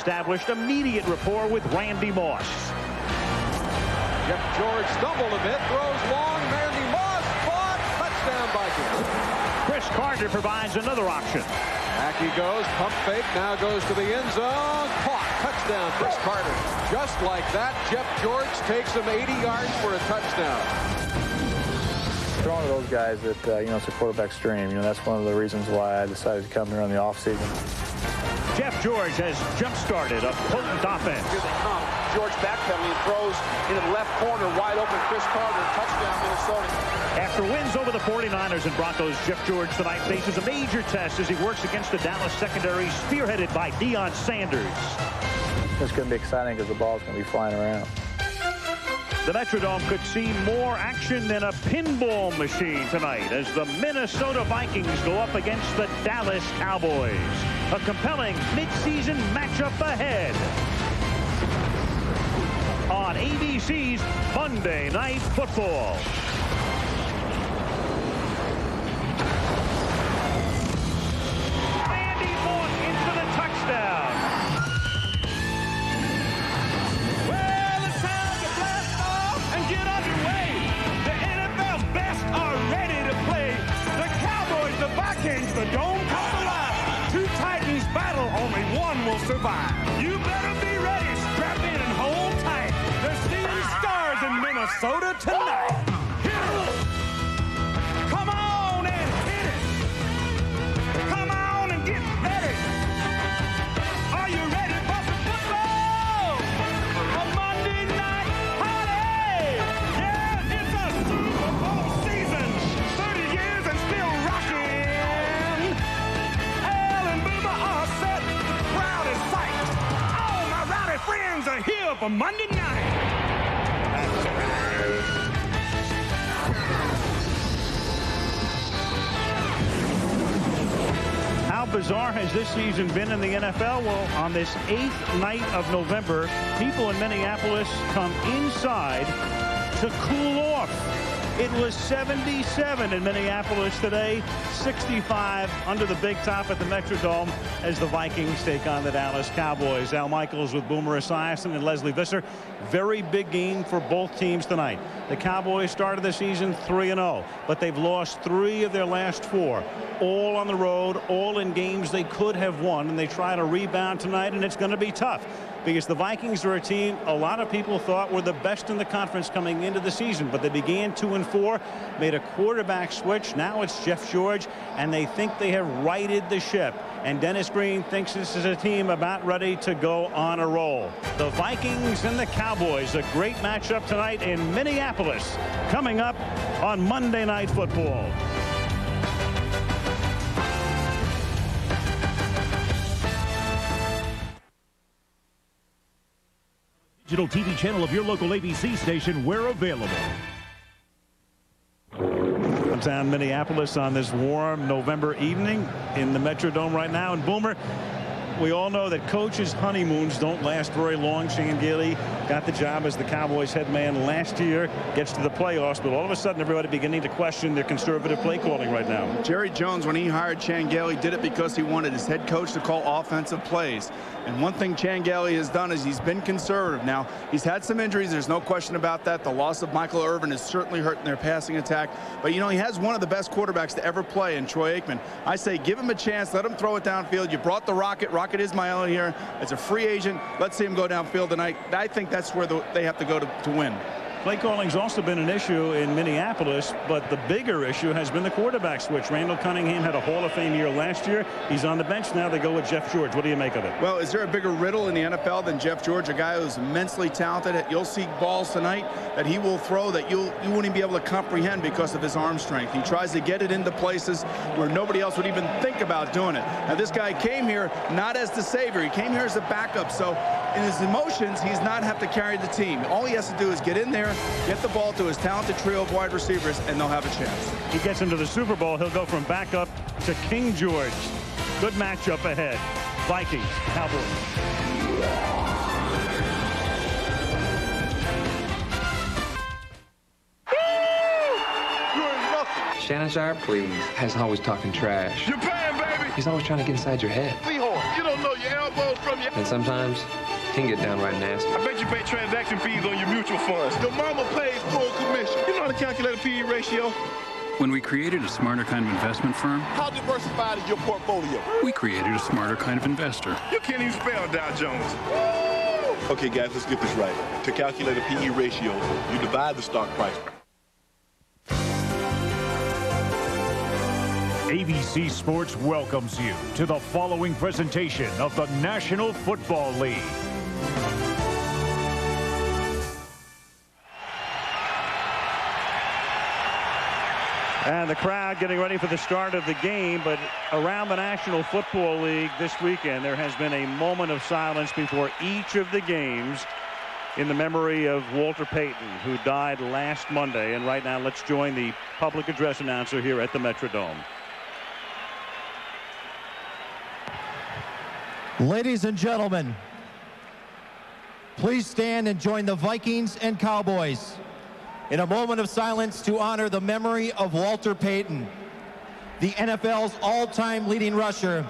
established immediate rapport with Randy Moss. Jeff George stumbled a bit, throws long, Randy Moss caught, touchdown Vikings. Chris Carter provides another option. Back he goes, pump fake, now goes to the end zone, caught, touchdown Chris Carter. Just like that, Jeff George takes him 80 yards for a touchdown. Throwing to those guys that, it's a quarterback's dream. That's one of the reasons why I decided to come here in the offseason. Jeff George has jump-started a potent offense. Here they come. George backpedaling, throws into the left corner, wide open. Chris Carter, touchdown Minnesota. After wins over the 49ers and Broncos, Jeff George tonight faces a major test as he works against the Dallas secondary, spearheaded by Deion Sanders. It's going to be exciting because the ball's going to be flying around. The Metrodome could see more action than a pinball machine tonight as the Minnesota Vikings go up against the Dallas Cowboys. A compelling midseason matchup ahead on ABC's Monday Night Football. Randy Moss into the touchdown. Well, it's time to blast off and get underway. The NFL best are ready to play. The Cowboys, the Vikings, the Dome come alive. Two Titans battle, only one will survive. You better be ready. Strap in and hold tight. The season stars in Minnesota tonight. Hit it. Come on and hit it. Come on and get ready. Are you ready for some football? A Monday night party. Yeah, it's a Super Bowl season. 30 years and still rocking. Al and Boomer are set. The crowd is psyched. All my rowdy friends are here for Monday night. How bizarre has this season been in the NFL? Well, on this 8th night of November, people in Minneapolis come inside to cool off. It was 77 in Minneapolis today, 65 under the big top at the Metrodome as the Vikings take on the Dallas Cowboys. Al Michaels with Boomer Esiason and Leslie Visser. Very big game for both teams tonight. The Cowboys started the season 3-0, but they've lost 3 of their last 4. All on the road, all in games they could have won, and they try to rebound tonight, and it's going to be tough because the Vikings are a team a lot of people thought were the best in the conference coming into the season, but they began 2-4, made a quarterback switch. Now it's Jeff George, and they think they have righted the ship. And Dennis Green thinks this is a team about ready to go on a roll. The Vikings and the Cowboys, a great matchup tonight in Minneapolis, coming up on Monday Night Football. Digital TV channel of your local ABC station where available. Downtown Minneapolis on this warm November evening in the Metrodome right now. And Boomer, we all know that coaches' honeymoons don't last very long. Shane Gailey got the job as the Cowboys head man last year, gets to the playoffs, but all of a sudden everybody beginning to question their conservative play calling right now. Jerry Jones, when he hired Shane Gailey, did it because he wanted his head coach to call offensive plays. And one thing Shane Gailey has done is he's been conservative. Now, he's had some injuries. There's no question about that. The loss of Michael Irvin is certainly hurting their passing attack. But, he has one of the best quarterbacks to ever play in Troy Aikman. I say give him a chance. Let him throw it downfield. You brought the Rocket. Rocket Ismail here as a free agent. Let's see him go downfield tonight. I think that's where they have to go to win. Play calling's also been an issue in Minneapolis, but the bigger issue has been the quarterback switch. Randall Cunningham had a Hall of Fame year last year. He's on the bench now. They go with Jeff George. What do you make of it? Well, is there a bigger riddle in the NFL than Jeff George, a guy who's immensely talented? You'll see balls tonight that he will throw that you wouldn't even be able to comprehend because of his arm strength. He tries to get it into places where nobody else would even think about doing it. Now, this guy came here not as the savior. He came here as a backup. So in his emotions, he's not have to carry the team. All he has to do is get in there, get the ball to his talented trio of wide receivers, and they'll have a chance. He gets into the Super Bowl. He'll go from backup to King George. Good matchup ahead. Vikings, Cowboys. Shannon Sharp, please, has always talking trash. You're paying, baby. He's always trying to get inside your head. Seahorse, you don't know your elbow. elbows from you. And sometimes it can get downright nasty. I bet you pay transaction fees on your mutual funds. Your mama pays full commission. You know how to calculate a PE ratio? When we created a smarter kind of investment firm, How diversified is your portfolio? we created a smarter kind of investor. You can't even spell Dow Jones. Okay, guys, let's get this right. To calculate a PE ratio, you divide the stock price. ABC Sports welcomes you to the following presentation of the National Football League. And the crowd getting ready for the start of the game, but around the National Football League this weekend, there has been a moment of silence before each of the games in the memory of Walter Payton, who died last Monday. And right now, let's join the public address announcer here at the Metrodome. Ladies and gentlemen, please stand and join the Vikings and Cowboys in a moment of silence to honor the memory of Walter Payton, the NFL's all-time leading rusher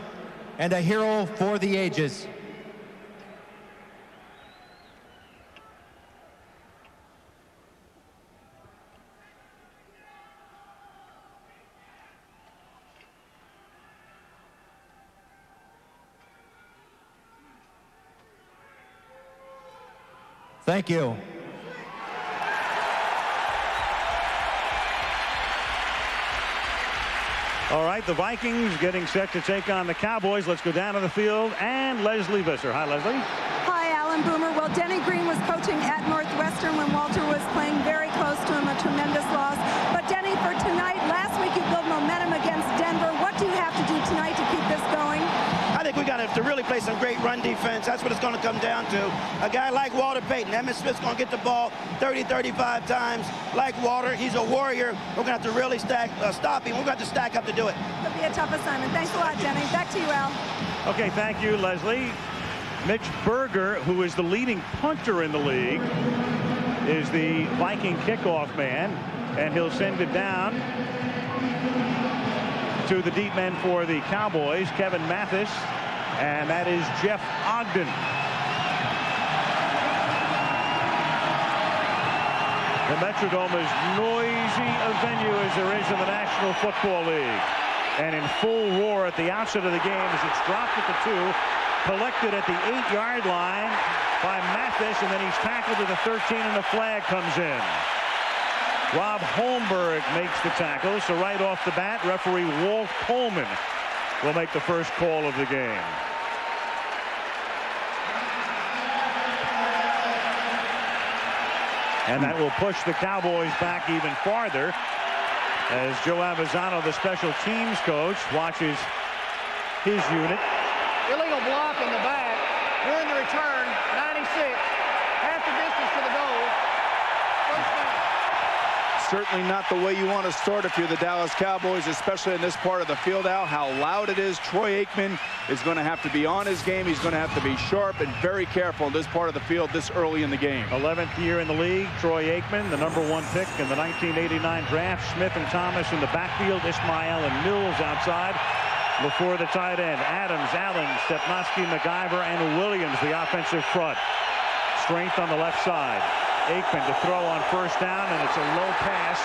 and a hero for the ages. Thank you. All right, the Vikings getting set to take on the Cowboys. Let's go down to the field. And Leslie Visser. Hi, Leslie. Hi, Alan Boomer. Well, Denny Green was coaching at Northwestern when Walter was playing very close to him, a tremendous loss. But Denny, for tonight, last week you built momentum against Denver. What do you have to do tonight to keep this going? I think we got to really play some great run defense. That's what it's going to come down to. A guy like Walter Payton, Emmitt Smith's going to get the ball 30, 35 times. Like Walter, he's a warrior. We're going to have to really stop him. We're going to have to stack up to do it. It'll be a tough assignment. Thanks a lot, Denny. Back to you, Al. Okay, thank you, Leslie. Mitch Berger, who is the leading punter in the league, is the Viking kickoff man, and he'll send it down to the deep men for the Cowboys, Kevin Mathis, and that is Jeff Ogden. The Metrodome is noisy a venue as there is in the National Football League. And in full roar at the outset of the game as it's dropped at the 2, collected at the 8-yard line by Mathis, and then he's tackled to the 13 and the flag comes in. Rob Holmberg makes the tackle, so right off the bat, referee Walt Coleman will make the first call of the game. And that will push the Cowboys back even farther as Joe Avizano, the special teams coach, watches his unit. Illegal block in the back. During the return, 96. Half the distance to the goal. First down. Certainly not the way you want to start if you're the Dallas Cowboys, especially in this part of the field. Out how loud it is. Troy Aikman is going to have to be on his game. He's going to have to be sharp and very careful in this part of the field this early in the game. 11th year in the league, Troy Aikman, the #1 pick in the 1989 draft. Smith and Thomas in the backfield. Ismail and Mills outside. Before the tight end, Adams, Allen, Stepnoski, MacGyver, and Williams, the offensive front. Strength on the left side. Aikman to throw on first down, and it's a low pass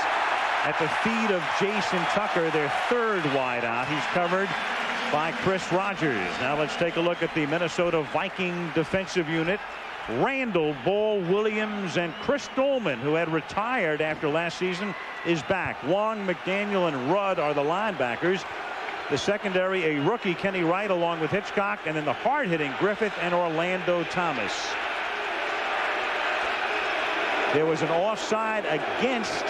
at the feet of Jason Tucker, their third wideout. He's covered by Chris Rogers. Now let's take a look at the Minnesota Viking defensive unit. Randall, Ball, Williams, and Chris Dolman, who had retired after last season, is back. Wong, McDaniel, and Rudd are the linebackers. The secondary, a rookie, Kenny Wright, along with Hitchcock, and then the hard-hitting Griffith and Orlando Thomas. There was an offside against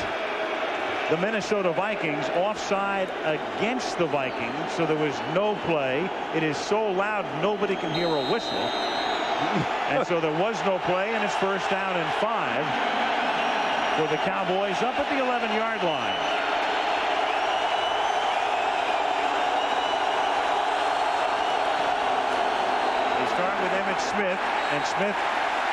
the Minnesota Vikings, offside against the Vikings, so there was no play. It is so loud nobody can hear a whistle. And so there was no play, and it's first down and 5 for the Cowboys up at the 11-yard line. They start with Emmitt Smith, and Smith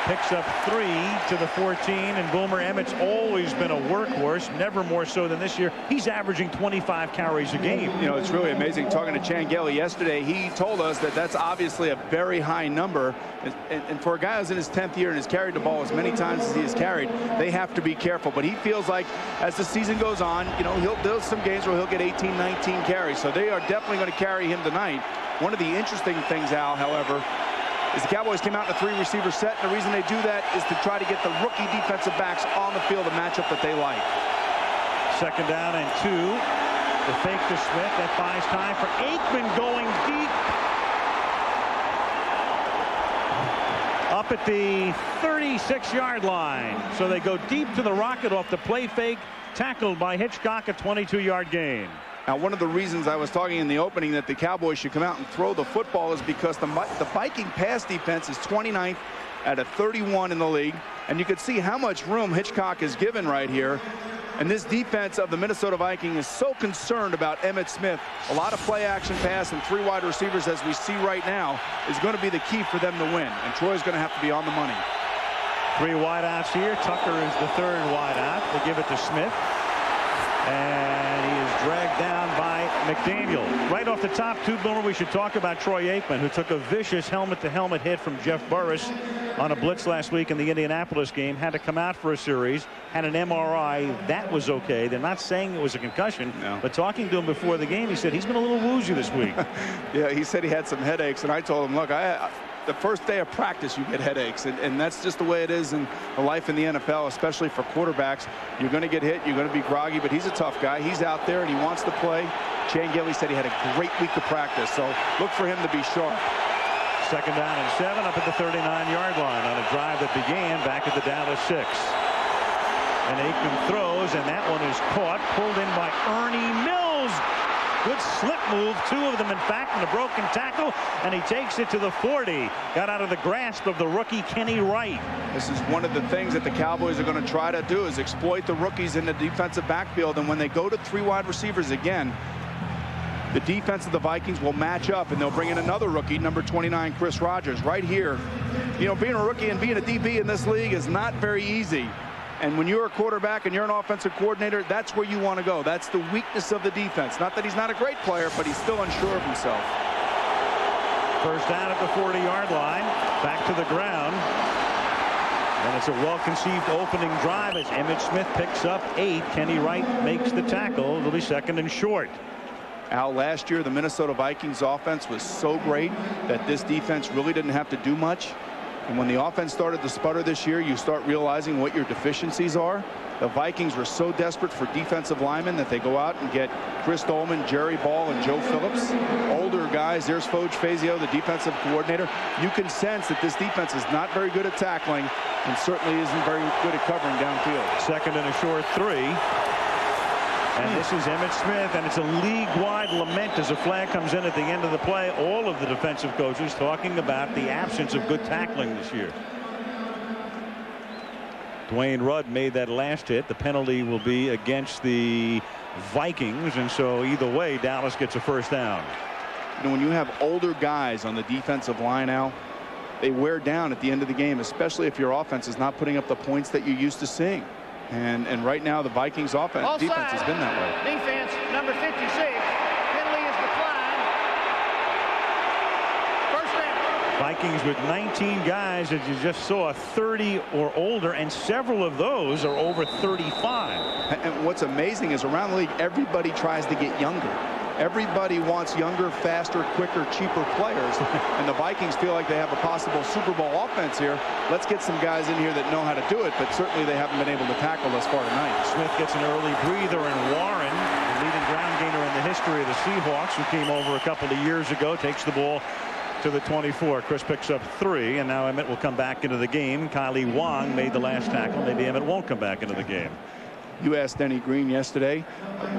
picks up 3 to the 14, and Boomer Emmett's always been a workhorse, never more so than this year. He's averaging 25 carries a game. You know, it's really amazing. Talking to Changeli yesterday, he told us that that's obviously a very high number, and for a guy who's in his 10th year and has carried the ball as many times as he has carried, they have to be careful. But he feels like as the season goes on, you know, there's some games where he'll get 18, 19 carries, so they are definitely going to carry him tonight. One of the interesting things, Al, however, is the Cowboys came out in a 3-receiver set, and the reason they do that is to try to get the rookie defensive backs on the field, a matchup that they like. 2nd down and 2. The fake to Smith. That buys time for Aikman going deep. Up at the 36-yard line. So they go deep to the rocket off the play fake. Tackled by Hitchcock, a 22-yard gain. Now, one of the reasons I was talking in the opening that the Cowboys should come out and throw the football is because the Viking pass defense is 29th out of 31 in the league. And you can see how much room Hitchcock is given right here. And this defense of the Minnesota Vikings is so concerned about Emmitt Smith. A lot of play action pass and 3 wide receivers, as we see right now, is going to be the key for them to win. And Troy's going to have to be on the money. 3 wideouts here. Tucker is the 3rd wideout. They give it to Smith. And he is dragged down by McDaniel. Right off the top, too, Boomer, we should talk about Troy Aikman, who took a vicious helmet-to-helmet hit from Jeff Burris on a blitz last week in the Indianapolis game. Had to come out for a series. Had an MRI. That was okay. They're not saying it was a concussion. No. But talking to him before the game, he said he's been a little woozy this week. Yeah, he said he had some headaches, and I told him, look, the first day of practice you get headaches, and that's just the way it is in the life in the NFL, especially for quarterbacks. You're going to get hit, you're going to be groggy, but he's a tough guy. He's out there and he wants to play. Changeli said he had a great week of practice, so look for him to be sharp. 2nd down and 7 up at the 39-yard line on a drive that began back at the Dallas 6. And Aikman throws, and that one is caught, pulled in by Ernie Mills. Good slip move, 2 of them, in fact, and a broken tackle, and he takes it to the 40. Got out of the grasp of the rookie Kenny Wright. This is one of the things that the Cowboys are going to try to do, is exploit the rookies in the defensive backfield. And when they go to 3 wide receivers again, the defense of the Vikings will match up, and they'll bring in another rookie, number 29, Chris Rogers. Right here, you know, being a rookie and being a DB in this league is not very easy. And when you're a quarterback and you're an offensive coordinator, that's where you want to go. That's the weakness of the defense. Not that he's not a great player, but he's still unsure of himself. 1st down at the 40-yard line. Back to the ground. And it's a well-conceived opening drive as Emmitt Smith picks up 8. Kenny Wright makes the tackle. It'll be 2nd and short. Al, last year the Minnesota Vikings offense was so great that this defense really didn't have to do much. And when the offense started to sputter this year, you start realizing what your deficiencies are. The Vikings were so desperate for defensive linemen that they go out and get Chris Dolman, Jerry Ball, and Joe Phillips. Older guys. There's Foge Fazio, the defensive coordinator. You can sense that this defense is not very good at tackling and certainly isn't very good at covering downfield. 2nd and a short 3. And this is Emmitt Smith, and it's a league-wide lament as a flag comes in at the end of the play. All of the defensive coaches talking about the absence of good tackling this year. Dwayne Rudd made that last hit. The penalty will be against the Vikings, and so either way, Dallas gets a 1st down. You know, when you have older guys on the defensive line, Al, they wear down at the end of the game, especially if your offense is not putting up the points that you're used to seeing. And right now the Vikings defense has been that way. Defense number 56. Penalty is declined. 1st down. Vikings with 19 guys, as you just saw, 30 or older, and several of those are over 35. And what's amazing is around the league, everybody tries to get younger. Everybody wants younger, faster, quicker, cheaper players. And the Vikings feel like they have a possible Super Bowl offense here. Let's get some guys in here that know how to do it, but certainly they haven't been able to tackle thus far tonight. Smith gets an early breather, and Warren, the leading ground gainer in the history of the Seahawks, who came over a couple of years ago, takes the ball to the 24. Chris picks up 3, and now Emmitt will come back into the game. Kylie Wong made the last tackle. Maybe Emmitt won't come back into the game. You asked Denny Green yesterday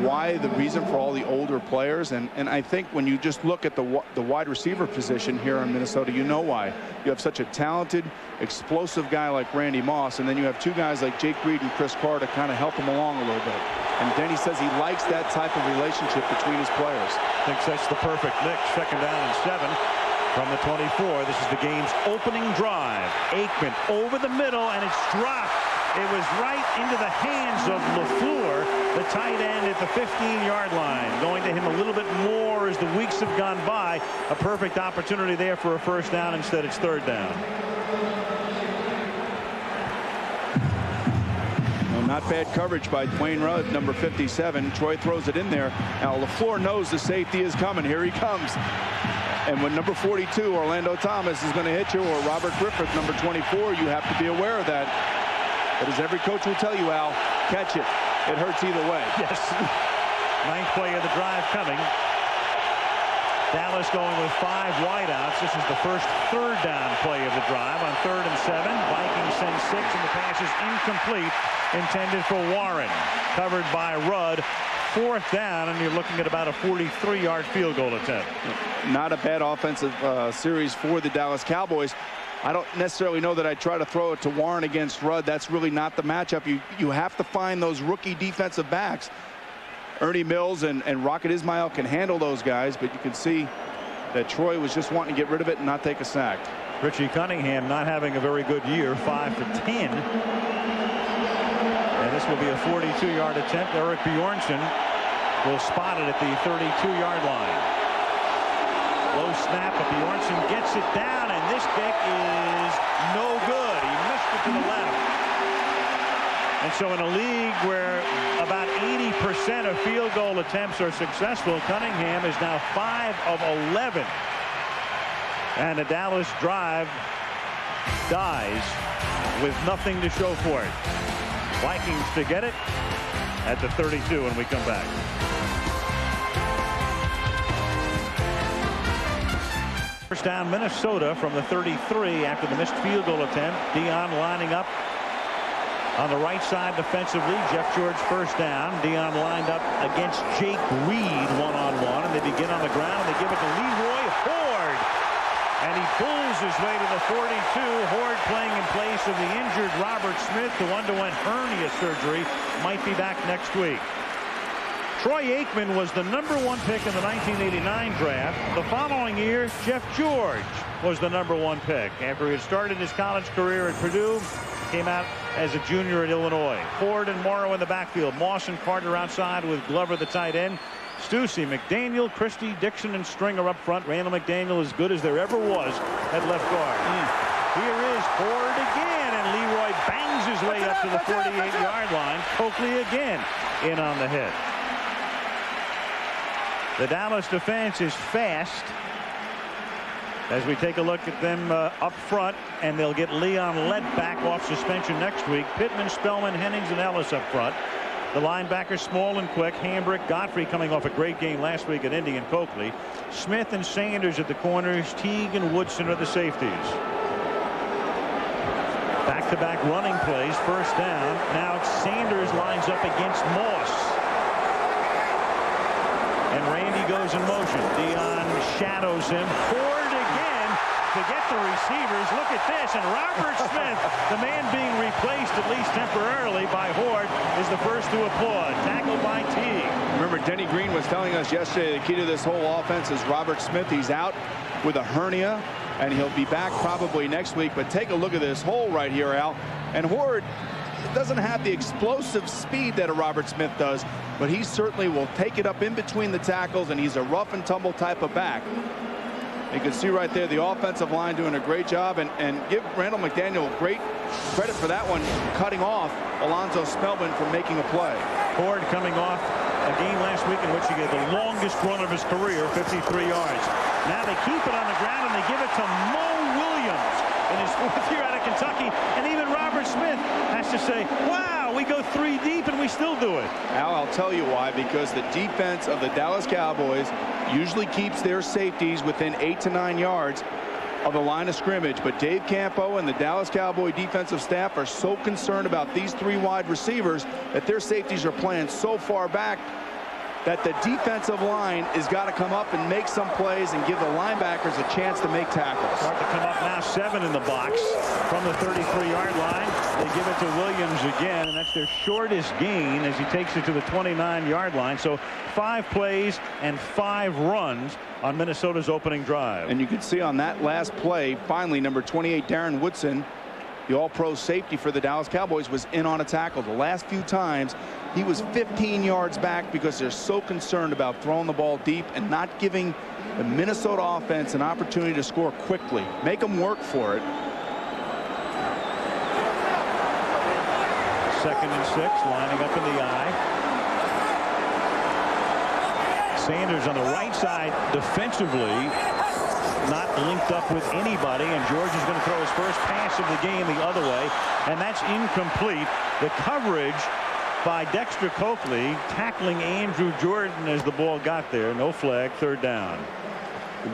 why the reason for all the older players, and I think when you just look at the wide receiver position here in Minnesota, you know why. You have such a talented, explosive guy like Randy Moss, and then you have 2 guys like Jake Reed and Chris Carr to kind of help him along a little bit. And Denny says he likes that type of relationship between his players. Thinks that's the perfect mix. 2nd down and 7. From the 24, this is the game's opening drive. Aikman over the middle, and it's dropped. It was right into the hands of LaFleur, the tight end at the 15-yard line. Going to him a little bit more as the weeks have gone by. A perfect opportunity there for a first down. Instead, it's third down. Well, not bad coverage by Dwayne Rudd, number 57. Troy throws it in there. Now, LaFleur knows the safety is coming. Here he comes. And when number 42, Orlando Thomas, is going to hit you, or Robert Griffith, number 24, you have to be aware of that. But as every coach will tell you, Al, catch it. It hurts either way. Yes. Ninth play of the drive coming. Dallas going with 5 wideouts. This is the first third down play of the drive on 3rd and 7. Vikings send 6, and the pass is incomplete, intended for Warren. Covered by Rudd. 4th down, and you're looking at about a 43-yard field goal attempt. Not a bad offensive series for the Dallas Cowboys. I don't necessarily know that I'd try to throw it to Warren against Rudd. That's really not the matchup. You have to find those rookie defensive backs. Ernie Mills and Rocket Ismail can handle those guys, but you can see that Troy was just wanting to get rid of it and not take a sack. Richie Cunningham not having a very good year, 5 for 10. And this will be a 42-yard attempt. Eric Bjornsson will spot it at the 32-yard line. Low snap, but Bjornsson gets it down, and this kick is no good. He missed it to the left. And so in a league where about 80% of field goal attempts are successful, Cunningham is now 5 of 11. And the Dallas drive dies with nothing to show for it. Vikings to get it at the 32 when we come back. First down, Minnesota from the 33 after the missed field goal attempt. Dion lining up on the right side defensively. Jeff George first down. Dion lined up against Jake Reed one-on-one, and they begin on the ground, and they give it to Leroy Horde. And he pulls his way to the 42. Horde playing in place of the injured Robert Smith, who underwent hernia surgery, might be back next week. Troy Aikman was the #1 pick in the 1989 draft. The following year, Jeff George was the #1 pick. After he had started his college career at Purdue, came out as a junior at Illinois. Ford and Morrow in the backfield. Moss and Carter outside with Glover, the tight end. Stussy, McDaniel, Christie, Dixon, and Stringer up front. Randall McDaniel as good as there ever was at left guard. Here is Ford again, and Leroy bangs his way up to the 48-yard line. Coakley again in on the hit. The Dallas defense is fast as we take a look at them up front, and they'll get Leon Lett back off suspension next week. Pittman, Spellman, Hennings, and Ellis up front. The linebackers small and quick. Hambrick, Godfrey coming off a great game last week at Indy, and Coakley. Smith and Sanders at the corners. Teague and Woodson are the safeties. Back-to-back running plays. First down. Now Sanders lines up against Moss. And Randy goes in motion. Dion shadows him. Ford again to get the receivers. Look at this. And Robert Smith, the man being replaced at least temporarily by Horde, is the first to applaud. Tackled by Teague. Remember, Denny Green was telling us yesterday the key to this whole offense is Robert Smith. He's out with a hernia, and he'll be back probably next week. But take a look at this hole right here, Al. And Horde doesn't have the explosive speed that a Robert Smith does, but he certainly will take it up in between the tackles, and he's a rough and tumble type of back. You can see right there the offensive line doing a great job, and give Randall McDaniel great credit for that one, cutting off Alonzo Spellman from making a play. Horde coming off a game last week in which he had the longest run of his career, 53 yards. Now they keep it on the ground, and they give it to Mo Williams in his 4th year out of Kentucky, and even Robert Smith has to say, wow, we go 3 deep and we still do it. Al, I'll tell you why, because the defense of the Dallas Cowboys usually keeps their safeties within 8 to 9 yards of the line of scrimmage, but Dave Campo and the Dallas Cowboy defensive staff are so concerned about these 3 wide receivers that their safeties are playing so far back that the defensive line has got to come up and make some plays and give the linebackers a chance to make tackles. Start to come up now, 7 in the box from the 33-yard line. They give it to Williams again, and that's their shortest gain as he takes it to the 29-yard line. So 5 plays and 5 runs on Minnesota's opening drive. And you can see on that last play, finally, number 28, Darren Woodson, the all-pro safety for the Dallas Cowboys, was in on a tackle. The last few times, he was 15 yards back because they're so concerned about throwing the ball deep and not giving the Minnesota offense an opportunity to score quickly. Make them work for it. 2nd and 6, lining up in the eye. Sanders on the right side defensively, not linked up with anybody, and George is going to throw his first pass of the game the other way, and that's incomplete. The coverage by Dexter Coakley tackling Andrew Jordan as the ball got there. No flag, 3rd down.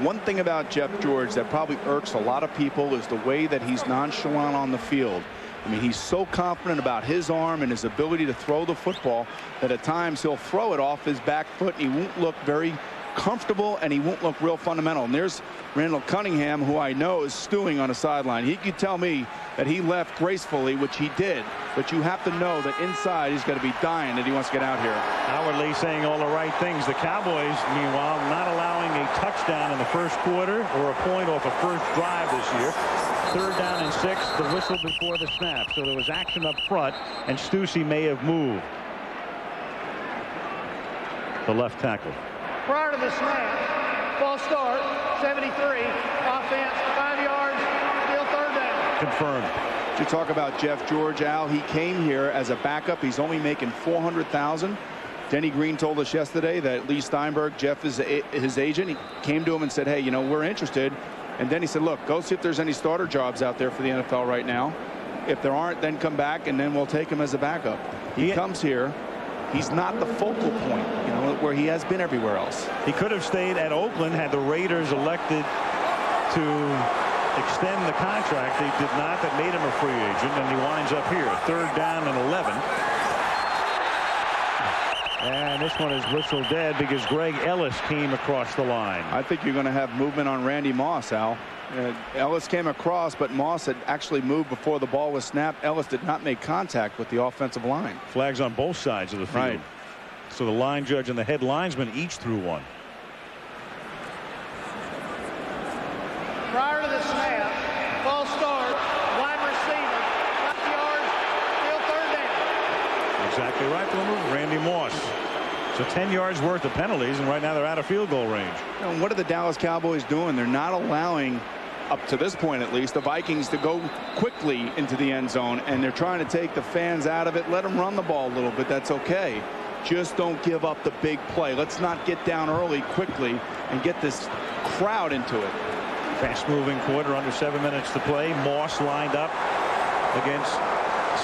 One thing about Jeff George that probably irks a lot of people is the way that he's nonchalant on the field. I mean, he's so confident about his arm and his ability to throw the football that at times he'll throw it off his back foot and he won't look very comfortable and he won't look real fundamental. And there's Randall Cunningham, who I know is stewing on a sideline. He could tell me that he left gracefully, which he did, but you have to know that inside he's going to be dying that he wants to get out here. Howard Lee saying all the right things. The Cowboys, meanwhile, not allowing a touchdown in the first quarter or a point off a first drive this year. 3rd down and 6, the whistle before the snap. So there was action up front, and Stussy may have moved. The left tackle. Prior to the snap, false start, 73, offense, 5 yards, still 3rd down. Confirmed. You talk about Jeff George, Al. He came here as a backup. He's only making $400,000. Denny Green told us yesterday that Lee Steinberg, Jeff is his agent. He came to him and said, hey, you know, we're interested. And then he said, look, go see if there's any starter jobs out there for the NFL right now. If there aren't, then come back, and then we'll take him as a backup. He comes here. He's not the focal point, you know, where he has been everywhere else. He could have stayed at Oakland had the Raiders elected to extend the contract. They did not. That made him a free agent, and he winds up here. 3rd down and 11. And this one is whistled dead because Greg Ellis came across the line. I think you're going to have movement on Randy Moss, Al. Ellis came across, but Moss had actually moved before the ball was snapped. Ellis did not make contact with the offensive line. Flags on both sides of the field. Right. So the line judge and the head linesman each threw one. Prior to the snap, false start, wide receiver, 5 yards, still 3rd down. Exactly right, Bloomer. Randy Moss. So 10 yards worth of penalties, and right now they're out of field goal range. And what are the Dallas Cowboys doing? They're not allowing, up to this point at least, the Vikings to go quickly into the end zone, and they're trying to take the fans out of it. Let them run the ball a little bit. That's okay. Just don't give up the big play. Let's not get down early quickly and get this crowd into it. Fast moving quarter, under 7 minutes to play. Moss lined up against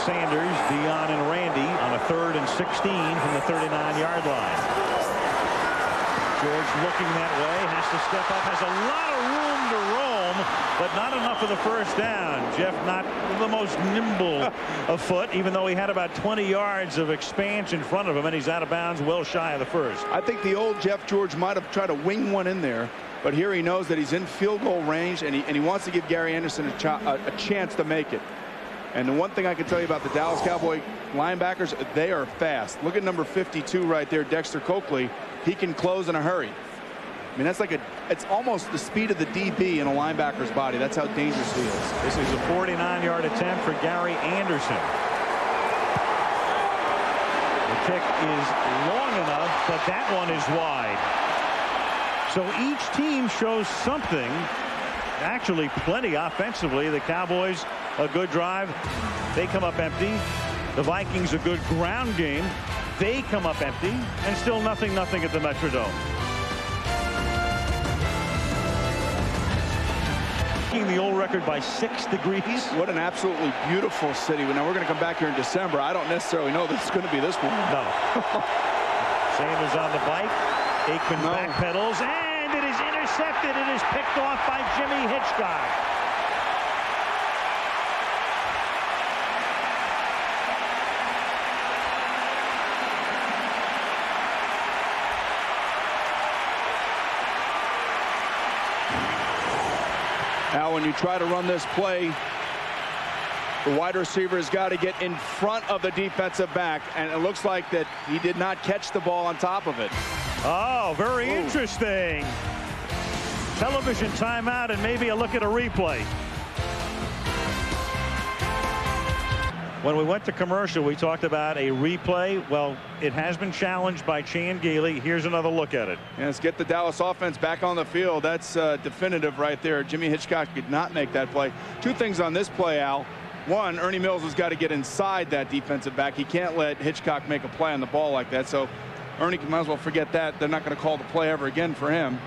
Sanders, Dion, and Randy on a 3rd and 16 from the 39-yard line. George looking that way, has to step up, has a lot of room to roam, but not enough for the first down. Jeff not the most nimble of foot, even though he had about 20 yards of expanse in front of him, and he's out of bounds well shy of the first. I think the old Jeff George might have tried to wing one in there, but here he knows that he's in field goal range, and he wants to give Gary Anderson a chance to make it. And the one thing I can tell you about the Dallas Cowboy linebackers, they are fast. Look at number 52 right there, Dexter Coakley. He can close in a hurry. I mean, that's like it's almost the speed of the DB in a linebacker's body. That's how dangerous he is. This is a 49-yard attempt for Gary Anderson. The kick is long enough, but that one is wide. So each team shows something. Actually plenty offensively. The Cowboys a good drive. They come up empty. The Vikings a good ground game. They come up empty, and still nothing at the Metrodome. The old record by 6 degrees. What an absolutely beautiful city. Now we're going to come back here in December. I don't necessarily know that it's going to be this one. No. Sanders on the bike. Aikman backpedals, and it is intercepted. It is picked off by Jimmy Hitchcock. when you try to run this play, the wide receiver has got to get in front of the defensive back, and it looks like that he did not catch the ball on top of it. Oh, very interesting. Television timeout and maybe a look at a replay. When we went to commercial, we talked about a replay. Well, it has been challenged by Chan Gailey. Here's another look at it. Yeah, let's get the Dallas offense back on the field. That's definitive right there. Jimmy Hitchcock did not make that play. Two things on this play, Al. One, Ernie Mills has got to get inside that defensive back. He can't let Hitchcock make a play on the ball like that. So Ernie might as well forget that. They're not going to call the play ever again for him.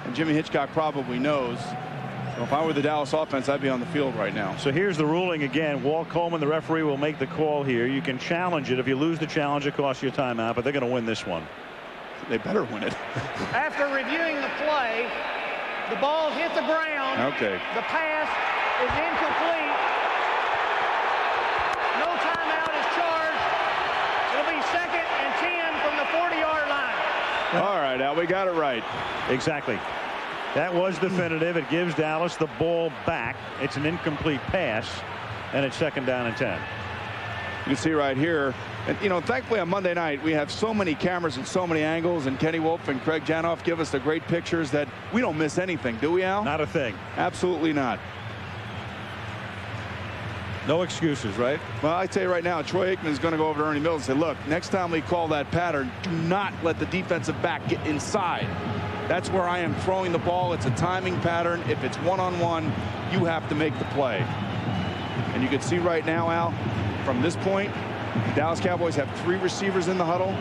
And Jimmy Hitchcock probably knows. So if I were the Dallas offense, I'd be on the field right now. So here's the ruling again. Walt Coleman, the referee, will make the call here. You can challenge it. If you lose the challenge, it costs you a timeout, but they're going to win this one. They better win it. After reviewing the play, the ball hit the ground. Okay. The pass is incomplete. No timeout is charged. It'll be 2nd and 10 from the 40-yard line. All right, Al, we got it right. Exactly. That was definitive. It gives Dallas the ball back. It's an incomplete pass, and it's 2nd down and 10. You can see right here, and you know, thankfully on Monday night we have so many cameras and so many angles, and Kenny Wolf and Craig Janoff give us the great pictures that we don't miss anything, do we, Al? Not a thing. Absolutely not. No excuses, right? Well, I tell you right now, Troy Aikman is going to go over to Ernie Mills and say, look, next time we call that pattern, do not let the defensive back get inside. That's where I am throwing the ball. It's a timing pattern. If it's one-on-one, you have to make the play. And you can see right now, Al, from this point, the Dallas Cowboys have 3 receivers in the huddle.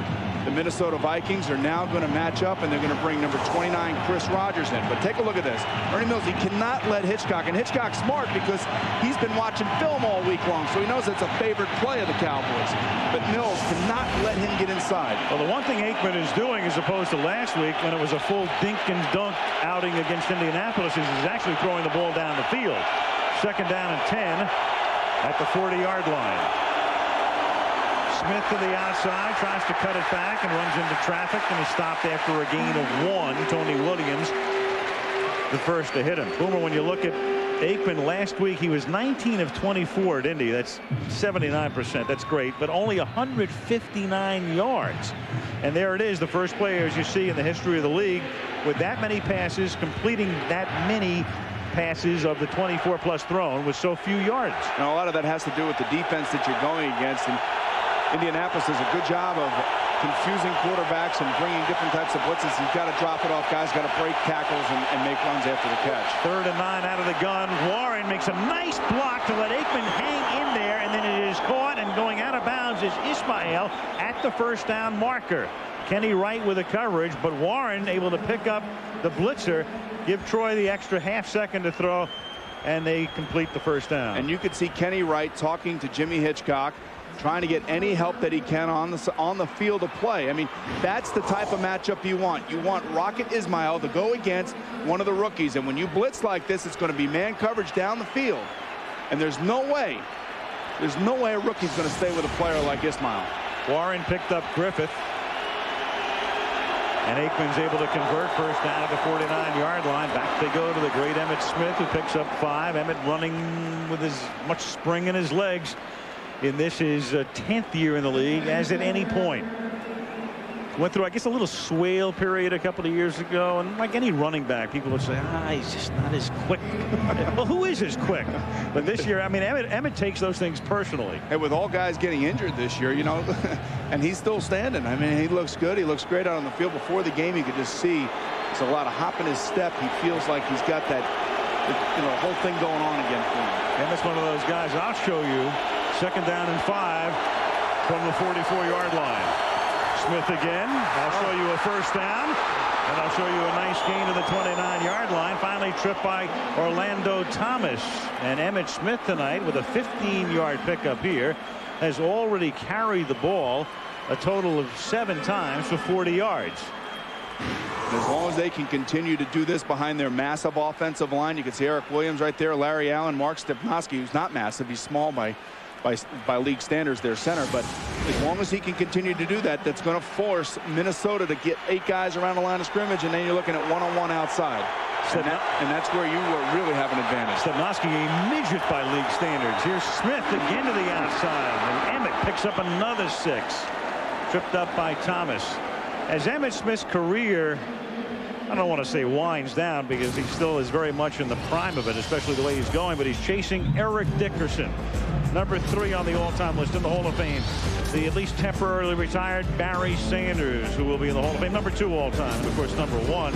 The Minnesota Vikings are now going to match up, and they're going to bring number 29, Chris Rogers, in. But take a look at this. Ernie Mills, he cannot let Hitchcock, and Hitchcock's smart because he's been watching film all week long, so he knows it's a favorite play of the Cowboys. But Mills cannot let him get inside. Well, the one thing Aikman is doing, as opposed to last week when it was a full dink and dunk outing against Indianapolis, is he's actually throwing the ball down the field. 2nd down and 10 at the 40-yard line. Smith to the outside, tries to cut it back and runs into traffic, and is stopped after a gain of 1. Tony Williams, the first to hit him. Boomer, when you look at Aikman last week, he was 19 of 24 at Indy. That's 79%. That's great, but only 159 yards. And there it is, the first player, as you see, in the history of the league with that many passes, completing that many passes of the 24-plus thrown with so few yards. Now, a lot of that has to do with the defense that you're going against. And Indianapolis does a good job of confusing quarterbacks and bringing different types of blitzes. He's got to drop it off. Guys got to break tackles and make runs after the catch. 3rd and 9 out of the gun. Warren makes a nice block to let Aikman hang in there, and then it is caught, and going out of bounds is Ismail at the 1st down marker. Kenny Wright with the coverage, but Warren able to pick up the blitzer, give Troy the extra half-second to throw, and they complete the 1st down. And you could see Kenny Wright talking to Jimmy Hitchcock, trying to get any help that he can on the field of play. I mean, that's the type of matchup you want. You want Rocket Ismail to go against one of the rookies, and when you blitz like this, it's going to be man coverage down the field, and there's no way a rookie's going to stay with a player like Ismail. Warren picked up Griffith, and Aikman's able to convert 1st down at the 49-yard line. Back they go to the great Emmitt Smith, who picks up 5. Emmitt running with as much spring in his legs in this his 10th year in the league as at any point. Went through, I guess, a little swale period a couple of years ago, and like any running back, people would say, he's just not as quick. Well, who is as quick? But this year, I mean, Emmitt takes those things personally. And with all guys getting injured this year, you know, and he's still standing. I mean, he looks good. He looks great out on the field. Before the game, you could just see there's a lot of hop in his step. He feels like he's got that, you know, whole thing going on again for him. Emmitt's one of those guys. I'll show you. 2nd down and 5 from the 44-yard line. Smith again. I'll show you a 1st down, and I'll show you a nice gain to the 29-yard line. Finally tripped by Orlando Thomas. And Emmitt Smith tonight with a 15-yard pickup here has already carried the ball a total of 7 times for 40 yards. As long as they can continue to do this behind their massive offensive line, you can see Eric Williams right there, Larry Allen, Mark Stepnoski, who's not massive, he's small by league standards, their center, but as long as he can continue to do that, that's going to force Minnesota to get 8 guys around the line of scrimmage, and then you're looking at one-on-one outside. And that's where you really have an advantage. Stepnoski, a midget by league standards. Here's Smith again to the outside. And Emmett picks up another 6. Tripped up by Thomas. As Emmitt Smith's career, I don't want to say winds down because he still is very much in the prime of it, especially the way he's going, but he's chasing Eric Dickerson, number 3 on the all-time list in the Hall of Fame. The at least temporarily retired Barry Sanders, who will be in the Hall of Fame, number 2 all-time. And of course, number 1,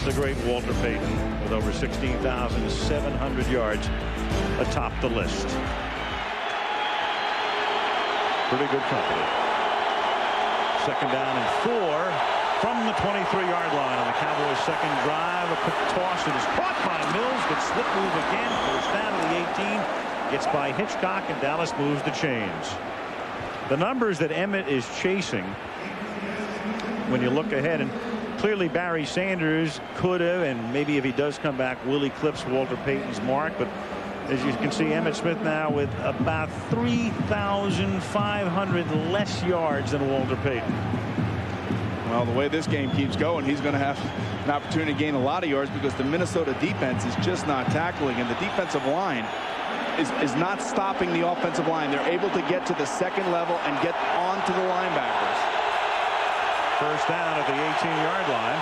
the great Walter Payton, with over 16,700 yards atop the list. Pretty good company. 2nd down and 4 from the 23-yard line on the Cowboys' second drive. A quick toss. It is caught by Mills. Gets slip move again. Goes down to the 18. Gets by Hitchcock, and Dallas moves the chains. The numbers that Emmett is chasing, when you look ahead, and clearly Barry Sanders could have, and maybe if he does come back, will eclipse Walter Payton's mark. But as you can see, Emmitt Smith now with about 3,500 less yards than Walter Payton. Well, the way this game keeps going, he's going to have an opportunity to gain a lot of yards because the Minnesota defense is just not tackling, and the defensive line is not stopping the offensive line. They're able to get to the second level and get on to the linebackers. First down at the 18-yard line.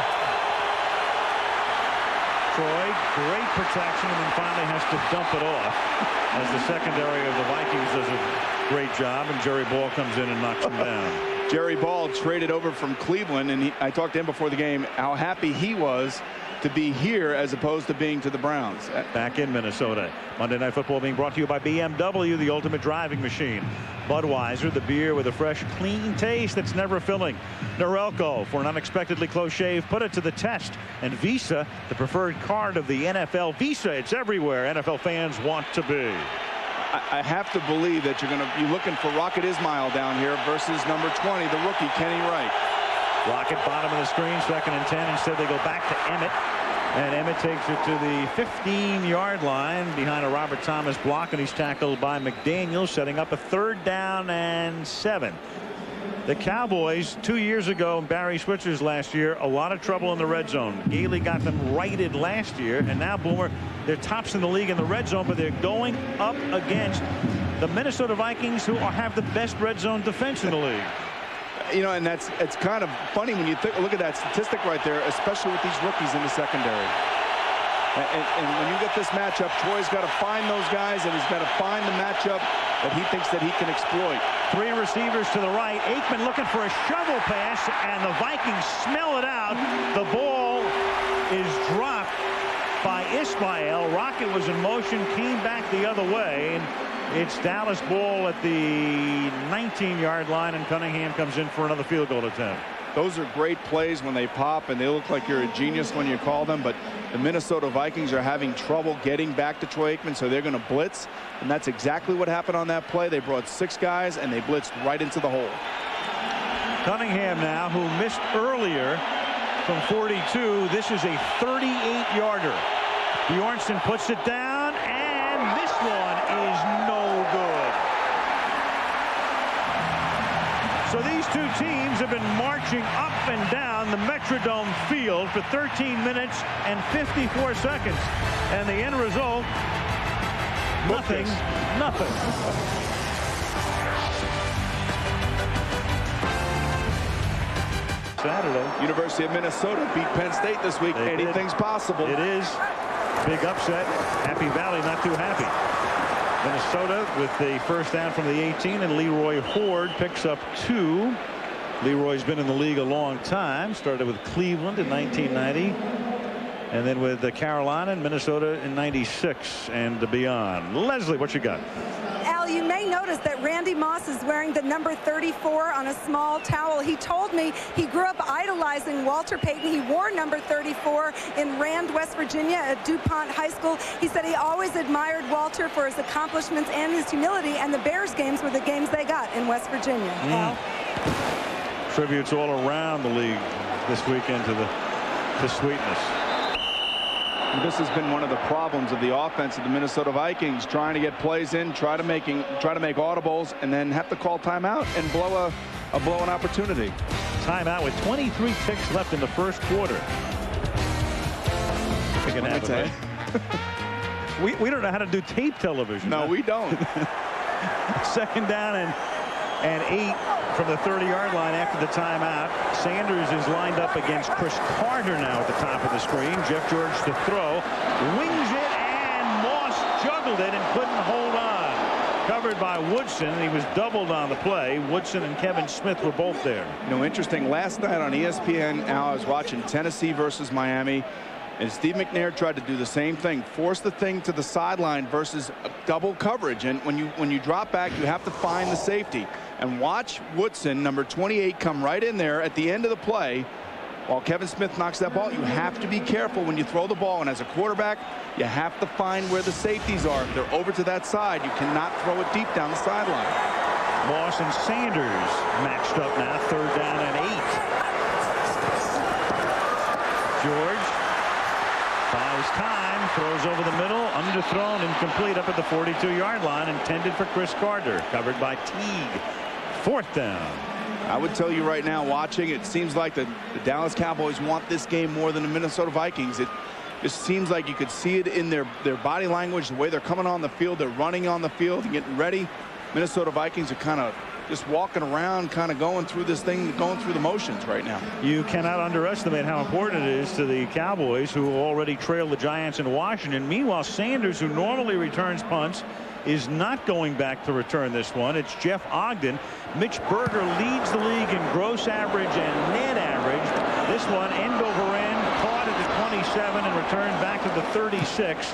Troy, great protection, and then finally has to dump it off as the secondary of the Vikings does a great job, and Jerry Ball comes in and knocks him down. Jerry Ball traded over from Cleveland, and I talked to him before the game how happy he was to be here as opposed to being to the Browns. Back in Minnesota. Monday Night Football being brought to you by BMW, the ultimate driving machine. Budweiser, the beer with a fresh, clean taste that's never filling. Norelco, for an unexpectedly close shave, put it to the test. And Visa, the preferred card of the NFL. Visa, it's everywhere NFL fans want to be. I have to believe that you're going to be looking for Rocket Ismail down here versus number 20, the rookie, Kenny Wright. Rocket, bottom of the screen, 2nd and 10. Instead, they go back to Emmett. And Emmett takes it to the 15-yard line behind a Robert Thomas block, and he's tackled by McDaniel, setting up a 3rd down and 7. The Cowboys 2 years ago, and Barry Switzer's last year, a lot of trouble in the red zone. Gailey got them righted last year, and now Boomer, they're tops in the league in the red zone, but they're going up against the Minnesota Vikings, who have the best red zone defense in the league. You know, and it's kind of funny when you look at that statistic right there, especially with these rookies in the secondary. And when you get this matchup, Troy's got to find those guys, and he's got to find the matchup that he thinks that he can exploit. 3 receivers to the right. Aikman looking for a shovel pass, and the Vikings smell it out. The ball is dropped by Ismail. Rocket was in motion, came back the other way, and it's Dallas ball at the 19-yard line, and Cunningham comes in for another field goal attempt. Those are great plays when they pop, and they look like you're a genius when you call them, but the Minnesota Vikings are having trouble getting back to Troy Aikman, so they're going to blitz, and that's exactly what happened on that play. They brought 6 guys, and they blitzed right into the hole. Cunningham now, who missed earlier from 42. This is a 38-yarder. Bjornsson puts it down, and this one is no good. So these two teams have been marching up and down the Metrodome field for 13 minutes and 54 seconds. And the end result, nothing. Saturday. University of Minnesota beat Penn State this week. Anything's possible. It is. Big upset. Happy Valley not too happy. Minnesota with the first down from the 18, and Leroy Horde picks up 2. Leroy's been in the league a long time. Started with Cleveland in 1990, and then with Carolina and Minnesota in 96 and beyond. Leslie, what you got? Al, you may notice that Randy Moss is wearing the number 34 on a small towel. He told me he grew up idolizing Walter Payton. He wore number 34 in Rand, West Virginia at DuPont High School. He said he always admired Walter for his accomplishments and his humility, and the Bears games were the games they got in West Virginia. Al? Tributes all around the league this weekend to sweetness. This has been one of the problems of the offense of the Minnesota Vikings, trying to get plays in, try to make audibles, and then have to call timeout and blow an opportunity. Timeout with 23 ticks left in the first quarter. The have it. We don't know how to do tape television. No, we don't. Second down and 8 from the 30-yard line after the timeout. Sanders is lined up against Chris Carter now at the top of the screen. Jeff George to throw. Wings it, and Moss juggled it and couldn't hold on. Covered by Woodson. He was doubled on the play. Woodson and Kevin Smith were both there. You know, interesting. Last night on ESPN, I was watching Tennessee versus Miami. And Steve McNair tried to do the same thing, force the thing to the sideline versus double coverage. And when you drop back, you have to find the safety. And watch Woodson, number 28, come right in there at the end of the play. While Kevin Smith knocks that ball, you have to be careful when you throw the ball. And as a quarterback, you have to find where the safeties are. If they're over to that side, you cannot throw it deep down the sideline. Moss and Sanders matched up now, 3rd down and 8. George buys time, throws over the middle, underthrown, incomplete up at the 42-yard line, intended for Chris Carter, covered by Teague. 4th down. I would tell you right now, watching, it seems like the Dallas Cowboys want this game more than the Minnesota Vikings. It just seems like you could see it in their body language, the way they're coming on the field, they're running on the field and getting ready. Minnesota Vikings are kind of just walking around, kind of going through this thing, going through the motions right now. You cannot underestimate how important it is to the Cowboys, who already trail the Giants in Washington. Meanwhile, Sanders, who normally returns punts, is not going back to return this one. It's Jeff Ogden. Mitch Berger leads the league in gross average and net average. This one end over end, caught at the 27 and returned back to the 36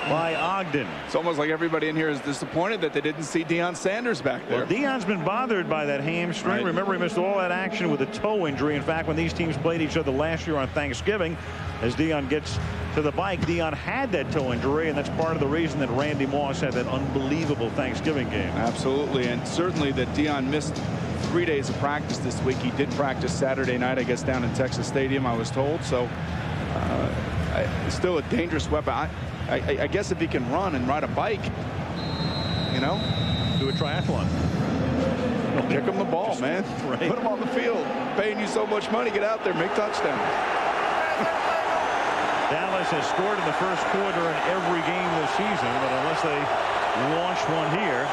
by Ogden. It's almost like everybody in here is disappointed that they didn't see Deion Sanders back there. Well, Deion's been bothered by that hamstring. Right. Remember, he missed all that action with a toe injury. In fact, when these teams played each other last year on Thanksgiving, as Deion gets to the bike, Deion had that toe injury, and that's part of the reason that Randy Moss had that unbelievable Thanksgiving game. Absolutely, and certainly that Deion missed 3 days of practice this week. He did practice Saturday night, I guess, down in Texas Stadium, I was told. So still a dangerous weapon. I guess if he can run and ride a bike, you know, do a triathlon. Kick him the ball, man. Right. Put him on the field. Paying you so much money. Get out there, make touchdowns. Dallas has scored in the first quarter in every game this season, but unless they launch one here,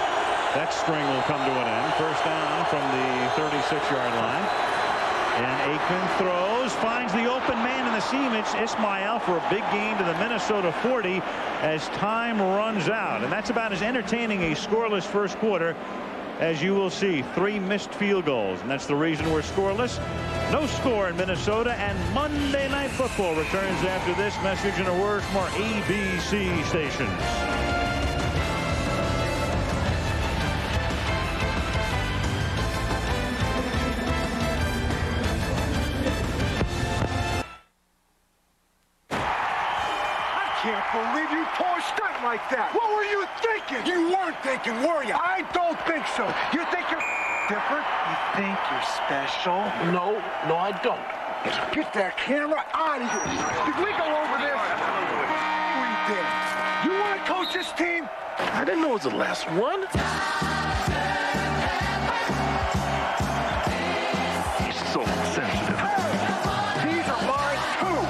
that string will come to an end. First down from the 36-yard line. And Aikman throws, finds the open man in the seam. It's Ismail for a big gain to the Minnesota 40 as time runs out. And that's about as entertaining a scoreless first quarter as you will see. 3 missed field goals, and that's the reason we're scoreless. No score in Minnesota, and Monday Night Football returns after this message and a word from our ABC stations. Can't believe you tore a stunt like that. What were you thinking? You weren't thinking, were you? I don't think so. You think you're different? You think you're special? No, I don't. Get that camera out of here. Did we go over this? We did. You want to coach this team? I didn't know it was the last one. He's so sensitive. These are mine, too.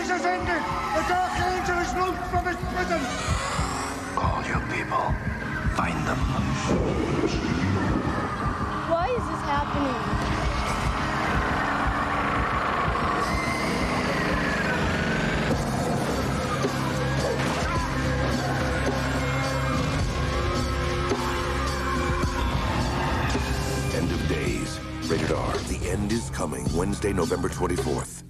Has ended. The Dark Angel is loosed from his prison. Call your people. Find them. Why is this happening? End of Days. Rated R. The End is Coming. Wednesday, November 24th.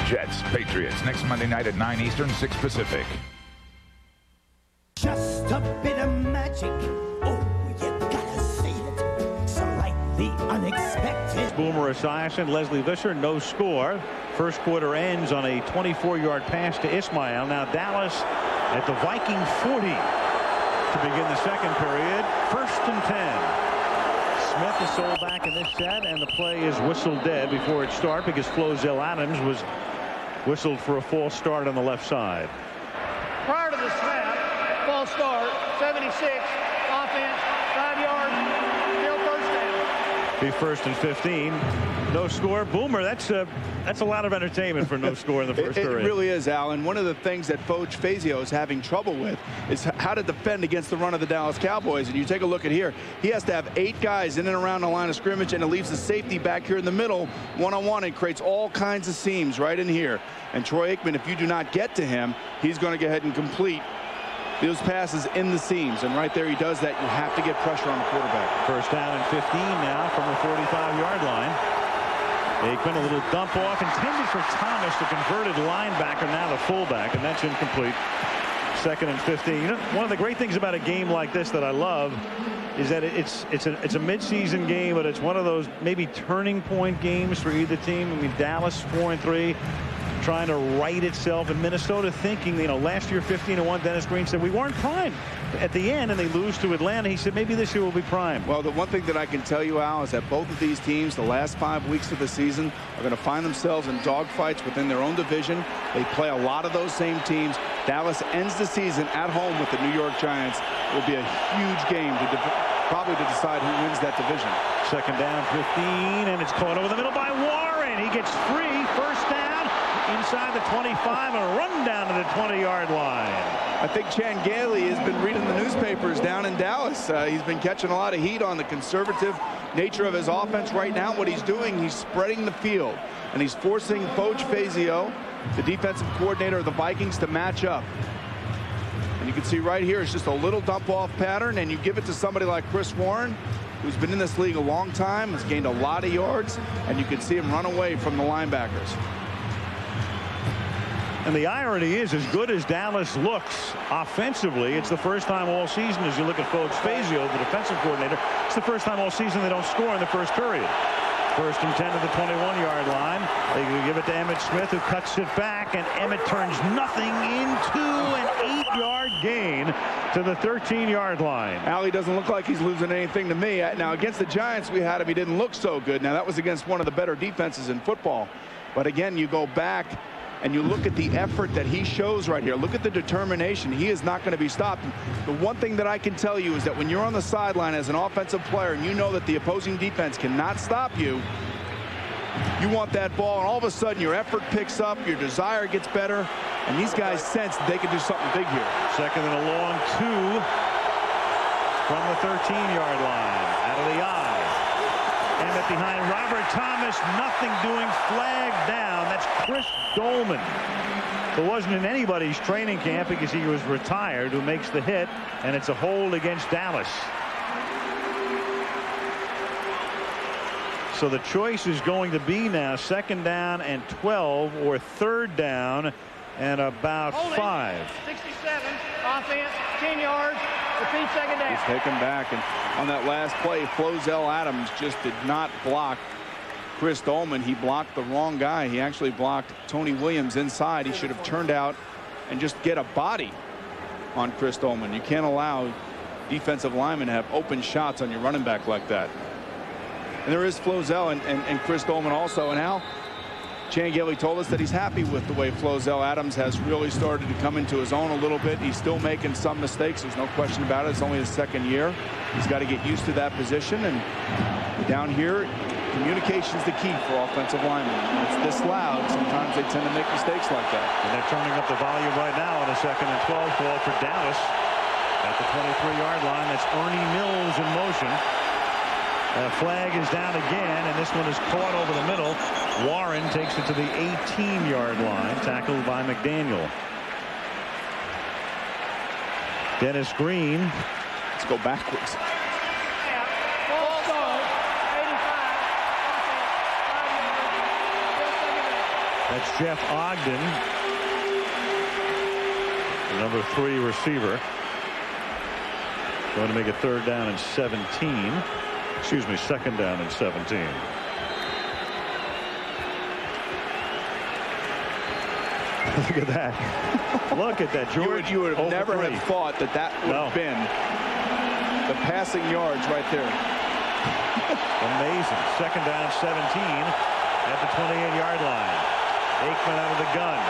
Jets, Patriots, next Monday night at 9 Eastern, 6 Pacific. Just a bit of magic. Oh, you gotta see it. Slightly unexpected. Boomer Esiason, Leslie Visser, no score. First quarter ends on a 24-yard pass to Ismail. Now Dallas at the Viking 40 to begin the second period. 1st and 10. Smith is sold back in this set, and the play is whistled dead before it starts because Flozell Adams was whistled for a false start on the left side. Prior to the snap, false start, 76, offense, 5 yards, still first down. Be 1st and 15. No score. Boomer, that's a lot of entertainment for no score in the first period. It really is, Al. And one of the things that Coach Fazio is having trouble with is how to defend against the run of the Dallas Cowboys. And you take a look at here, he has to have 8 guys in and around the line of scrimmage, and it leaves the safety back here in the middle, one-on-one, and creates all kinds of seams right in here. And Troy Aikman, if you do not get to him, he's going to go ahead and complete those passes in the seams, and right there he does that. You have to get pressure on the quarterback. 1st down and 15 now from the 45-yard line. Aikman, a little dump off intended for Thomas, the converted linebacker, now the fullback, and that's incomplete. 2nd and 15. You know, one of the great things about a game like this that I love is that it's a midseason game, but it's one of those maybe turning point games for either team. I mean, Dallas 4-3. Trying to right itself, and Minnesota thinking, you know, last year 15-1, Dennis Green said we weren't prime at the end, and they lose to Atlanta. He said maybe this year will be prime. Well, the one thing that I can tell you, Al, is that both of these teams, the last 5 weeks of the season, are going to find themselves in dogfights within their own division. They play a lot of those same teams. Dallas ends the season at home with the New York Giants. It will be a huge game probably to decide who wins that division. 2nd down, 15, and it's caught over the middle by Warren. He gets free. 1st down. Inside the 25 and a run down to the 20-yard line. I think Chan Gailey has been reading the newspapers down in Dallas. He's been catching a lot of heat on the conservative nature of his offense right now. What he's doing, he's spreading the field, and he's forcing Coach Fazio, the defensive coordinator of the Vikings, to match up. And you can see right here, it's just a little dump-off pattern, and you give it to somebody like Chris Warren, who's been in this league a long time, has gained a lot of yards, and you can see him run away from the linebackers. And the irony is, as good as Dallas looks offensively, it's the first time all season, as you look at Coach Fazio, the defensive coordinator, it's the first time all season they don't score in the first period. 1st and 10 to the 21-yard line. They give it to Emmitt Smith, who cuts it back, and Emmitt turns nothing into an 8-yard gain to the 13-yard line. Allie doesn't look like he's losing anything to me. Now, against the Giants, we had him. He didn't look so good. Now, that was against one of the better defenses in football. But again, you go back and you look at the effort that he shows right here. Look at the determination. He is not going to be stopped. The one thing that I can tell you is that when you're on the sideline as an offensive player and you know that the opposing defense cannot stop you, you want that ball, and all of a sudden your effort picks up, your desire gets better, and these guys sense that they can do something big here. 2nd and a long 2 from the 13-yard line. Out of the eye. Emmitt behind Robert Thomas, nothing doing, flagged down. That's Chris Dolman, who wasn't in anybody's training camp because he was retired, who makes the hit, and it's a hold against Dallas. So the choice is going to be now 2nd down and 12 or 3rd down and about 5. 67, offense, 10 yards, repeat 2nd down. He's taken back, and on that last play, Flozell Adams just did not block Chris Dolman. He blocked the wrong guy. He actually blocked Tony Williams inside. He should have turned out and just get a body on Chris Dolman. You can't allow defensive linemen to have open shots on your running back like that. And there is Flozell and Chris Dolman also. And Al, Chan Gailey told us that he's happy with the way Flozell Adams has really started to come into his own a little bit. He's still making some mistakes. There's no question about it. It's only his 2nd year. He's got to get used to that position. And down here, communication's the key for offensive linemen. When it's this loud, sometimes they tend to make mistakes like that. And they're turning up the volume right now on a 2nd and 12 call for Dallas at the 23-yard line. That's Ernie Mills in motion. Flag is down again, and this one is caught over the middle. Warren takes it to the 18-yard line, tackled by McDaniel. Dennis Green. Let's go backwards. That's Jeff Ogden, the number 3 receiver. Going to make it 3rd down and 17. Excuse me, 2nd down and 17. Look at that. Look at that, George. You would have never have thought that that would have been the passing yards right there. Amazing. 2nd down, 17 at the 28-yard line. Aikman out of the gun.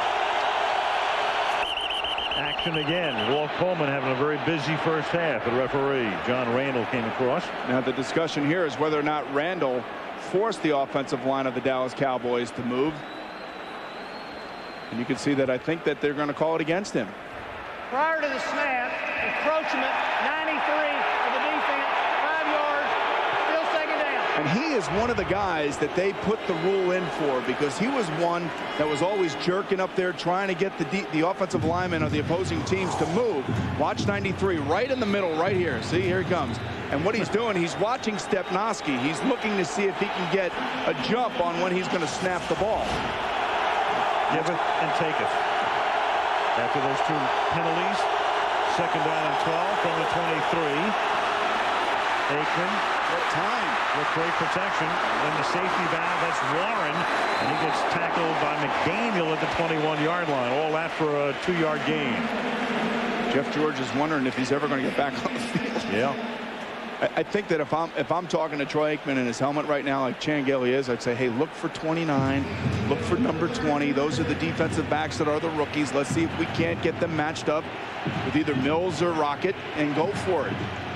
Action again. Walt Coleman having a very busy first half. The referee, John Randall, came across. Now the discussion here is whether or not Randall forced the offensive line of the Dallas Cowboys to move. And you can see that I think that they're going to call it against him. Prior to the snap, encroachment, 93 of the defense, 5 yards, still second down. And he is one of the guys that they put the rule in for, because he was one that was always jerking up there trying to get the offensive linemen of the opposing teams to move. Watch 93 right in the middle right here. See, here he comes. And what he's doing, he's watching Stepnoski. He's looking to see if he can get a jump on when he's going to snap the ball. Give it and take it. After those 2 penalties, second down and 12 from the 23. Aikman. What time? With great protection. Then the safety valve, that's Warren. And he gets tackled by McDaniel at the 21-yard line. All that for a 2-yard gain. Jeff George is wondering if he's ever going to get back on the field. Yeah. I think that if I'm talking to Troy Aikman in his helmet right now, like Cangeli is, I'd say, hey, look for 29, look for number 20. Those are the defensive backs that are the rookies. Let's see if we can't get them matched up with either Mills or Rocket and go for it.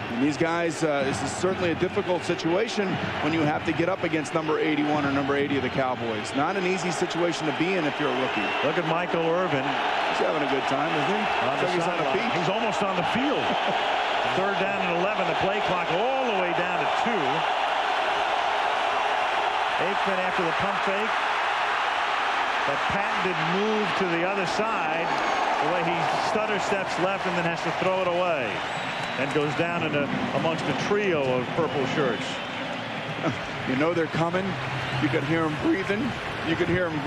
And these guys, this is certainly a difficult situation when you have to get up against number 81 or number 80 of the Cowboys. Not an easy situation to be in if you're a rookie. Look at Michael Irvin. He's having a good time, isn't he? He's on the beach. He's almost on the field. Third down and 11. The play clock all the way down to 2. Aikman after the pump fake. But Patton did move to the other side. The way he stutter steps left and then has to throw it away. And goes down amongst a trio of purple shirts. You know they're coming. You can hear him breathing. You can hear him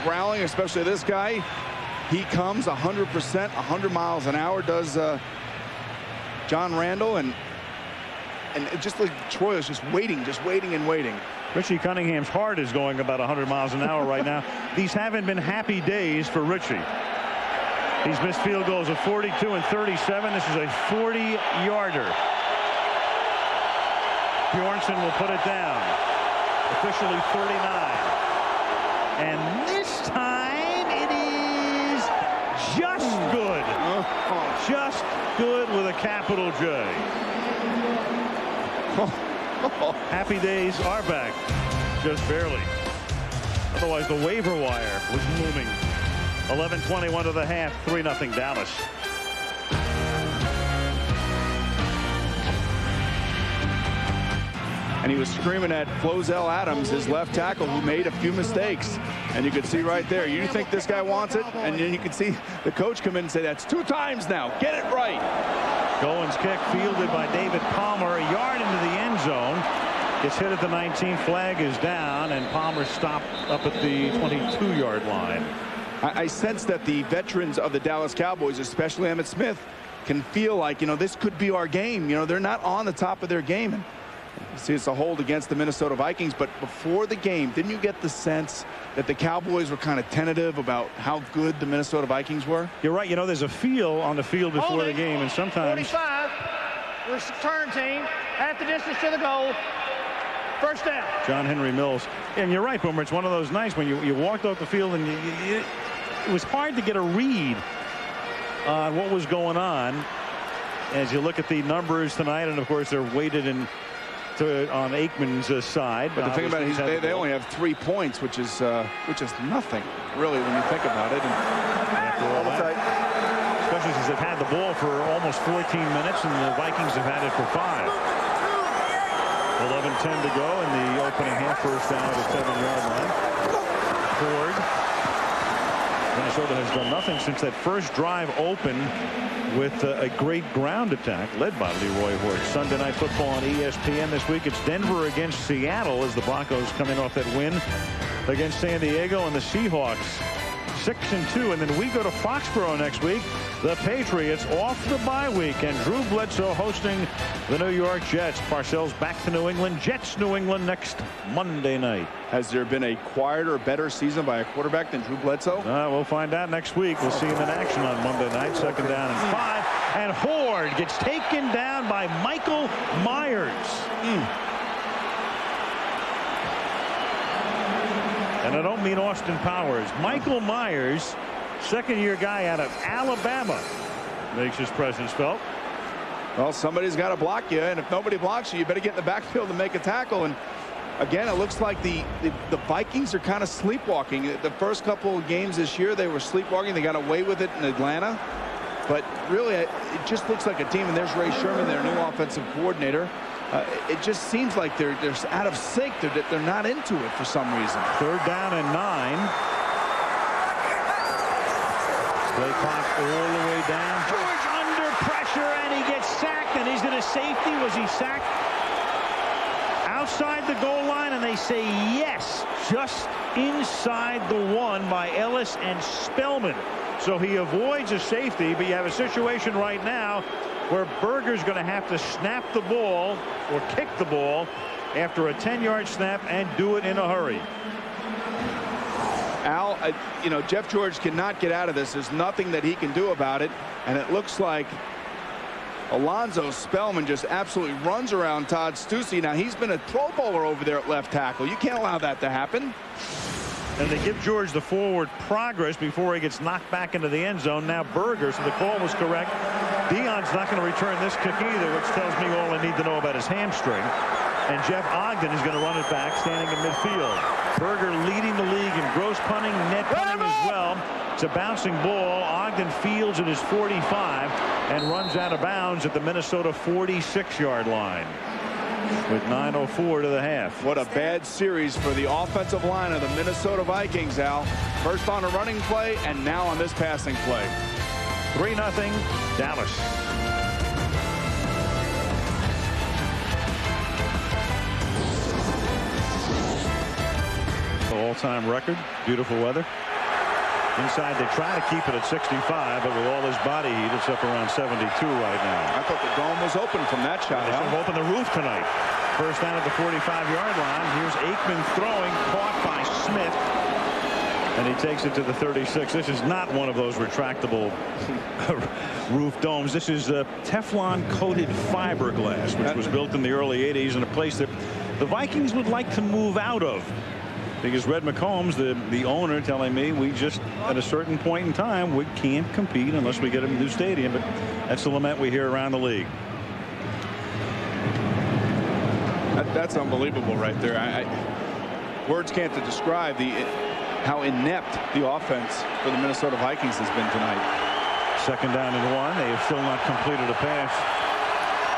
growling, especially this guy. He comes 100%, 100 miles an hour, does John Randall, and it just like Troy is just waiting and waiting. Richie Cunningham's heart is going about 100 miles an hour right now. These haven't been happy days for Richie. He's missed field goals of 42 and 37. This is a 40-yarder. Bjornsson will put it down. Officially 39. And this time it is just good. Just good with a capital J. Happy days are back. Just barely. Otherwise, the waiver wire was looming. 11:21 to the half. 3-0 Dallas. And he was screaming at Flozell Adams, his left tackle, who made a few mistakes. And you can see right there, you think this guy wants it? And then you can see the coach come in and say, that's 2 times now. Get it right. Goins kick fielded by David Palmer, a yard into the end zone. Gets hit at the 19. Flag is down, and Palmer stopped up at the 22-yard line. I sense that the veterans of the Dallas Cowboys, especially Emmitt Smith, can feel like, this could be our game. They're not on the top of their game. And see, it's a hold against the Minnesota Vikings. But before the game, didn't you get the sense that the Cowboys were kind of tentative about how good the Minnesota Vikings were? You're right. There's a feel on the field before the game, and sometimes 45. Return team at the distance to the goal. First down. John Henry Mills. And you're right, Boomer. It's one of those nights when you walked off the field and it was hard to get a read on what was going on as you look at the numbers tonight. And of course, they're weighted on Aikman's side. But the thing about it, they only have 3 points, which is nothing, really, when you think about it. And after all that, especially since they've had the ball for almost 14 minutes, and the Vikings have had it for 5. 11:10 to go in the opening half. First down at the 7-yard line. Ford. Minnesota has done nothing since that first drive opened with a great ground attack led by Leroy Hort. Sunday Night Football on ESPN this week. It's Denver against Seattle as the Broncos come in off that win against San Diego, and the Seahawks 6-2, and then we go to Foxborough next week. The Patriots off the bye week, and Drew Bledsoe hosting the New York Jets. Parcells back to New England. Jets New England next Monday night. Has there been a quieter, better season by a quarterback than Drew Bledsoe? We'll find out next week. We'll see him in action on Monday night. Second down and 5, and Horde gets taken down by Michael Myers. And I don't mean Austin Powers. Michael Myers Second-year guy out of Alabama makes his presence felt. Well, somebody's got to block you, and if nobody blocks you, you better get in the backfield and make a tackle. And again, it looks like the Vikings are kind of sleepwalking. The first couple of games this year, they were sleepwalking. They got away with it in Atlanta. But really, it just looks like a team, and there's Ray Sherman, their new offensive coordinator. It just seems like they're out of sync. They're not into it for some reason. 3rd down and 9. Play clock all the way down. George under pressure, and he gets sacked. And is it a safety? Was he sacked outside the goal line? And they say yes, just inside the 1 by Ellis and Spellman. So he avoids a safety, but you have a situation right now where Berger's going to have to snap the ball or kick the ball after a 10-yard snap and do it in a hurry. Al, you know, Jeff George cannot get out of this. There's nothing that he can do about it. And it looks like Alonzo Spellman just absolutely runs around Todd Stussy. Now, he's been a Pro Bowler over there at left tackle. You can't allow that to happen. And they give George the forward progress before he gets knocked back into the end zone. Now Berger, so the call was correct. Dion's not going to return this kick either, which tells me all I need to know about his hamstring. And Jeff Ogden is going to run it back, standing in midfield. Berger leading the league in gross punting, net punting as well. It's a bouncing ball. Ogden fields at his 45 and runs out of bounds at the Minnesota 46-yard line. With 9:04 to the half. What a bad series for the offensive line of the Minnesota Vikings, Al. First on a running play and now on this passing play. 3-0 Dallas. All-time record. Beautiful weather. Inside, they try to keep it at 65, but with all his body heat, it's up around 72 right now. I thought the dome was open from that shot. They should have opened the roof tonight. First down at the 45-yard line. Here's Aikman throwing, caught by Smith. And he takes it to the 36. This is not one of those retractable roof domes. This is Teflon-coated fiberglass, which was built in the early 80s in a place that the Vikings would like to move out of. Because Red McCombs, the owner, telling me we just, at a certain point in time, we can't compete unless we get a new stadium. But that's the lament we hear around the league. That's unbelievable right there. Words can't describe how inept the offense for the Minnesota Vikings has been tonight. 2nd down and 1. They have still not completed a pass.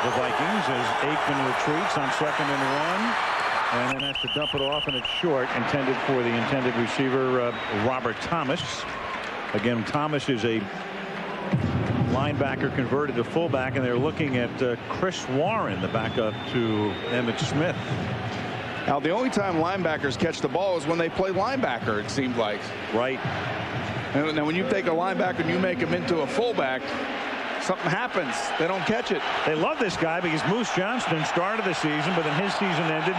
The Vikings, as Aikman retreats on 2nd and 1. And then has to dump it off, and it's short, intended for the intended receiver, Robert Thomas. Again, Thomas is a linebacker converted to fullback, and they're looking at Chris Warren, the backup to Emmitt Smith. Now, the only time linebackers catch the ball is when they play linebacker, it seemed like. Right. And now, when you take a linebacker and you make him into a fullback, something happens. They don't catch it. They love this guy because Moose Johnston started the season, but then his season ended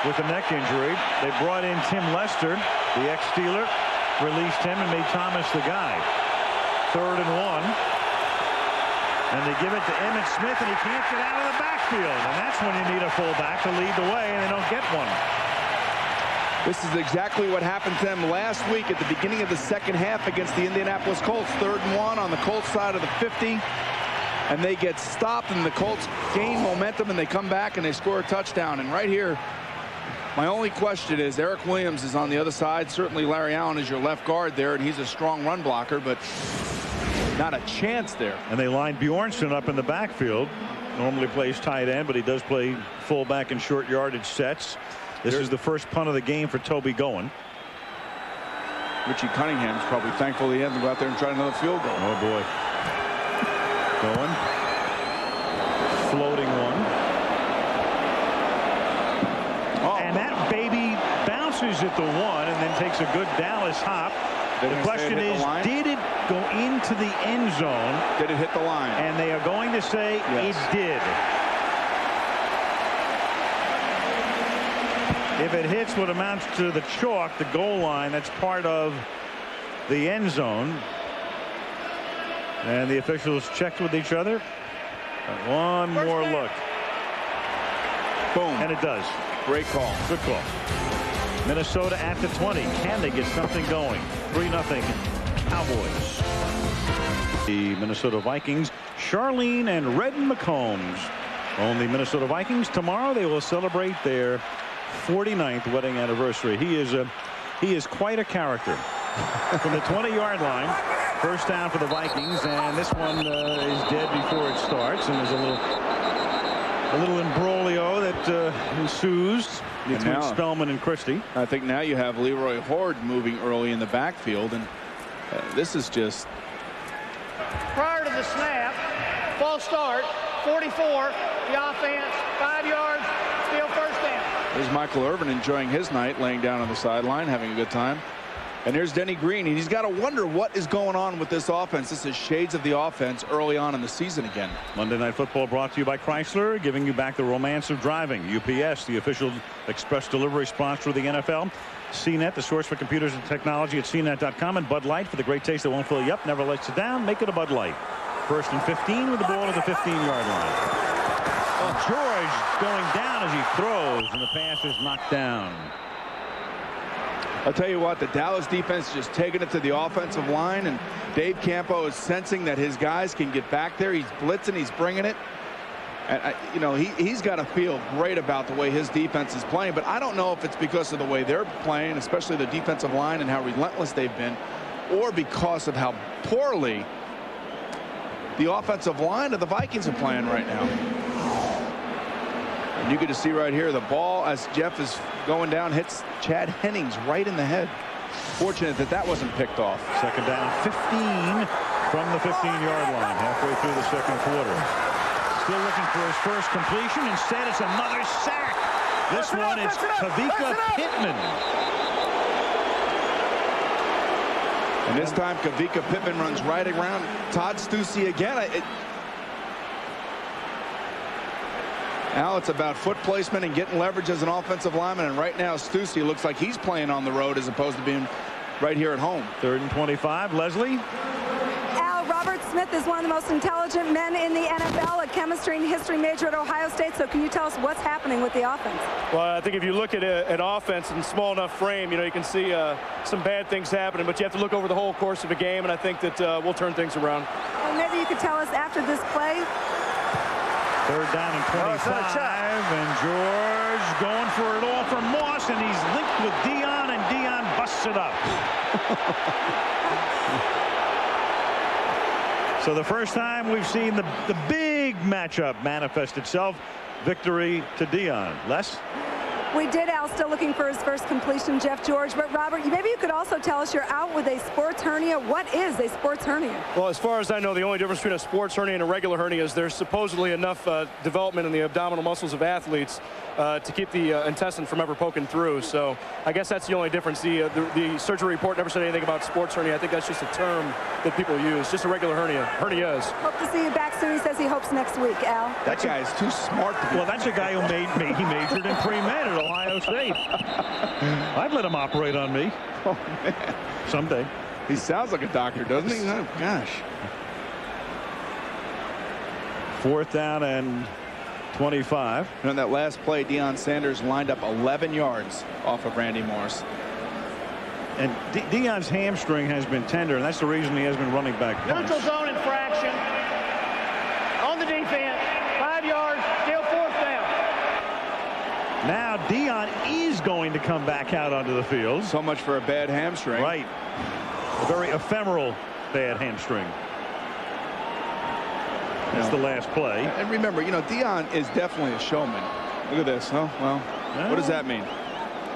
with a neck injury. They brought in Tim Lester, the ex-Steeler, released him and made Thomas the guy. 3rd and 1. And they give it to Emmitt Smith, and he can't get out of the backfield. And that's when you need a fullback to lead the way, and they don't get one. This is exactly what happened to them last week at the beginning of the 2nd half against the Indianapolis Colts. 3rd and 1 on the Colts side of the 50. And they get stopped, and the Colts gain momentum, and they come back, and they score a touchdown. And right here, my only question is, Eric Williams is on the other side. Certainly Larry Allen is your left guard there, and he's a strong run blocker, but not a chance there. And they line Bjornsson up in the backfield. Normally plays tight end, but he does play fullback in short yardage sets. This is the first punt of the game for Toby Goen. Richie Cunningham's probably thankful he hasn't go out there and try another field goal. Oh, boy. Goen. Floating one. And that baby bounces at the 1 and then takes a good Dallas hop. The question is, did it go into the end zone? Did it hit the line? And they are going to say yes. It did. If it hits what amounts to the chalk, the goal line, that's part of the end zone. And the officials checked with each other. One more look. Boom. And it does. Great call. Good call. Minnesota at the 20. Can they get something going? 3-0 Cowboys. The Minnesota Vikings, Charlene and Redden McCombs own the Minnesota Vikings. Tomorrow they will celebrate their 49th wedding anniversary. He is quite a character. From the 20-yard line, first down for the Vikings, and this one is dead before it starts, and there's a little imbroglio that ensues between Spellman and Christie. I think now you have Leroy Horde moving early in the backfield, and this is just Prior to the snap, false start, 44, the offense, 5 yards, still first down. There's Michael Irvin enjoying his night, laying down on the sideline, having a good time. And here's Denny Green, and he's got to wonder what is going on with this offense. This is shades of the offense early on in the season again. Monday Night Football brought to you by Chrysler, giving you back the romance of driving. UPS, the official express delivery sponsor of the NFL. CNET, the source for computers and technology at CNET.com. And Bud Light, for the great taste that won't fill you up, never lets you down. Make it a Bud Light. First and 15 with the ball at the 15-yard line. Well, George going down as he throws, and the pass is knocked down. I'll tell you what, the Dallas defense is just taking it to the offensive line, and Dave Campo is sensing that his guys can get back there. He's blitzing, he's bringing it. And, you know, he's got to feel great about the way his defense is playing, but I don't know if it's because of the way they're playing, especially the defensive line and how relentless they've been, or because of how poorly the offensive line of the Vikings are playing right now. And you get to see right here the ball as Jeff is going down hits Chad Hennings right in the head. Fortunate that that wasn't picked off. Second down 15 from the 15-yard line halfway through the second quarter. Still looking for his first completion. Instead it's another sack. This one is Kavika Pittman. And this time Kavika Pittman runs right around Todd Stussy again. Now it's about foot placement and getting leverage as an offensive lineman, and right now Stussy looks like he's playing on the road as opposed to being right here at home. 3rd and 25. Leslie. Al, Robert Smith is one of the most intelligent men in the NFL, a chemistry and history major at Ohio State. So can you tell us what's happening with the offense? Well, I think if you look at an offense in small enough frame, you know, you can see some bad things happening, but you have to look over the whole course of a game, and I think that we'll turn things around. Well, maybe you could tell us after this play. 3rd down and 25, and George going for it all for Moss, and he's linked with Dion, and Dion busts it up. So the first time we've seen the big matchup manifest itself. Victory to Dion. Les? We did, Al, still looking for his first completion, Jeff George. But, Robert, maybe you could also tell us you're out with a sports hernia. What is a sports hernia? Well, as far as I know, the only difference between a sports hernia and a regular hernia is there's supposedly enough development in the abdominal muscles of athletes to keep the intestine from ever poking through. So I guess that's the only difference. The surgery report never said anything about sports hernia. I think that's just a term that people use. Just a regular hernia. Hernias. Hope to see you back soon. He says he hopes next week, Al. That guy is too smart to be. Well, that's a guy who he majored in pre-med at Ohio State. I'd let him operate on me. Oh, man. Someday. He sounds like a doctor, doesn't he? Oh, gosh. 4th down and 25. And on that last play, Deion Sanders lined up 11 yards off of Randy Moss. And Deion's hamstring has been tender, and that's the reason he has been running back punts. Neutral zone infraction on the defense. 5 yards, still 4th down. Now Dion is going to come back out onto the field. So much for a bad hamstring. Right. A very ephemeral bad hamstring. That's the last play. And remember, you know, Dion is definitely a showman. Look at this, huh? Well, what does that mean?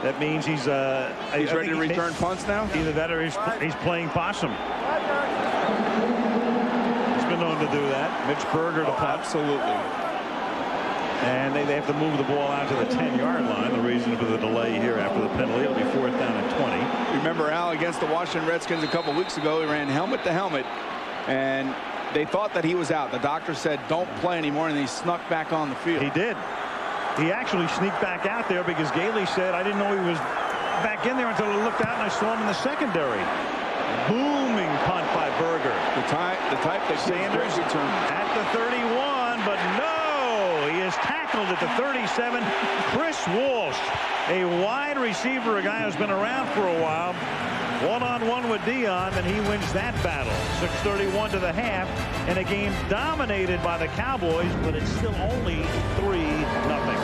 That means he's ready to return punts now? Either that or he's playing possum. He's been known to do that. Mitch Berger to punt. Absolutely. And they have to move the ball out to the 10-yard line. The reason for the delay here after the penalty. It'll be 4th down and 20. Remember, Al, against the Washington Redskins a couple weeks ago, he ran helmet to helmet, and they thought that he was out. The doctor said, don't play anymore, and he snuck back on the field. He did. He actually sneaked back out there because Gailey said, I didn't know he was back in there until I looked out and I saw him in the secondary. Booming punt by Berger. The type that Sanders at the 31, but no, he is tackled at the 37. Chris Walsh, a wide receiver, a guy who's been around for a while, One-on-one with Dion, and he wins that battle. 6:31 to the half, in a game dominated by the Cowboys, but it's still only 3-0.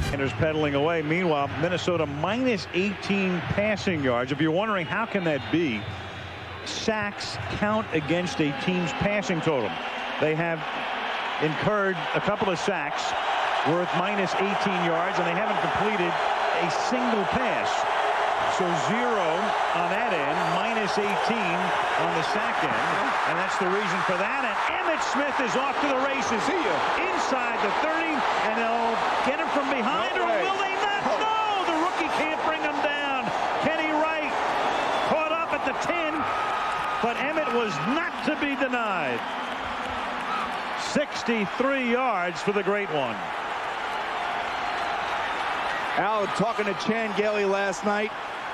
Sanders pedaling away. Meanwhile, Minnesota minus 18 passing yards. If you're wondering how can that be, sacks count against a team's passing total. They have incurred a couple of sacks worth minus 18 yards, and they haven't completed a single pass. So 0 on that end, minus 18 on the sack end, and that's the reason for that. And Emmitt Smith is off to the races. See ya. Inside the 30, and they'll get him from behind, or will they not? No, the rookie can't bring him down. Kenny Wright caught up at the 10, but Emmitt was not to be denied. 63 yards for the great one. Al, talking to Chan Gailey last night,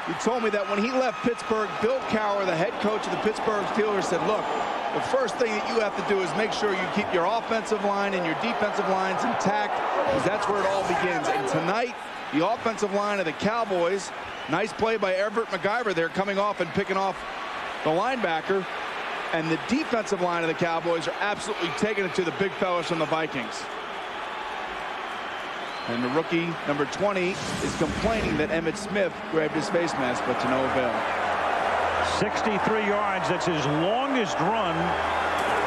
he told me that when he left Pittsburgh, Bill Cowher, the head coach of the Pittsburgh Steelers, said, look, the first thing that you have to do is make sure you keep your offensive line and your defensive lines intact, because that's where it all begins. And tonight, the offensive line of the Cowboys, nice play by Everett McIver there, coming off and picking off the linebacker. And the defensive line of the Cowboys are absolutely taking it to the big fellas from the Vikings. And the rookie, number 20, is complaining that Emmitt Smith grabbed his face mask, but to no avail. 63 yards. That's his longest run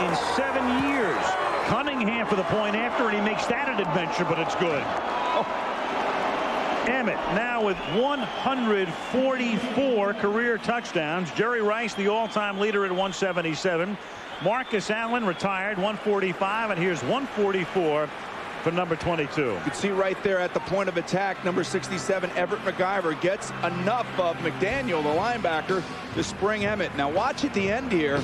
in 7 years. Cunningham for the point after, and he makes that an adventure, but it's good. Emmitt now with 144 career touchdowns. Jerry Rice, the all-time leader at 177. Marcus Allen retired, 145, and here's 144 for number 22. You can see right there at the point of attack, number 67, Everett McIver gets enough of McDaniel, the linebacker, to spring Emmitt. Now watch at the end here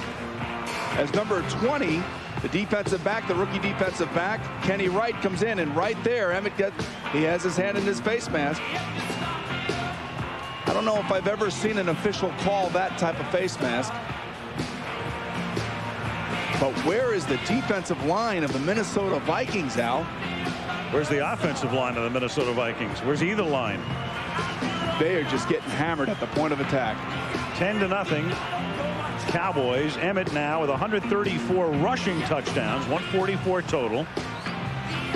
as number 20, the defensive back, the rookie defensive back, Kenny Wright, comes in, and right there, Emmitt he has his hand in his face mask. I don't know if I've ever seen an official call that type of face mask. But where is the defensive line of the Minnesota Vikings, Al? Where's the offensive line of the Minnesota Vikings? Where's either line? They are just getting hammered at the point of attack. 10-0. Cowboys. Emmitt now with 134 rushing touchdowns, 144 total.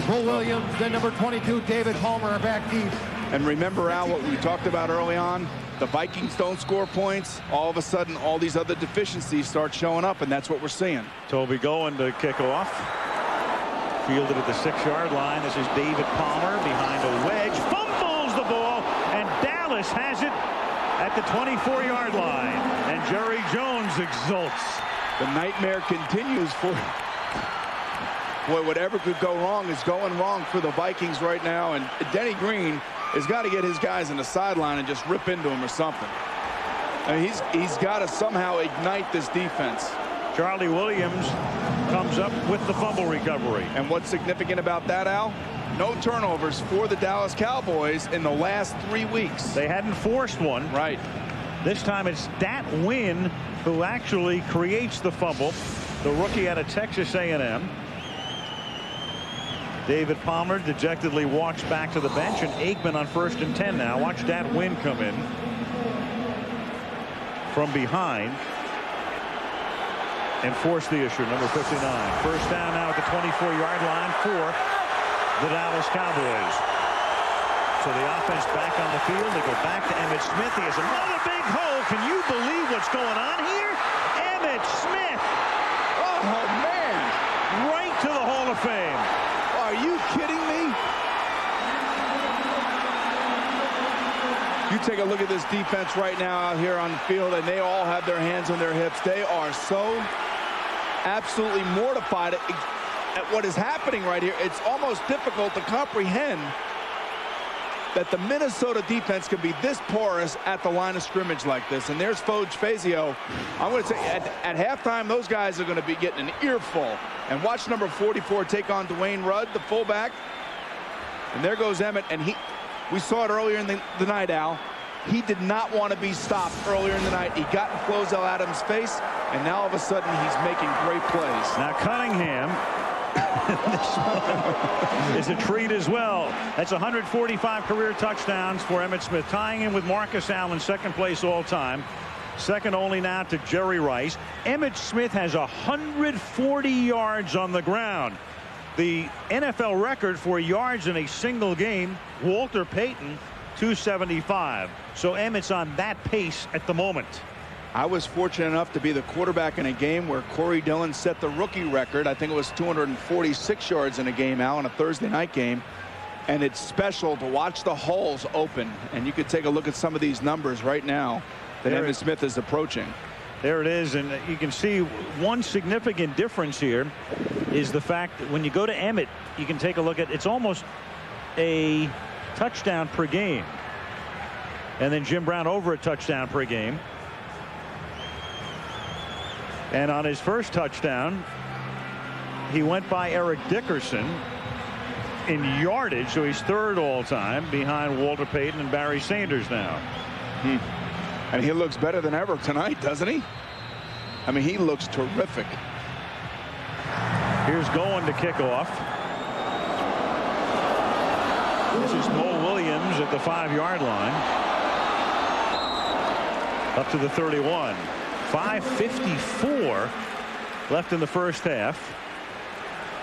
Will Williams, then number 22, David Palmer are back deep. And remember, Al, what we talked about early on? The Vikings don't score points. All of a sudden, all these other deficiencies start showing up, and that's what we're seeing. Toby going to kick off. Fielded at the 6-yard line. This is David Palmer behind a wedge. Fumbles the ball, and Dallas has it at the 24-yard line. And Jerry Jones exults. The nightmare continues for... Boy, whatever could go wrong is going wrong for the Vikings right now. And Denny Green has got to get his guys in the sideline and just rip into him or something. I mean, he's got to somehow ignite this defense. Charlie Williams comes up with the fumble recovery. And what's significant about that, Al? No turnovers for the Dallas Cowboys in the last 3 weeks. They hadn't forced one. Right. This time it's Dat Wynn who actually creates the fumble. The rookie out of Texas A&M. David Palmer dejectedly walks back to the bench, and Aikman on 1st and 10 now. Watch Dat Wynn come in from behind and force the issue. Number 59. First down now at the 24-yard line for the Dallas Cowboys. So the offense back on the field. They go back to Emmitt Smith. He has another big hole. Can you believe what's going on here? Emmitt Smith. Oh, man. Right to the Hall of Fame. Are you kidding me? You take a look at this defense right now out here on the field, and they all have their hands on their hips. They are so absolutely mortified at what is happening right here. It's almost difficult to comprehend that the Minnesota defense can be this porous at the line of scrimmage like this. And there's Foge Fazio. I'm going to say at halftime, those guys are going to be getting an earful. And watch number 44 take on Dwayne Rudd, the fullback. And there goes Emmitt. And we saw it earlier in the night, Al. He did not want to be stopped earlier in the night. He got in Flozell Adams' face, and now all of a sudden he's making great plays. Now Cunningham This one is a treat as well. That's 145 career touchdowns for Emmitt Smith, tying him with Marcus Allen, second place all time. Second only now to Jerry Rice. Emmitt Smith has 140 yards on the ground. The NFL record for yards in a single game, Walter Payton, 275. So Emmitt's on that pace at the moment. I was fortunate enough to be the quarterback in a game where Corey Dillon set the rookie record. I think it was 246 yards in a game, Al, in a Thursday night game. And it's special to watch the holes open. And you could take a look at some of these numbers right now that Emmitt Smith is approaching. There it is, and you can see one significant difference here is the fact that when you go to Emmitt, you can take a look at, it's almost a touchdown per game. And then Jim Brown over a touchdown per game. And on his first touchdown, he went by Eric Dickerson in yardage, so he's third all time behind Walter Payton and Barry Sanders now. And he looks better than ever tonight, doesn't he? I mean, he looks terrific. Here's going to kick off. This is Mo Williams at the 5-yard line. Up to the 31. 5:54 left in the first half.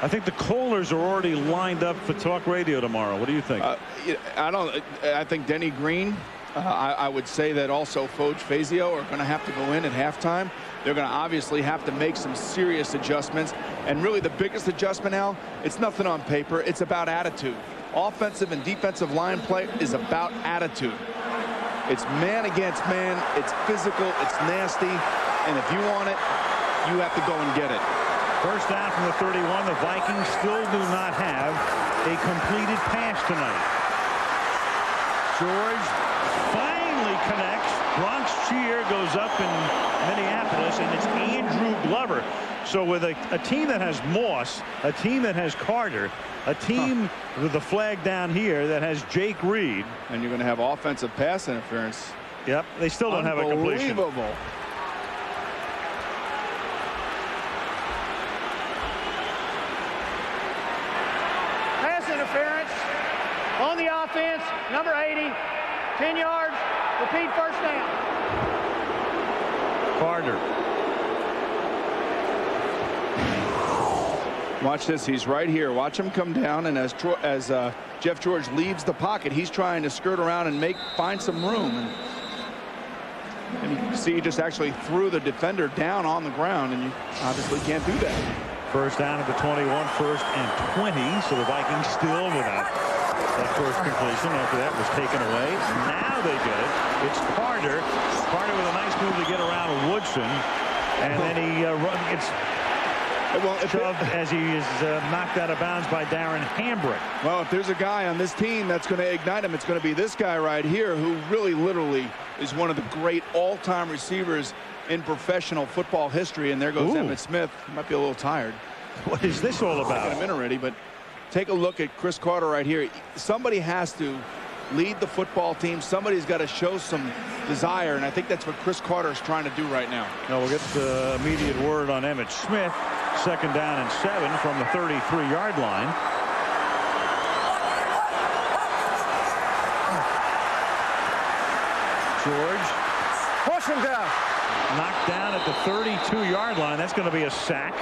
I think the callers are already lined up for talk radio tomorrow. What do you think? I think Denny Green. I would say that also Foge Fazio are going to have to go in at halftime. They're going to obviously have to make some serious adjustments. And really the biggest adjustment, Al, it's nothing on paper. It's about attitude. Offensive and defensive line play is about attitude. It's man against man. It's physical. It's nasty. And if you want it, you have to go and get it. First down from the 31. The Vikings still do not have a completed pass tonight. George finally connects. Bronx cheer goes up in Minneapolis, and it's Andrew Glover. So with a team that has Moss, a team that has Carter, a team with the flag down here that has Jake Reed. And you're going to have offensive pass interference. Yep, they still don't have a completion. Unbelievable. Pass interference on the offense, number 80, 10 yards, repeat first down. Carter. Watch this. He's right here. Watch him come down, and as Jeff George leaves the pocket, he's trying to skirt around and find some room. And you can see he just actually threw the defender down on the ground, and you obviously can't do that. First down at the 21, 1st and 20. So the Vikings still without that first completion after that was taken away. Now they get it. It's Carter. Carter with a nice move to get around Woodson. And then he gets shoved as he is knocked out of bounds by Darren Hambrick. Well, if there's a guy on this team that's going to ignite him, it's going to be this guy right here, who really literally is one of the great all-time receivers in professional football history. And there goes Emmitt Smith. He might be a little tired. What is this all about? In a minute already, but take a look at Chris Carter right here. Somebody has to lead the football team. Somebody's got to show some desire, and I think that's what Chris Carter is trying to do right now. Now we'll get the immediate word on Emmitt Smith. Second down and 7 from the 33-yard line. George. Push him down. Knocked down at the 32-yard line. That's going to be a sack.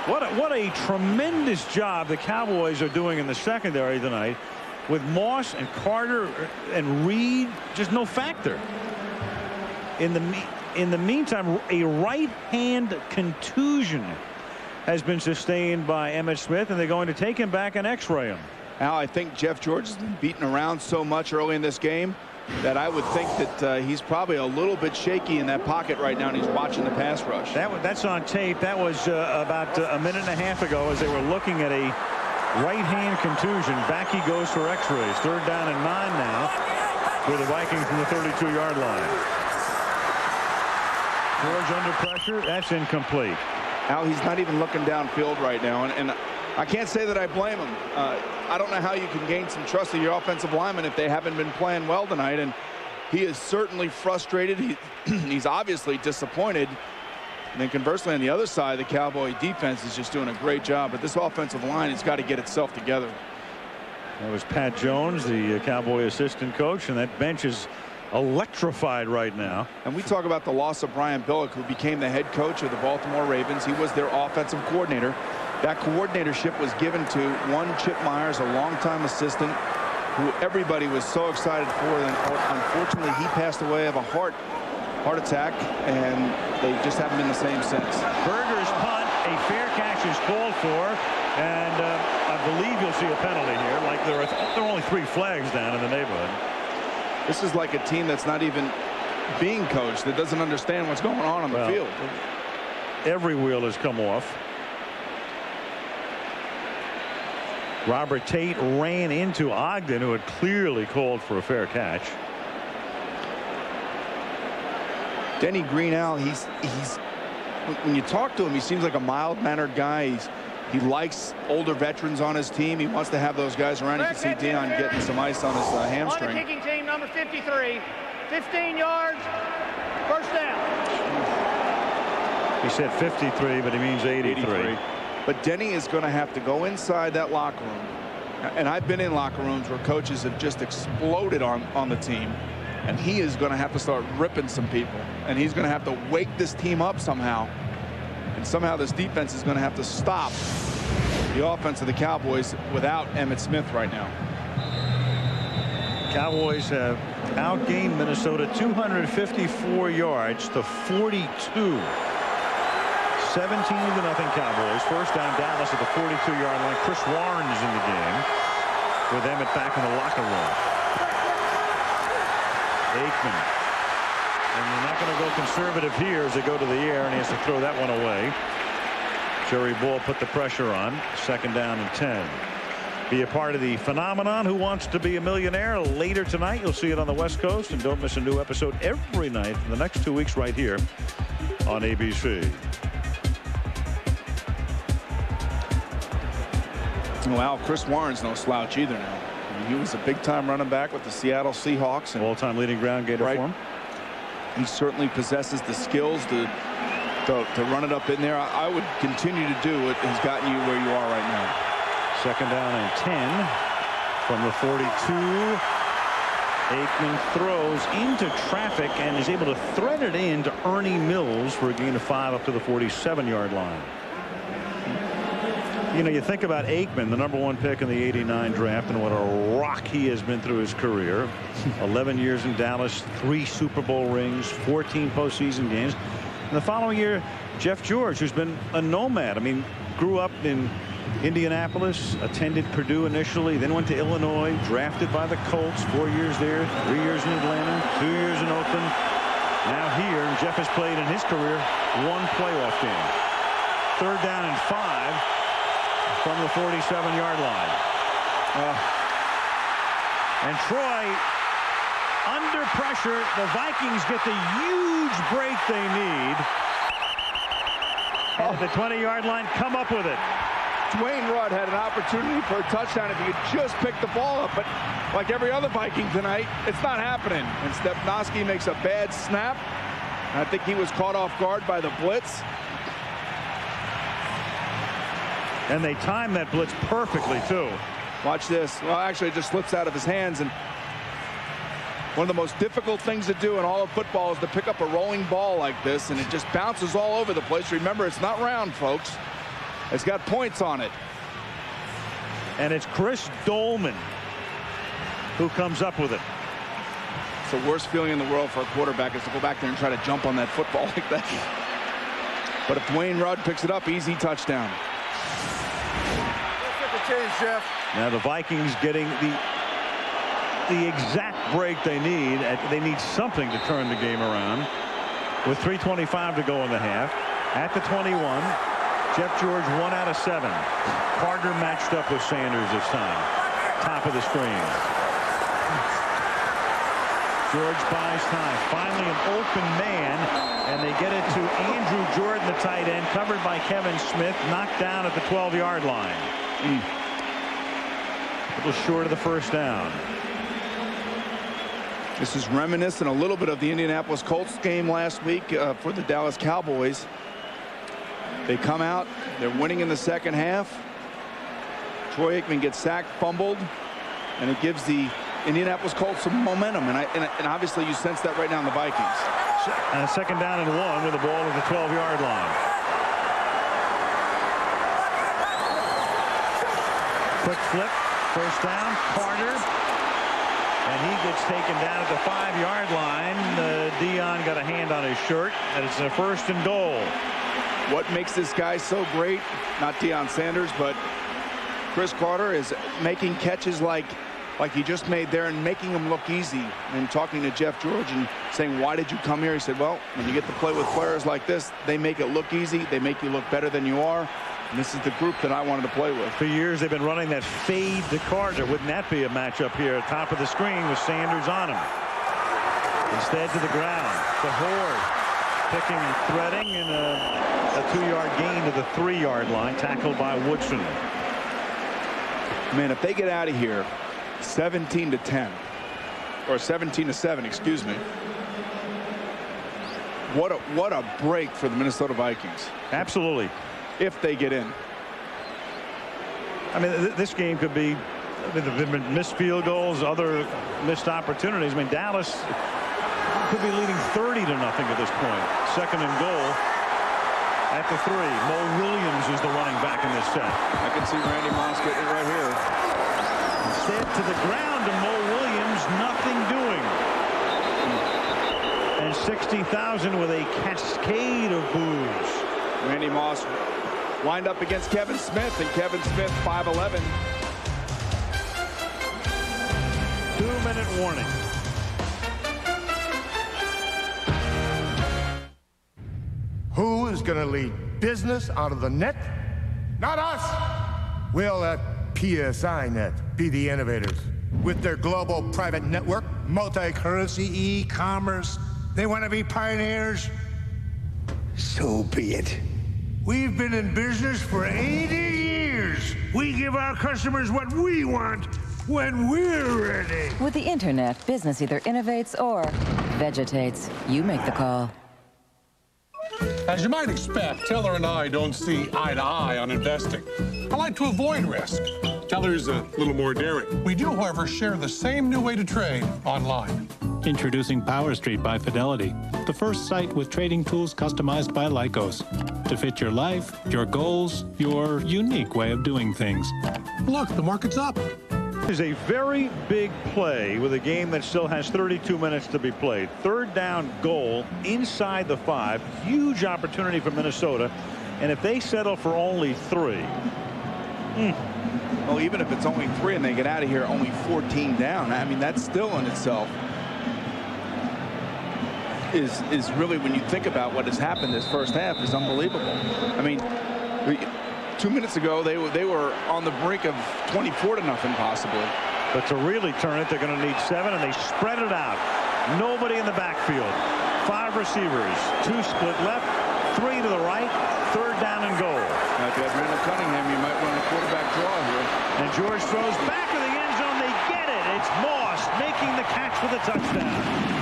What a tremendous job the Cowboys are doing in the secondary tonight, with Moss and Carter and Reed just no factor. In the meantime, a right hand contusion has been sustained by Emmitt Smith, and they're going to take him back and x-ray him. Al, I think Jeff George has been beaten around so much early in this game that I would think that he's probably a little bit shaky in that pocket right now, and he's watching the pass rush. That's on tape. That was about a minute and a half ago as they were looking at a right hand contusion. Back he goes for x-rays. Third down and 9 now for the Vikings from the 32-yard line. George under pressure. That's incomplete. Al, he's not even looking downfield right now, and I can't say that I blame him. I don't know how you can gain some trust of your offensive linemen if they haven't been playing well tonight, and he is certainly frustrated. He's obviously disappointed, And then conversely, on the other side, the Cowboy defense is just doing a great job. But this offensive line has got to get itself together. That was Pat Jones, the Cowboy assistant coach, and that bench is electrified right now. And we talk about the loss of Brian Billick, who became the head coach of the Baltimore Ravens. He was their offensive coordinator. That coordinatorship was given to one Chip Myers, a longtime assistant, who everybody was so excited for. And unfortunately, he passed away of a heart attack, and they just haven't been the same since. Berger's punt, a fair catch is called for, and I believe you'll see a penalty here. Like there are only 3 flags down in the neighborhood. This is like a team that's not even being coached, that doesn't understand what's going on the field. Every wheel has come off. Robert Tate ran into Ogden, who had clearly called for a fair catch. Denny Greenal, he's when you talk to him, he seems like a mild-mannered guy. He likes older veterans on his team. He wants to have those guys around. You can see Dion getting some ice on his hamstring. On the kicking team, number 53, 15 yards, first down. He said 53, but he means 83. But Denny is going to have to go inside that locker room. And I've been in locker rooms where coaches have just exploded on the team. And he is going to have to start ripping some people. And he's going to have to wake this team up somehow. And somehow this defense is going to have to stop the offense of the Cowboys without Emmitt Smith right now. Cowboys have outgained Minnesota 254 yards to 42. 17-0 Cowboys. First down, Dallas at the 42-yard line. Chris Warren is in the game with Emmitt back in the locker room. Aikman. And they're not going to go conservative here as they go to the air, and he has to throw that one away. Jerry Ball put the pressure on. Second down and 10. Be a part of the phenomenon Who Wants to Be a Millionaire later tonight. You'll see it on the West Coast, and don't miss a new episode every night for the next 2 weeks right here on ABC. Well, Chris Warren's no slouch either now. I mean, he was a big-time running back with the Seattle Seahawks. And all-time leading ground gainer for him. He certainly possesses the skills to run it up in there. I would continue to do what has gotten you where you are right now. Second down and 10 from the 42. Aikman throws into traffic and is able to thread it in to Ernie Mills for a gain of 5 up to the 47-yard line. You know, you think about Aikman, the #1 pick in the '89 draft, and what a rock he has been through his career. 11 years in Dallas, 3 Super Bowl rings, 14 postseason games. And the following year, Jeff George, who's been a nomad. I mean, grew up in Indianapolis, attended Purdue initially, then went to Illinois, drafted by the Colts, 4 years there, 3 years in Atlanta, 2 years in Oakland. Now here, and Jeff has played in his career 1 playoff game. Third down and 5. From the 47-yard line. And Troy under pressure. The Vikings get the huge break they need. And at the 20-yard line, come up with it. Dwayne Rudd had an opportunity for a touchdown if he could just pick the ball up, but like every other Viking tonight, it's not happening. And Stepnoski makes a bad snap. I think he was caught off guard by the blitz. And they timed that blitz perfectly, too. Watch this. Well, actually, it just slips out of his hands. And one of the most difficult things to do in all of football is to pick up a rolling ball like this, and it just bounces all over the place. Remember, it's not round, folks. It's got points on it. And it's Chris Dolman who comes up with it. It's the worst feeling in the world for a quarterback is to go back there and try to jump on that football like that. But if Dwayne Rudd picks it up, easy touchdown. Now the Vikings getting the exact break they need. They need something to turn the game around. With 3:25 to go in the half. At the 21, Jeff George 1 out of 7. Carter matched up with Sanders this time. Top of the screen. George buys time. Finally an open man, and they get it to Andrew Jordan, the tight end, covered by Kevin Smith, knocked down at the 12-yard line. A little short of the first down. This is reminiscent a little bit of the Indianapolis Colts game last week for the Dallas Cowboys. They come out. They're winning in the second half. Troy Aikman gets sacked, fumbled, and it gives the Indianapolis Colts some momentum. And obviously you sense that right now in the Vikings. Second down and 1 with the ball at the 12-yard line. Quick flip, first down, Carter. And he gets taken down at the 5-yard line. Dion got a hand on his shirt, and it's a first and goal. What makes this guy so great, not Deion Sanders, but Chris Carter, is making catches like he just made there and making them look easy. And talking to Jeff George and saying, why did you come here? He said, well, when you get to play with players like this, they make it look easy. They make you look better than you are. And this is the group that I wanted to play with. For years, they've been running that fade to Carter. Wouldn't that be a matchup here? Top of the screen with Sanders on him. Instead to the ground. To Horde. Picking and threading, and a 2-yard gain to the 3-yard line. Tackled by Woodson. Man, if they get out of here 17-10, or 17-7, excuse me. What a break for the Minnesota Vikings. Absolutely. If they get in. I mean, this game could be, there have been missed field goals, other missed opportunities. I mean, Dallas could be leading 30-0 at this point. Second and goal at the 3. Mo Williams is the running back in this set. I can see Randy Moss getting it right here. Instead to the ground to Mo Williams, nothing doing. And 60,000 with a cascade of boos. Randy Moss lined up against Kevin Smith, and Kevin Smith 5'11". 2-minute warning. Who is going to lead business out of the net? Not us. We'll let PSI Net be the innovators. With their global private network, multi-currency, e-commerce, they want to be pioneers. So be it. We've been in business for 80 years. We give our customers what we want when we're ready. With the internet, business either innovates or vegetates. You make the call. As you might expect, Teller and I don't see eye to eye on investing. I like to avoid risk. Teller's a little more daring. We do, however, share the same new way to trade online. Introducing Power Street by Fidelity, the first site with trading tools customized by Lycos to fit your life, your goals, your unique way of doing things. Look, the market's up. Is a very big play with a game that still has 32 minutes to be played. Third down goal inside the 5. Huge opportunity for Minnesota. And if they settle for only 3. Well, even if it's only 3 and they get out of here only 14 down, I mean, that's still in itself is really, when you think about what has happened this first half, is unbelievable. I mean, 2 minutes ago, they were on the brink of 24-0 possibly. But to really turn it, they're going to need 7, and they spread it out. Nobody in the backfield. 5 receivers. 2 split left, 3 to the right. Third down and goal. Now, if you have Randall Cunningham, you might run a quarterback draw here. And George throws back of the end zone. They get it. It's Moss making the catch for the touchdown.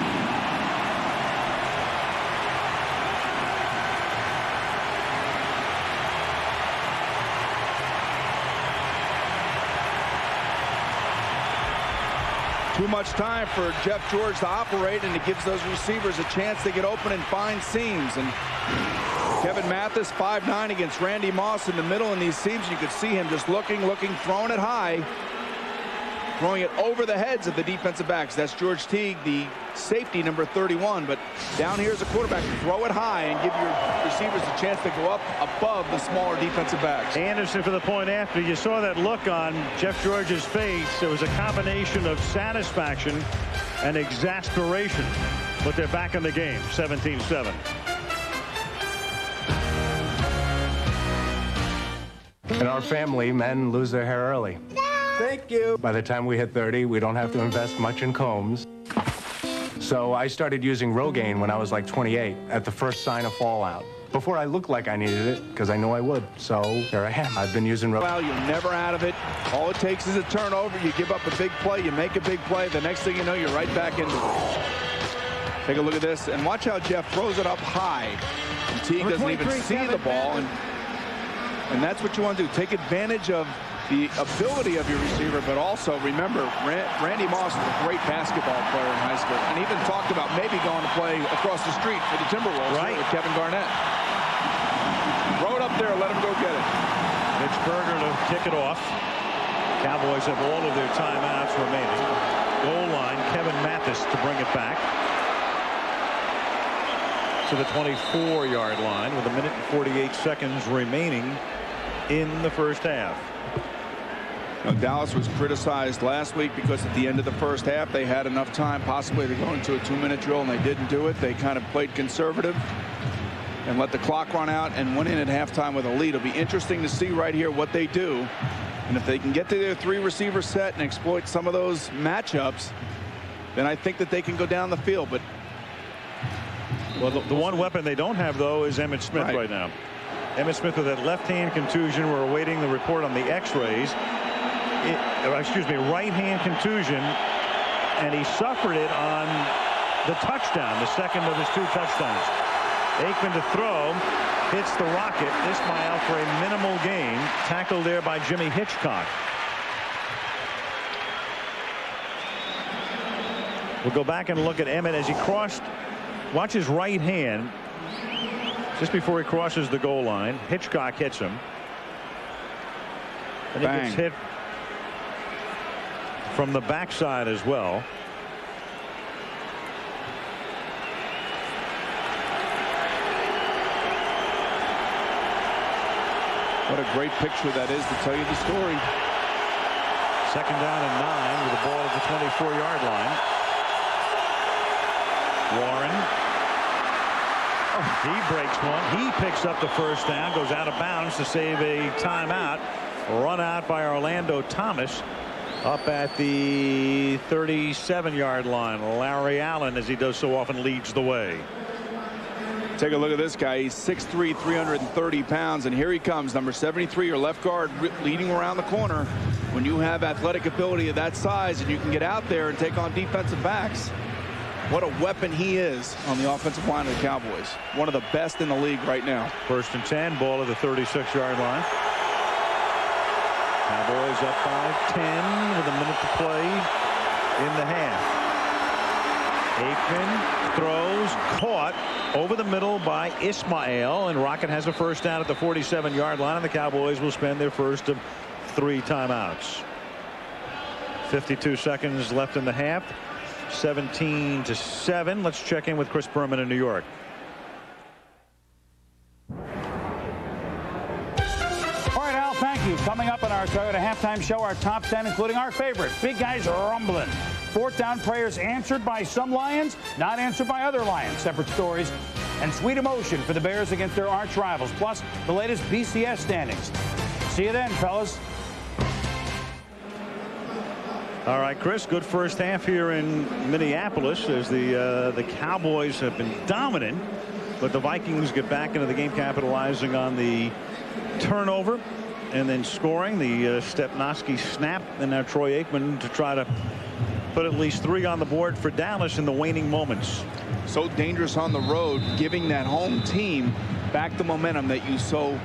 Too much time for Jeff George to operate, and it gives those receivers a chance to get open and find seams. And Kevin Mathis, 5'9", against Randy Moss in the middle, and these seams, you could see him just looking, throwing it high, throwing it over the heads of the defensive backs. That's George Teague, the safety, number 31. But down here as a quarterback, throw it high and give your receivers a chance to go up above the smaller defensive backs. Anderson for the point after. You saw that look on Jeff George's face. It was a combination of satisfaction and exasperation. But they're back in the game, 17-7. In our family, men lose their hair early. Thank you. By the time we hit 30, we don't have to invest much in combs. So I started using Rogaine when I was like 28 at the first sign of fallout. Before I looked like I needed it, because I knew I would. So here I am. I've been using Rogaine. Well, you're never out of it. All it takes is a turnover. You give up a big play. You make a big play. The next thing you know, you're right back into it. Take a look at this, and watch how Jeff throws it up high. And Teague doesn't even see the ball, and that's what you want to do. Take advantage of the ability of your receiver, but also remember, Randy Moss was a great basketball player in high school, and even talked about maybe going to play across the street for the Timberwolves with Kevin Garnett. Throw it up there, let him go get it. Mitch Berger to kick it off. Cowboys have all of their timeouts remaining. Goal line, Kevin Mathis to bring it back to the 24-yard line with 1 minute and 48 seconds remaining in the first half. Now, Dallas was criticized last week because at the end of the first half they had enough time possibly to go into a 2-minute drill, and they didn't do it. They kind of played conservative and let the clock run out and went in at halftime with a lead. It'll be interesting to see right here what they do, and if they can get to their 3-receiver set and exploit some of those matchups, then I think that they can go down the field. But well, the one weapon they don't have, though, is Emmitt Smith right now. Emmitt Smith with that left hand contusion. We're awaiting the report on the x-rays. Right hand contusion, and he suffered it on the touchdown, the second of his 2 touchdowns. Aikman to throw, hits the rocket. Ismail for a minimal gain, tackled there by Jimmy Hitchcock. We'll go back and look at Emmitt as he crossed. Watch his right hand just before he crosses the goal line. Hitchcock hits him, and he gets hit from the backside as well. What a great picture that is to tell you the story. 2nd down and 9 with the ball at the 24-yard line. Warren. He breaks one. He picks up the first down, goes out of bounds to save a timeout. Run out by Orlando Thomas up at the 37-yard line. Larry Allen, as he does so often, leads the way. Take a look at this guy. He's 6'3", 330 pounds, and here he comes, number 73, your left guard, leading around the corner. When you have athletic ability of that size and you can get out there and take on defensive backs, what a weapon he is on the offensive line of the Cowboys. One of the best in the league right now. 1st and 10, ball at the 36-yard line. Cowboys up by 10 with 1 minute to play in the half. Aikman throws, caught over the middle by Ismail, and Rocket has a first down at the 47-yard line, and the Cowboys will spend their first of 3 timeouts. 52 seconds left in the half. 17-7. Let's check in with Chris Berman in New York. All right, Al, thank you. Coming up on our Toyota halftime show, our top 10, including our favorite, big guys rumbling. 4th down prayers answered by some Lions, not answered by other Lions. Separate stories and sweet emotion for the Bears against their arch rivals, plus the latest BCS standings. See you then, fellas. All right, Chris, good first half here in Minneapolis as the Cowboys have been dominant, but the Vikings get back into the game, capitalizing on the turnover and then scoring the Stepnoski snap, and now Troy Aikman to try to put at least 3 on the board for Dallas in the waning moments. So dangerous on the road, giving that home team back the momentum that you so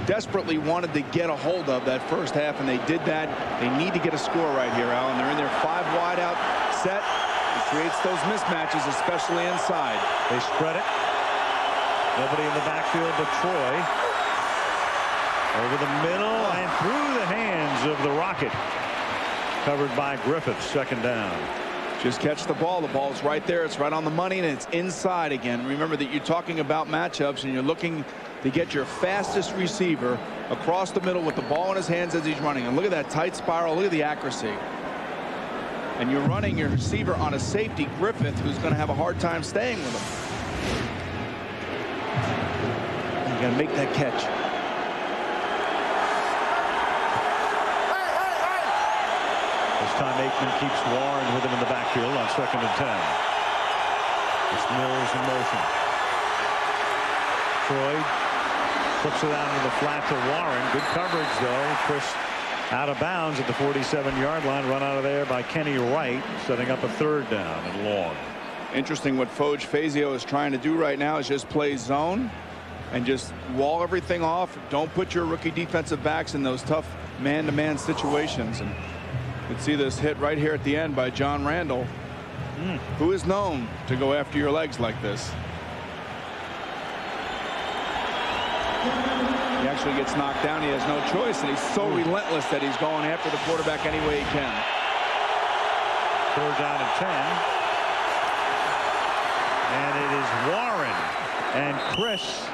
desperately wanted to get a hold of that first half, and they did that. They need to get a score right here, Alan. They're in their 5 wide out set. It creates those mismatches, especially inside. They spread it. Nobody in the backfield but Troy. Over the middle and through the hands of the Rocket. Covered by Griffith. 2nd down. Just catch the ball. The ball's right there. It's right on the money, and it's inside again. Remember that you're talking about matchups, and you're looking to get your fastest receiver across the middle with the ball in his hands as he's running. And look at that tight spiral. Look at the accuracy. And you're running your receiver on a safety, Griffith, who's going to have a hard time staying with him. You got to make that catch. This time Aikman keeps Warren with him in the backfield on 2nd and 10. It's Mills in motion. Troy flips it out into the flat to Warren. Good coverage, though. Chris out of bounds at the 47-yard line. Run out of there by Kenny Wright, setting up a 3rd down and long. Interesting what Foge Fazio is trying to do right now is just play zone and just wall everything off. Don't put your rookie defensive backs in those tough man-to-man situations. And you can see this hit right here at the end by John Randall, who is known to go after your legs like this. He actually gets knocked down. He has no choice, and he's so relentless that he's going after the quarterback any way he can. 4th down and 10. And it is Warren and Chris,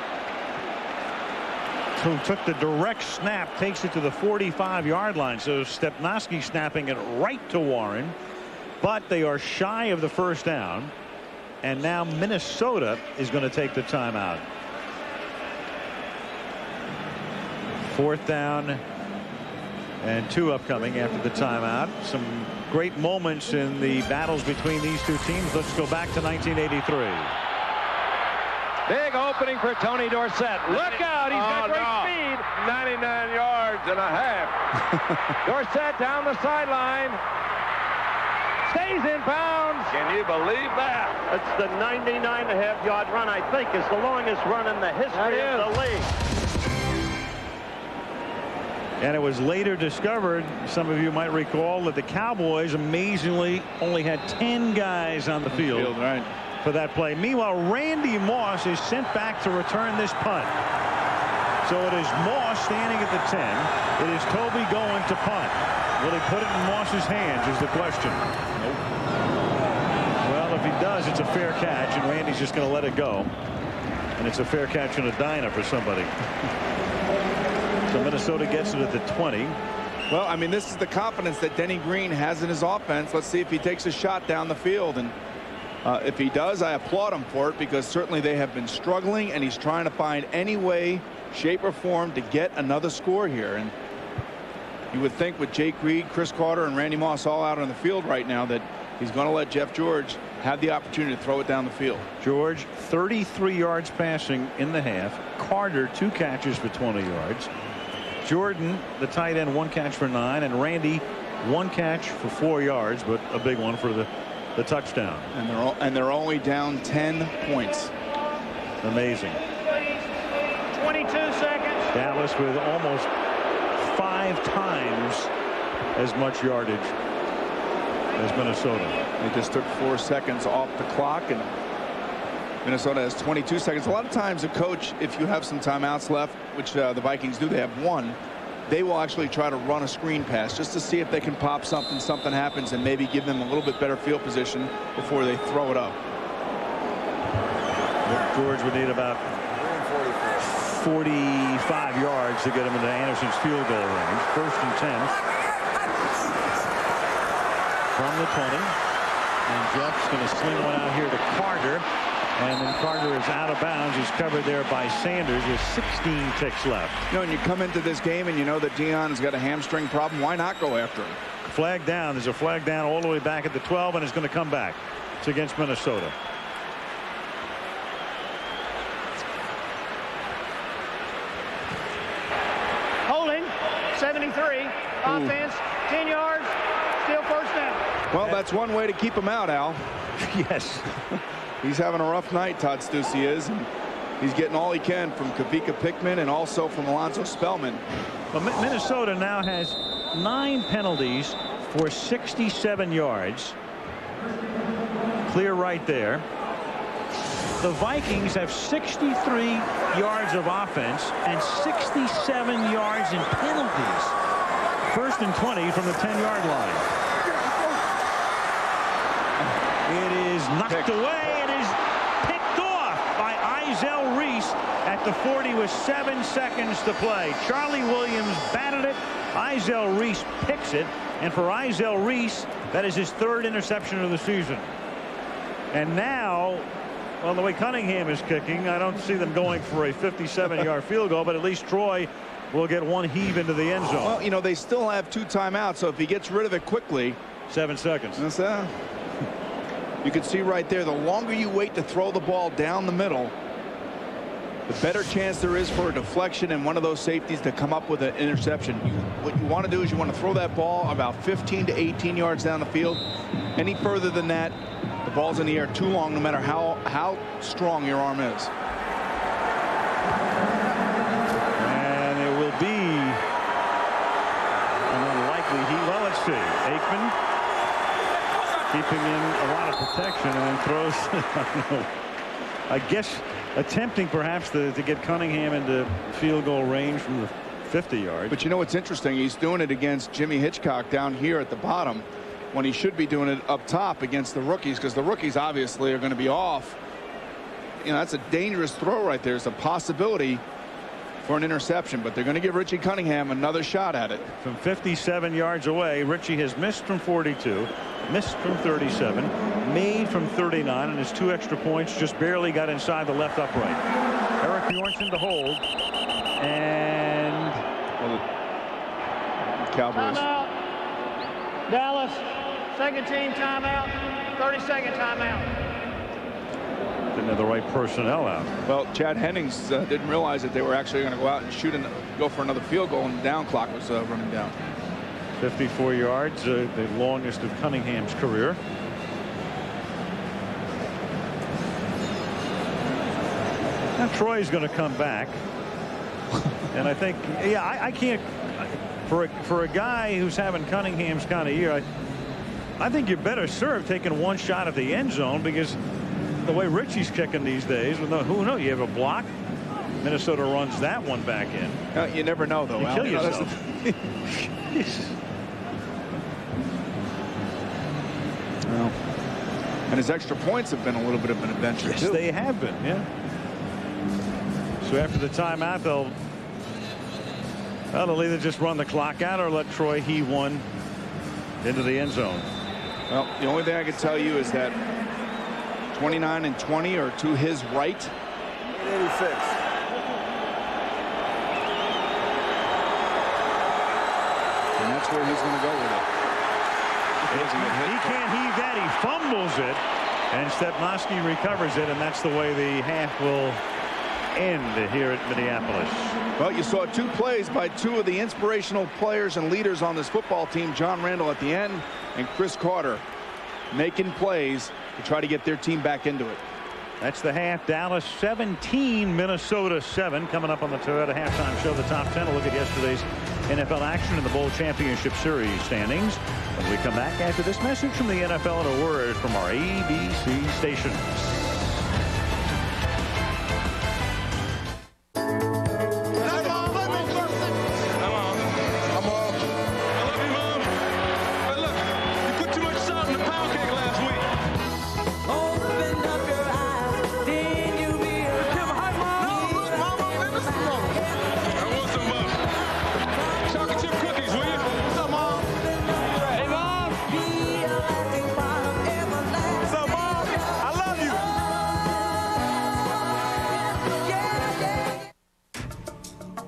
who took the direct snap, takes it to the 45-yard line. So Stepnoski snapping it right to Warren, but they are shy of the 1st down, and now Minnesota is going to take the timeout. 4th down and 2 upcoming after the timeout. Some great moments in the battles between these two teams. Let's go back to 1983. Big opening for Tony Dorsett. Look out, he's got great speed. 99 yards and a half. Dorsett down the sideline. Stays in bounds. Can you believe that? It's the 99.5-yard run, I think, is the longest run in the history of the league. And it was later discovered, some of you might recall, that the Cowboys amazingly only had 10 guys on the field right, for that play. Meanwhile, Randy Moss is sent back to return this punt. So it is Moss standing at the 10. It is Toby going to punt. Will he put it in Moss's hands is the question. Nope. Well, if he does, it's a fair catch, and Randy's just going to let it go. And it's a fair catch and a diner for somebody. So Minnesota gets it at the 20. Well, I mean, this is the confidence that Denny Green has in his offense. Let's see if he takes a shot down the field. And if he does, I applaud him for it, because certainly they have been struggling, and he's trying to find any way, shape, or form to get another score here. And you would think with Jake Reed, Chris Carter, and Randy Moss all out on the field right now that he's going to let Jeff George have the opportunity to throw it down the field. George, 33 yards passing in the half. Carter, 2 catches for 20 yards. Jordan, the tight end, 1 catch for 9, and Randy, 1 catch for 4 yards, but a big one for the touchdown. And they're only down 10 points. Amazing. 22 seconds. Dallas with almost 5 times as much yardage as Minnesota. They just took 4 seconds off the clock, and Minnesota has 22 seconds. A lot of times a coach, if you have some timeouts left, which the Vikings do, they have 1, they will actually try to run a screen pass just to see if they can pop something happens, and maybe give them a little bit better field position before they throw it up. George would need about 45 yards to get him into Anderson's field goal range. 1st and 10 from the 20. And Jeff's going to sling one out here to Carter. And then Carter is out of bounds. He's covered there by Sanders with 16 ticks left. You know, and you come into this game and you know that Dion's got a hamstring problem. Why not go after him? Flag down. There's a flag down all the way back at the 12, and it's going to come back. It's against Minnesota. Holding, 73. Offense, 10 yards. Still 1st down. Well, that's one way to keep him out, Al. Yes. He's having a rough night, Todd Stussy is. And he's getting all he can from Kavika Pickman and also from Alonzo Spellman. Well, Minnesota now has 9 penalties for 67 yards. Clear right there. The Vikings have 63 yards of offense and 67 yards in penalties. 1st and 20 from the 10-yard line. It is knocked away. It is picked off by Izell Reese at the 40 with 7 seconds to play. Charlie Williams batted it. Izell Reese picks it. And for Izell Reese, that is his 3rd interception of the season. And now, well, the way Cunningham is kicking, I don't see them going for a 57-yard field goal, but at least Troy will get 1 heave into the end zone. Well, you know, they still have 2 timeouts, so if he gets rid of it quickly. 7 seconds. You can see right there, the longer you wait to throw the ball down the middle, the better chance there is for a deflection and one of those safeties to come up with an interception. What you want to do is you want to throw that ball about 15 to 18 yards down the field. Any further than that, the The ball's in the air too long, no matter how strong your arm is. And it will be an unlikely heat. Well, let's see. Aikman keeping in a lot of protection and then throws. I guess attempting perhaps to get Cunningham into field goal range from the 50 yards. But you know what's interesting? He's doing it against Jimmy Hitchcock down here at the bottom when he should be doing it up top against the rookies, because the rookies obviously are going to be off. You know, that's a dangerous throw right there. It's a possibility for an interception, but they're going to give Richie Cunningham another shot at it. From 57 yards away, Richie has missed from 42, missed from 37, made from 39, and his 2 extra points just barely got inside the left upright. Eric Bjornsson to hold, and Cowboys. Timeout. Dallas. Second team timeout. 30-second timeout. Didn't have the right personnel out. Well, Chad Hennings didn't realize that they were actually going to go out and shoot and go for another field goal, and the down clock was running down. 54 yards, the longest of Cunningham's career. Now Troy's going to come back, and I think, yeah, I can't. For a guy who's having Cunningham's kind of year, I think you're better served taking one shot at the end zone, because the way Richie's kicking these days, who knows, you have a block. Minnesota runs that one back in. You never know, though. You Al. kill yourself. Well, and his extra points have been a little bit of an adventure, yes, too. they have been, yeah. So after the timeout, they'll either just run the clock out or let Troy heave one into the end zone. Well, the only thing I can tell you is that 29 and 20 are to his right. 86. And that's where he's going to go with it. He can't heave that. He fumbles it, and Stepnoski recovers it, and that's the way the half will end here at Minneapolis. Well, you saw 2 plays by 2 of the inspirational players and leaders on this football team, John Randall at the end and Chris Carter, making plays to try to get their team back into it. That's the half. Dallas 17, Minnesota 7. Coming up on the Toyota Halftime Show, the top 10. A look at yesterday's NFL action in the Bowl Championship Series standings. When we come back after this message from the NFL and a word from our ABC stations.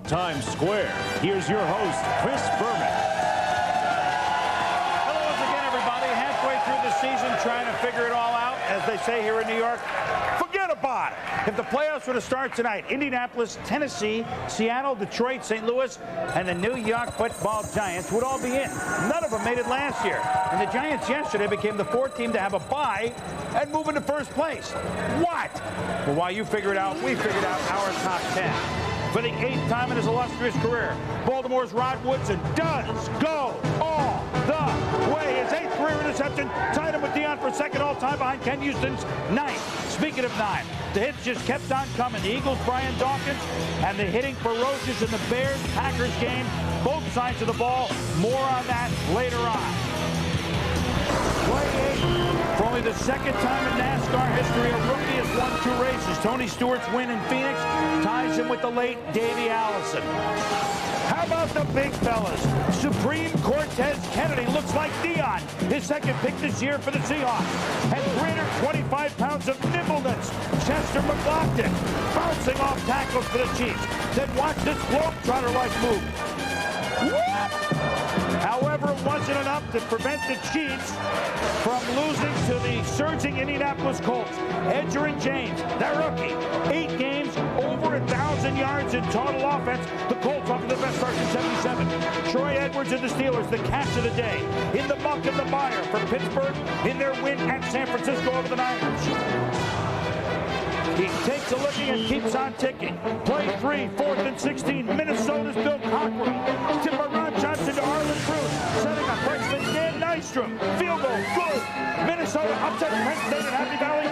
Times Square. Here's your host, Chris Berman. Hello once again, everybody. Halfway through the season, trying to figure it all out, as they say here in New York. Forget about it. If the playoffs were to start tonight, Indianapolis, Tennessee, Seattle, Detroit, St. Louis, and the New York Football Giants would all be in. None of them made it last year. And the Giants yesterday became the 4th team to have a bye and move into first place. What? Well, while you figure it out, we figured out our top 10. For the 8th time in his illustrious career, Baltimore's Rod Woodson does go all the way. His 8th career interception tied him with Deion for 2nd all-time behind Ken Houston's 9th. Speaking of 9, the hits just kept on coming. The Eagles, Brian Dawkins, and the hitting ferocious in the Bears-Packers game. Both sides of the ball. More on that later on. Play 8. For only the 2nd time in NASCAR history, a rookie has won 2 races. Tony Stewart's win in Phoenix ties him with the late Davey Allison. How about the big fellas? Supreme Cortez Kennedy looks like Dion, his 2nd pick this year for the Seahawks. And 325 pounds of nimbleness. Chester McLaughlin bouncing off tackles for the Chiefs. Then watch this globetrotter-like move. What? However, it wasn't enough to prevent the Chiefs from losing to the surging Indianapolis Colts. Edgerrin James, their rookie, 8 games, over 1,000 yards in total offense. The Colts off to the best start in 77. Troy Edwards and the Steelers, the catch of the day. In the muck and the mire for Pittsburgh in their win at San Francisco over the Niners. He takes a looking and keeps on ticking. Play 3, 4th and 16. Minnesota's Bill Cockrell. Tip by Ron Johnson to Arlen Bruce. Setting up freshman Dan Nystrom. Field goal, good. Minnesota upsets Penn State at Happy Valley,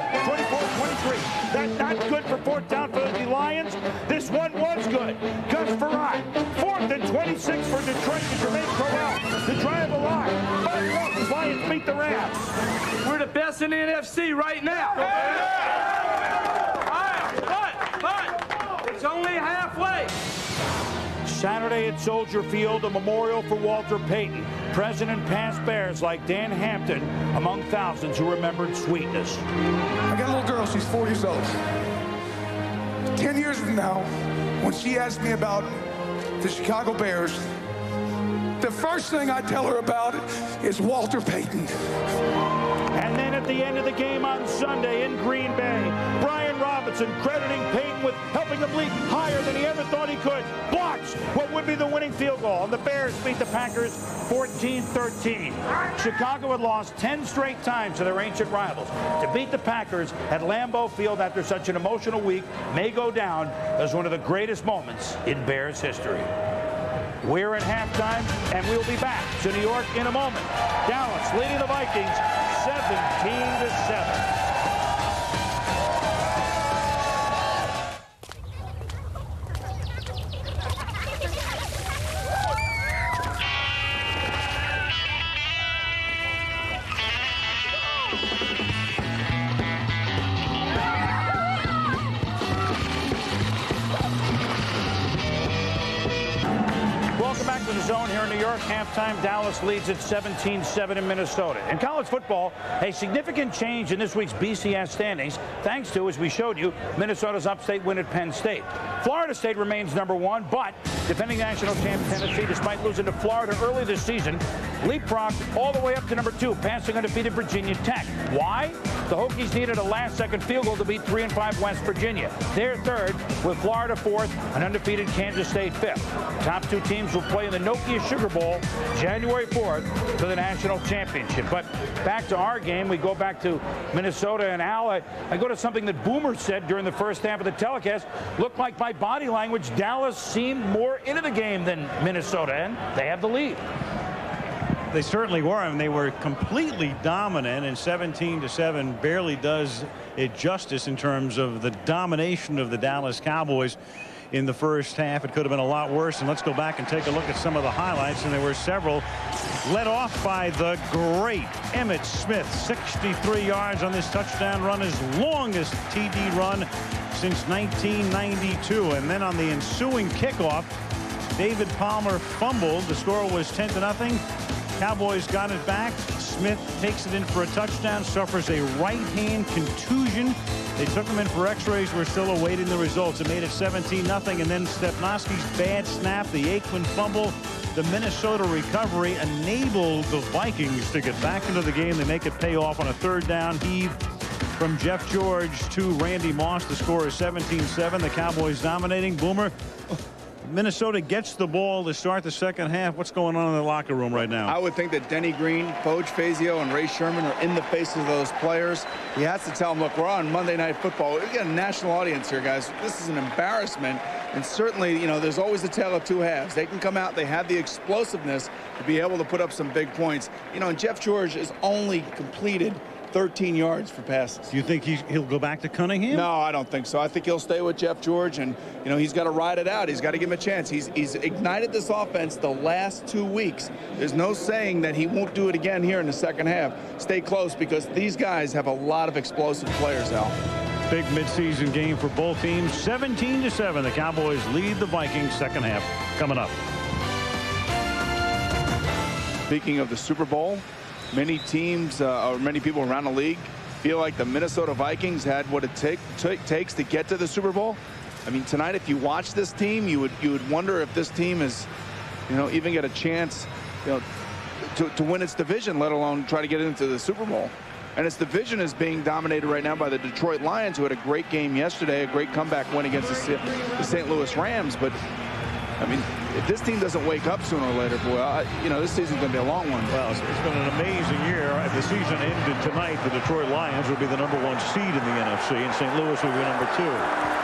24-23. That's not good for 4th down for the Lions. This one was good. Gus Farad. 4th and 26 for Detroit to Jermaine Crowell. The drive alive. 5-1. The Lions beat the Rams. We're the best in the NFC right now. But it's only halfway. Saturday at Soldier Field, a memorial for Walter Payton. Present and past Bears like Dan Hampton among thousands who remembered sweetness. I got a little girl, she's 4 years old. 10 years from now, when she asks me about the Chicago Bears, the first thing I tell her about is Walter Payton. And then at the end of the game on Sunday in Green Bay, Brian Robinson crediting Payton with helping him leap higher than he ever thought he could. Blocks what would be the winning field goal. And the Bears beat the Packers 14-13. Chicago had lost 10 straight times to their ancient rivals. To beat the Packers at Lambeau Field after such an emotional week may go down as one of the greatest moments in Bears history. We're at halftime, and we'll be back to New York in a moment. Dallas leading the Vikings 17-7. Welcome back to the Zone here in New York. Halftime, Dallas leads at 17-7 in Minnesota. In college football, a significant change in this week's BCS standings, thanks to, as we showed you, Minnesota's upstate win at Penn State. Florida State remains #1, but defending national champ Tennessee, despite losing to Florida early this season, leapfrogged all the way up to #2, passing undefeated Virginia Tech. Why? The Hokies needed a last-second field goal to beat 3-5 West Virginia. They're 3rd, with Florida 4th, and undefeated Kansas State 5th. Top 2 teams will play in the Nokia Sugar Bowl January 4th for the national championship. But back to our game, we go back to Minnesota. And Al, I go to something that Boomer said during the first half of the telecast. Looked like by body language, Dallas seemed more into the game than Minnesota, and they have the lead. They certainly were. I mean, they were completely dominant, and 17-7 barely does it justice in terms of the domination of the Dallas Cowboys in the first half. It could have been a lot worse. And let's go back and take a look at some of the highlights. And there were several, led off by the great Emmitt Smith. 63 yards on this touchdown run, his longest TD run since 1992. And then on the ensuing kickoff, David Palmer fumbled. The score was 10-0. Cowboys got it back. Smith takes it in for a touchdown, suffers a right hand contusion. They took him in for x-rays. We're still awaiting the results. It made it 17-0. And then Stepnoski's bad snap, the Aikman fumble, the Minnesota recovery enabled the Vikings to get back into the game. They make it pay off on a 3rd down heave from Jeff George to Randy Moss. The score is 17-7. The Cowboys dominating. Boomer, Minnesota gets the ball to start the second half. What's going on in the locker room right now? I would think that Denny Green, Foge Fazio, and Ray Sherman are in the faces of those players. He has to tell them, look, we're on Monday Night Football. We got a national audience here, guys. This is an embarrassment. And certainly, you know, there's always a tale of 2 halves. They can come out. They have the explosiveness to be able to put up some big points. You know, and Jeff George has only completed 13 yards for passes. Do you think he'll go back to Cunningham? No, I don't think so. I think he'll stay with Jeff George, and you know he's got to ride it out. He's got to give him a chance. He's ignited this offense the last 2 weeks. There's no saying that he won't do it again here in the second half. Stay close because these guys have a lot of explosive players, Al. Big midseason game for both teams. 17-7. The Cowboys lead the Vikings. Second half coming up. Speaking of the Super Bowl, many teams or many people around the league feel like the Minnesota Vikings had what it takes to get to the Super Bowl. I mean, tonight, if you watch this team, you would wonder if this team is, you know, even get a chance, you know, to win its division, let alone try to get into the Super Bowl. And its division is being dominated right now by the Detroit Lions, who had a great game yesterday, a great comeback win against the St. Louis Rams. But I mean, if this team doesn't wake up sooner or later, boy, this season's going to be a long one. Well, it's been an amazing year. If the season ended tonight, the Detroit Lions would be the #1 seed in the NFC, and St. Louis would be #2.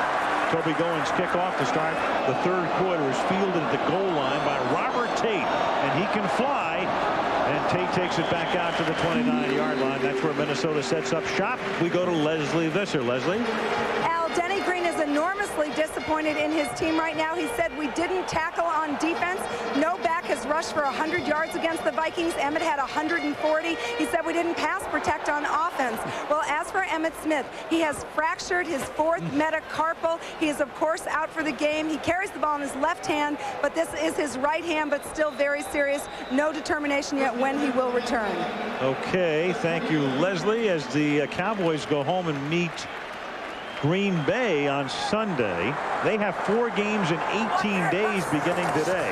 Toby Goins' kickoff to start the third quarter is fielded at the goal line by Robert Tate, and he can fly. And Tate takes it back out to the 29-yard line. That's where Minnesota sets up shop. We go to Leslie Visser. Leslie? Al, Denny Green is enormously disappointed in his team right now. He said, we didn't tackle on defense. No back has rushed for 100 yards against the Vikings. Emmett had 140. He said we didn't pass protect on offense. Well, as for Emmitt Smith, he has fractured his 4th metacarpal. He is, of course, out for the game. He carries the ball in his left hand, but this is his right hand, but still very serious. No determination yet when he will return. Okay, thank you, Leslie. As the Cowboys go home and meet Green Bay on Sunday, they have 4 games in 18 days beginning today.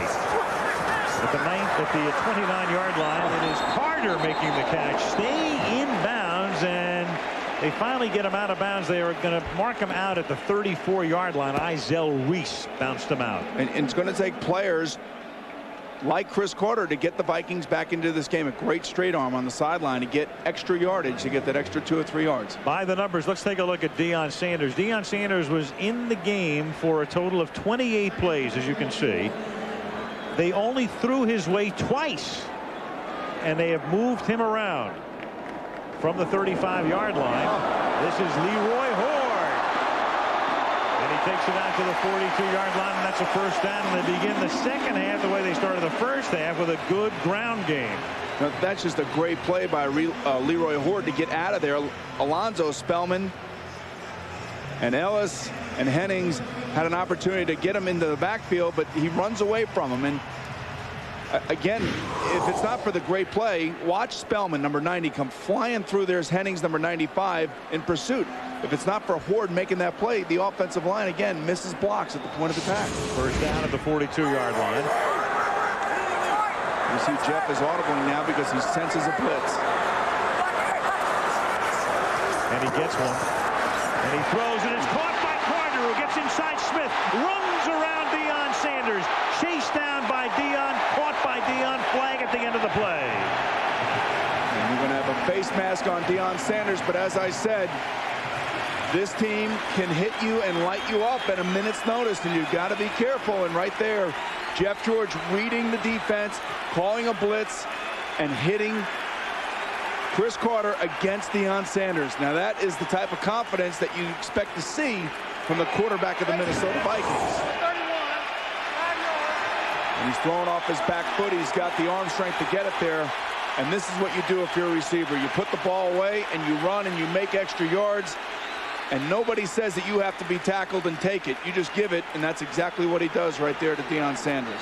At the 29-yard line, it is Carter making the catch. Stay in bounds, and they finally get him out of bounds. They are going to mark him out at the 34-yard line. Izell Reese bounced him out. And it's going to take players like Chris Carter to get the Vikings back into this game. A great straight arm on the sideline to get extra yardage, to get that extra 2 or 3 yards. By the numbers, let's take a look at Deion Sanders. Deion Sanders was in the game for a total of 28 plays, as you can see. They only threw his way twice, and they have moved him around from the 35-yard line. This is Leroy Hoard. And he takes it out to the 42-yard line, and that's a first down. And they begin the second half the way they started the first half, with a good ground game. Now, that's just a great play by Leroy Hoard to get out of there. Alonzo Spellman and Ellis and Hennings had an opportunity to get him into the backfield, but he runs away from him. And again, if it's not for the great play, watch Spellman, number 90, come flying through. There's Hennings, number 95, in pursuit. If it's not for Hoard making that play, the offensive line, again, misses blocks at the point of attack. First down at the 42-yard line. You see Jeff is audibling now because he senses a blitz. And he gets one. And he throws, and it's caught by Carter, who gets inside Smith, runs around Deion Sanders, chased down by Deion, caught by Deion, flag at the end of the play. And you're going to have a face mask on Deion Sanders, but as I said, this team can hit you and light you up at a minute's notice, and you've got to be careful. And right there, Jeff George reading the defense, calling a blitz, and hitting Chris Carter against Deion Sanders. Now that is the type of confidence that you expect to see from the quarterback of the Minnesota Vikings. And he's throwing off his back foot. He's got the arm strength to get it there. And this is what you do if you're a receiver. You put the ball away and you run and you make extra yards. And nobody says that you have to be tackled and take it. You just give it, and that's exactly what he does right there to Deion Sanders.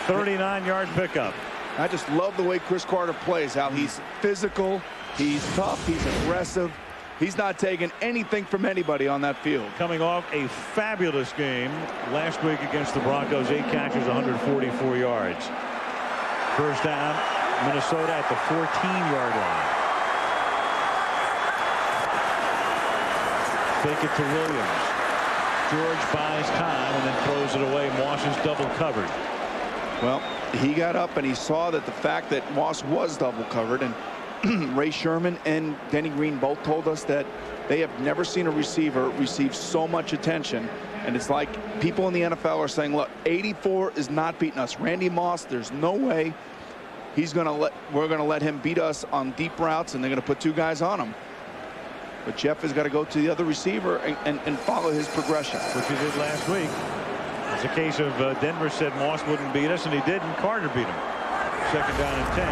39-yard pickup. I just love the way Chris Carter plays, how he's physical, he's tough, he's aggressive. He's not taking anything from anybody on that field. Coming off a fabulous game last week against the Broncos, 8 catches, 144 yards. First down, Minnesota at the 14-yard line. Fake it to Williams. George buys time and then throws it away. Moss is double covered. Well, he got up and he saw that the fact that Moss was double covered, and Ray Sherman and Denny Green both told us that they have never seen a receiver receive so much attention. And it's like people in the NFL are saying, look, 84 is not beating us. Randy Moss, there's no way we're going to let him beat us on deep routes, and they're going to put 2 guys on him. But Jeff has got to go to the other receiver and follow his progression. Which he did last week. It's a case of Denver said Moss wouldn't beat us, and he did, and Carter beat him. Second down and 10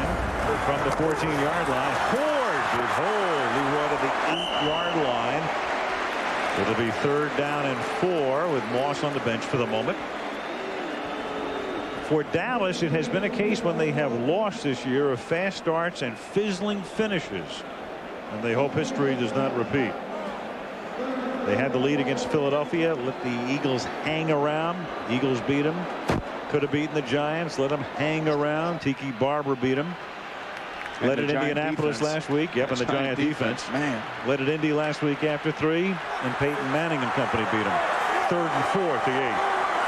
from the 14-yard line. Ford is Leroy to the 8-yard line. It'll be third down and 4 with Moss on the bench for the moment. For Dallas, it has been a case when they have lost this year of fast starts and fizzling finishes. And they hope history does not repeat. They had the lead against Philadelphia, let the Eagles hang around. Eagles beat them. Could have beaten the Giants, let them hang around. Tiki Barber beat them. Led at Indianapolis last week. Yep, and the Giant defense. Man. Led at Indy last week after 3, and Peyton Manning and company beat them. 3rd and 4 at the 8.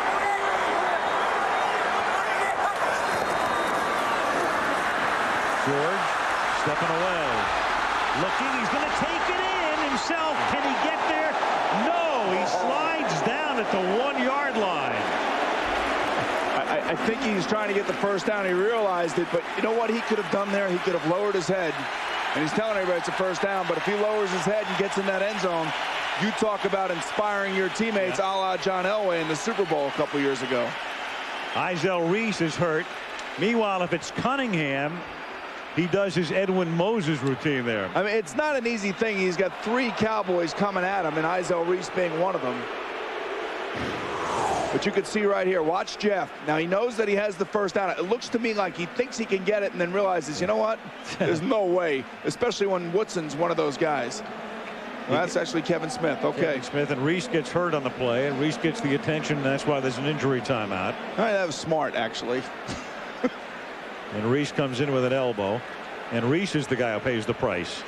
Stepping away. Looking. He's going to take it in himself. Can he get there? No. He slides down at the 1-yard line. I think he's trying to get the first down. He realized it, but you know what he could have done there? He could have lowered his head. And he's telling everybody it's a first down, but if he lowers his head and gets in that end zone, you talk about inspiring your teammates a la John Elway in the Super Bowl a couple years ago. Izell Reese is hurt. Meanwhile, if it's Cunningham, he does his Edwin Moses routine there. I mean, it's not an easy thing. He's got 3 Cowboys coming at him, and Izell Reese being one of them. But you can see right here, watch Jeff. Now he knows that he has the first down. It looks to me like he thinks he can get it and then realizes, you know what? There's no way, especially when Woodson's one of those guys. Well, that's actually Kevin Smith. Okay. Kevin Smith, and Reese gets hurt on the play, and Reese gets the attention, and that's why there's an injury timeout. All right, that was smart, actually. And Reese comes in with an elbow, and Reese is the guy who pays the price.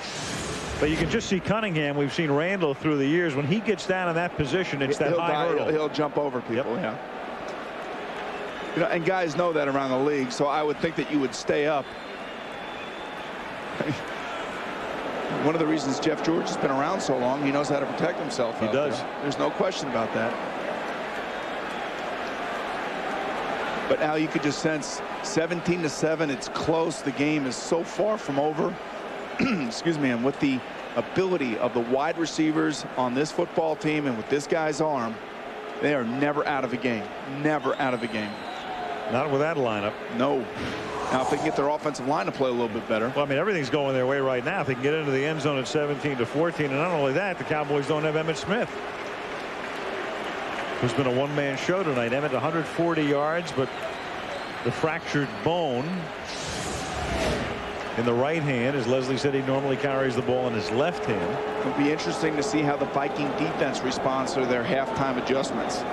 But you can just see Cunningham. We've seen Randall through the years. When he gets down in that position, it's that high hurdle. He'll jump over people, yeah. You know, and guys know that around the league, so I would think that you would stay up. One of the reasons Jeff George has been around so long, he knows how to protect himself. He does. There's no question about that. But now you could just sense 17-7. It's close. The game is so far from over. Excuse me. And with the ability of the wide receivers on this football team and with this guy's arm, they are never out of a game. Never out of a game. Not with that lineup. No. Now, if they can get their offensive line to play a little bit better. Well, I mean, everything's going their way right now. If they can get into the end zone at 17-14, and not only that, the Cowboys don't have Emmitt Smith, who's been a one-man show tonight. Emmitt 140 yards, but the fractured bone in the right hand. As Leslie said, he normally carries the ball in his left hand. It'll be interesting to see how the Viking defense responds to their halftime adjustments.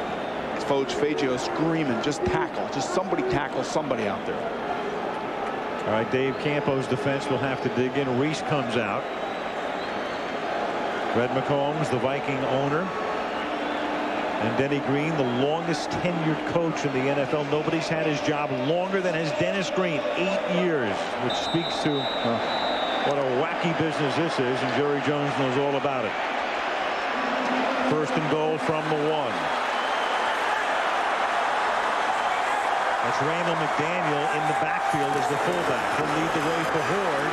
Foch Fangio screaming, just tackle, just somebody tackle somebody out there. All right, Dave Campo's defense will have to dig in. Reese comes out. Red McCombs, the Viking owner, and Denny Green, the longest tenured coach in the NFL. Nobody's had his job longer than has Dennis Green, 8 years, which speaks to what a wacky business this is, and Jerry Jones knows all about it. First and goal from the 1. That's Randall McDaniel in the backfield as the fullback. He'll lead the way for Horde,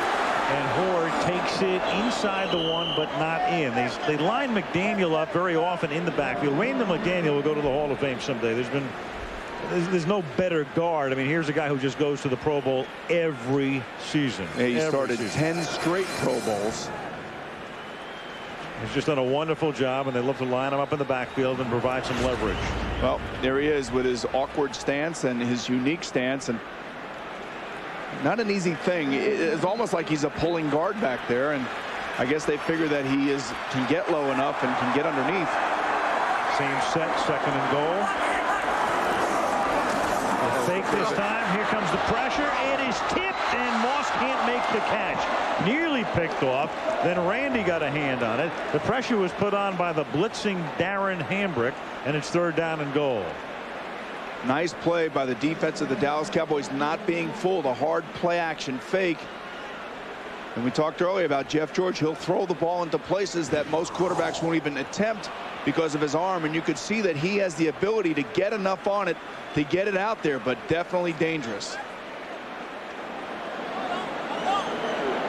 and Horde takes it inside the 1 but not in. They line McDaniel up very often in the backfield. Randall McDaniel will go to the Hall of Fame someday. There's no better guard. I mean, here's a guy who just goes to the Pro Bowl every season. Yeah, he started 10 straight Pro Bowls. He's just done a wonderful job, and they love to line him up in the backfield and provide some leverage. Well, there he is with his awkward stance and his unique stance, and not an easy thing. It's almost like he's a pulling guard back there, and I guess they figure that he can get low enough and can get underneath. Same set, second and goal. Fake this time. Here comes the pressure. It is tipped, and Moss can't make the catch. Nearly picked off. Then Randy got a hand on it. The pressure was put on by the blitzing Darren Hambrick, and it's third down and goal. Nice play by the defense of the Dallas Cowboys, not being fooled. A hard play action fake. And we talked earlier about Jeff George. He'll throw the ball into places that most quarterbacks won't even attempt because of his arm, and you could see that he has the ability to get enough on it to get it out there, but definitely dangerous.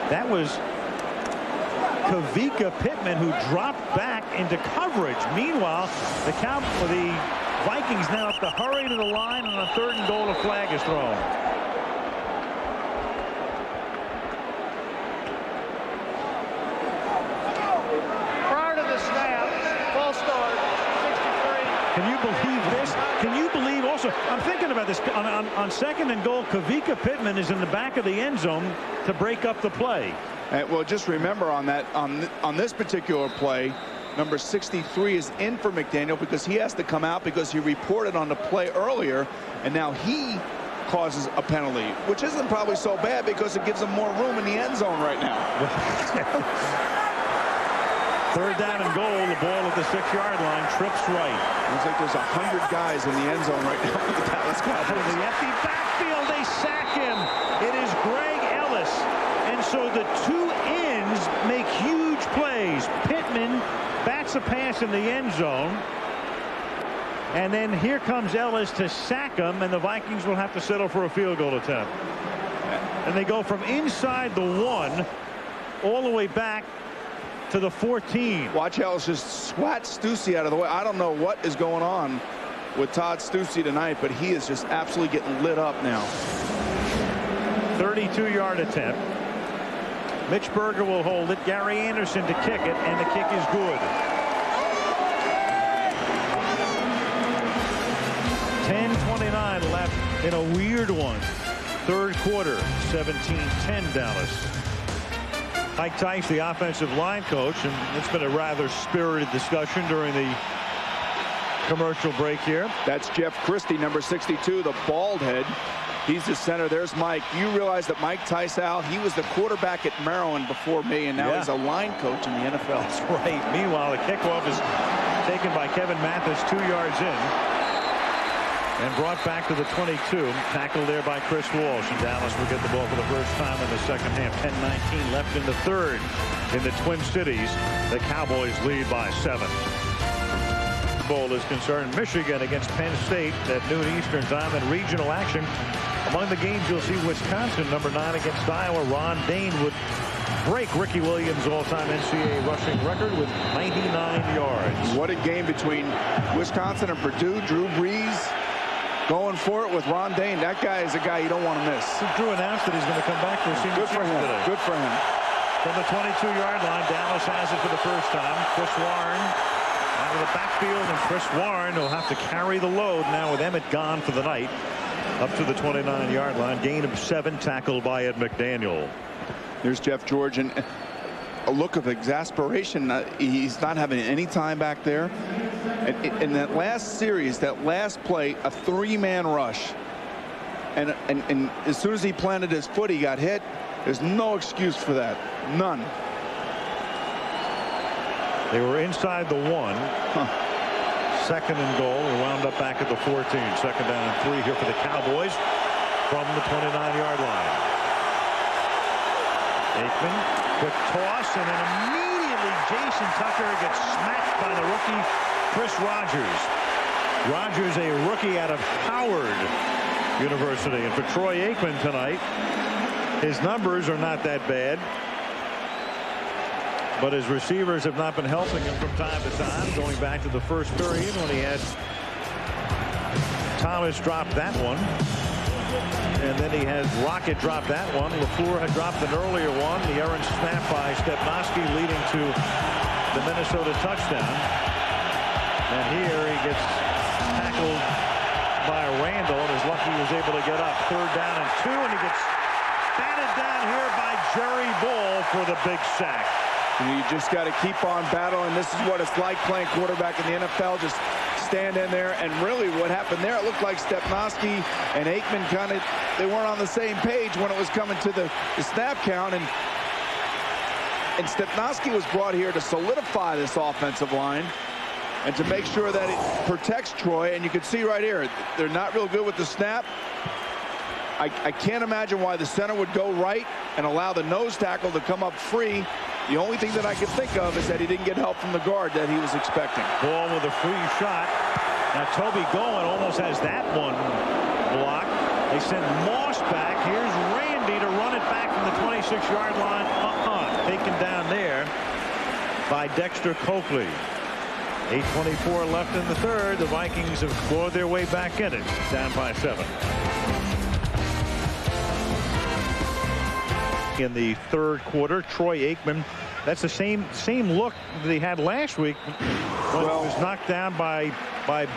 That was Kavika Pittman, who dropped back into coverage. Meanwhile, the Vikings now have to hurry to the line, and on a third and goal, a flag is thrown. Prior to the snap, false start, 63. Can you believe this? Can you believe also, I'm thinking about this, on second and goal, Kavika Pittman is in the back of the end zone to break up the play. Well, just remember on this particular play, number 63 is in for McDaniel because he has to come out because he reported on the play earlier, and now he causes a penalty, which isn't probably so bad because it gives him more room in the end zone right now. Third down and goal, the ball at the 6-yard line, trips right. Looks like there's 100 guys in the end zone right now for the Dallas Cowboys. In the empty backfield, they sack him. It is Greg Ellis. Ellis. And so the two ends make huge plays. Pittman bats a pass in the end zone. And then here comes Ellis to sack him, and the Vikings will have to settle for a field goal attempt. And they go from inside the 1 all the way back to the 14. Watch Ellis just swat Stussy out of the way. I don't know what is going on with Todd Stussy tonight, but he is just absolutely getting lit up now. 32-yard attempt. Mitch Berger will hold it. Gary Anderson to kick it, and the kick is good. 10:29 left in a weird one. Third quarter, 17-10 Dallas. Mike Tice, the offensive line coach, and it's been a rather spirited discussion during the commercial break here. That's Jeff Christie, number 62, the bald head. He's the center. There's Mike. You realize that Mike Tice, Al, he was the quarterback at Maryland before me, and now he's a line coach in the NFL. That's right. Meanwhile, the kickoff is taken by Kevin Mathis 2 yards in. And brought back to the 22. Tackled there by Chris Walsh. And Dallas will get the ball for the first time in the second half. 10:19 left in the third. In the Twin Cities, the Cowboys lead by 7. Bowl is concerned. Michigan against Penn State at noon Eastern time in regional action. Among the games you'll see Wisconsin, number 9 against Iowa. Ron Dane would break Ricky Williams' all-time NCAA rushing record with 99 yards. What a game between Wisconsin and Purdue. Drew Brees going for it with Ron Dane. That guy is a guy you don't want to miss. Drew announced that he's going to come back for a senior Good for him. today. Good for him. From the 22-yard line, Dallas has it for the first time. Chris Warren out of the backfield, and Chris Warren will have to carry the load now with Emmett gone for the night. Up to the 29-yard line. Gain of 7, tackled by Ed McDaniel. There's Jeff George, and a look of exasperation. He's not having any time back there. In that last series, that last play, a 3-man rush. And as soon as he planted his foot, he got hit. There's no excuse for that. None. They were inside the 1. Second and goal. They wound up back at the 14. Second down and 3 here for the Cowboys from the 29-yard line. Aikman, quick toss, and then immediately Jason Tucker gets smacked by the rookie Chris Rogers. Rogers, a rookie out of Howard University. And for Troy Aikman tonight, his numbers are not that bad, but his receivers have not been helping him from time to time. Going back to the first period when he had Thomas drop that one. And then he has Rocket drop that one. LaFleur had dropped an earlier one. The errant snap by Stepnoski leading to the Minnesota touchdown. And here he gets tackled by Randall and is lucky he was able to get up. Third down and 2, and he gets batted down here by Jerry Bull for the big sack. You just got to keep on battling. This is what it's like playing quarterback in the NFL. Just stand in there. And really what happened there, it looked like Stepnoski and Aikman they weren't on the same page when it was coming to the snap count. And Stepnoski was brought here to solidify this offensive line and to make sure that it protects Troy. And you can see right here, they're not real good with the snap. I can't imagine why the center would go right and allow the nose tackle to come up free. The only thing that I can think of is that he didn't get help from the guard that he was expecting. Ball with a free shot. Now Toby Goen almost has that one blocked. They send Moss back. Here's Randy to run it back from the 26-yard line. Taken down there by Dexter Coakley. 8:24 left in the third. The Vikings have clawed their way back in it. Down by 7. In the third quarter, Troy Aikman, that's the same look that he had last week when he was knocked down by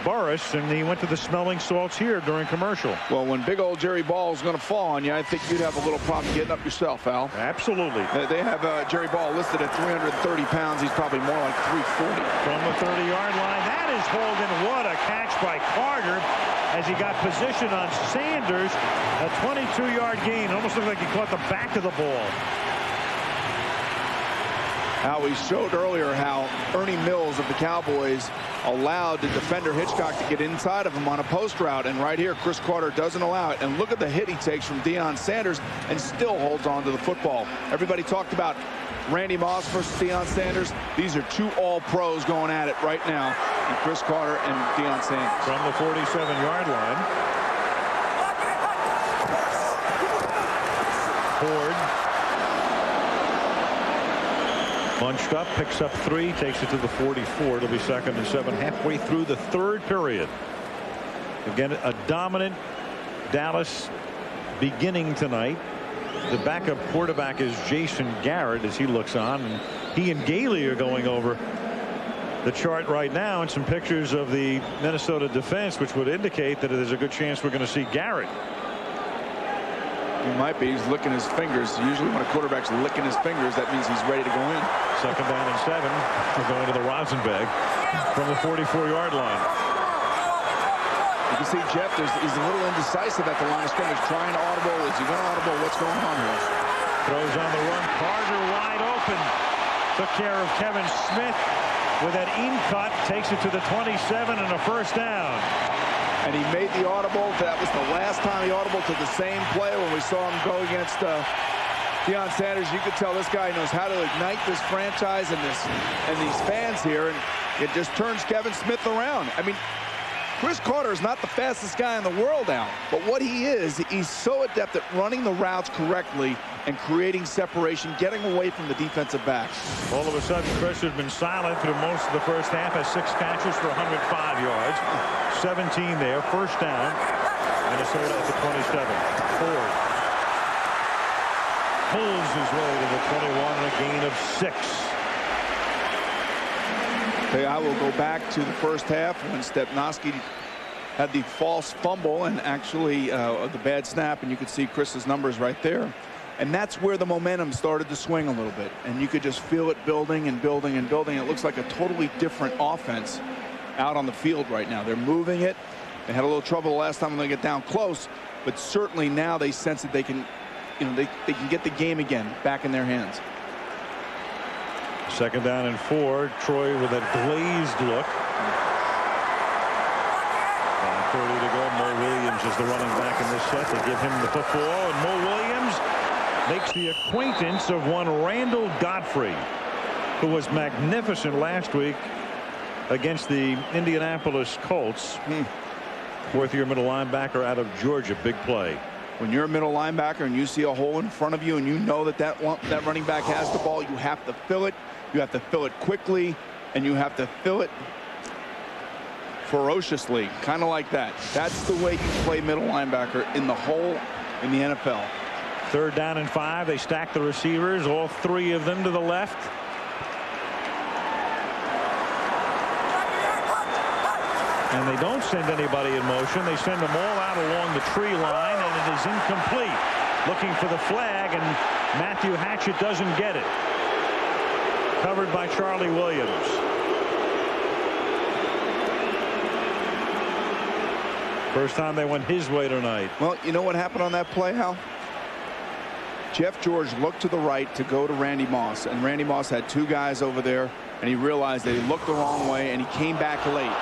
Burris, and he went to the smelling salts here during commercial. Well, when big old Jerry Ball is going to fall on you, I think you'd have a little problem getting up yourself, Al. Absolutely. They have Jerry Ball listed at 330 pounds. He's probably more like 340. From the 30-yard line, that is Holden. What a catch by Carter as he got position on Sanders. A 22-yard gain. Almost looked like he caught the back of the ball. How we showed earlier how Ernie Mills of the Cowboys allowed the defender Hitchcock to get inside of him on a post route. And right here, Chris Carter doesn't allow it. And look at the hit he takes from Deion Sanders and still holds on to the football. Everybody talked about Randy Moss versus Deion Sanders. These are two all-pros going at it right now. And Chris Carter and Deion Sanders. From the 47-yard line. Ford. Bunched up, picks up 3, takes it to the 44. It'll be 2nd and 7 halfway through the 3rd period. Again, a dominant Dallas beginning tonight. The backup quarterback is Jason Garrett as he looks on, and he and Gailey are going over the chart right now, and some pictures of the Minnesota defense, which would indicate that there's a good chance we're going to see Garrett. He might be. He's licking his fingers. Usually when a quarterback's licking his fingers, that means he's ready to go in. 2nd down and 7. We're going to the Rosenberg from the 44-yard line. You can see Jeff, he's a little indecisive at the line of scrimmage, trying to audible. Is he going to audible? What's going on here? Throws on the run. Carter wide open. Took care of Kevin Smith with that in cut. Takes it to the 27 and a 1st down. And he made the audible. That was the last time he audible to the same play when we saw him go against Deion Sanders. You could tell this guy knows how to ignite this franchise and these fans here, and it just turns Kevin Smith around. I mean, Chris Carter is not the fastest guy in the world out, but what he is, he's so adept at running the routes correctly and creating separation, getting away from the defensive backs. All of a sudden, Chris has been silent through most of the first half, has 6 catches for 105 yards, 17 there, 1st down. Minnesota at the 27. Ford pulls his way to the 21 and a gain of 6. Okay, I will go back to the first half when Stepnoski had the false fumble and actually the bad snap, and you could see Chris's numbers right there. And that's where the momentum started to swing a little bit, and you could just feel it building and building and building. It looks like a totally different offense out on the field right now. They're moving it. They had a little trouble the last time when they get down close, but certainly now they sense that they can, they can get the game again back in their hands. 2nd down and 4. Troy with a glazed look. 30 to go. Mo Williams is the running back in this set. They give him the football, and Mo Williams makes the acquaintance of one Randall Godfrey, who was magnificent last week against the Indianapolis Colts. 4th-year middle linebacker out of Georgia. Big play. When you're a middle linebacker and you see a hole in front of you and you know that running back has the ball, you have to fill it. You have to fill it quickly, and you have to fill it ferociously, kind of like that. That's the way you play middle linebacker in the hole in the NFL. 3rd down and 5. They stack the receivers, all 3 of them to the left. And they don't send anybody in motion. They send them all out along the tree line, and it is incomplete. Looking for the flag, and Matthew Hatchett doesn't get it. Covered by Charlie Williams. First time they went his way tonight. Well, you know what happened on that play, Hal? Jeff George looked to the right to go to Randy Moss, and Randy Moss had 2 guys over there, and he realized that he looked the wrong way, and he came back late.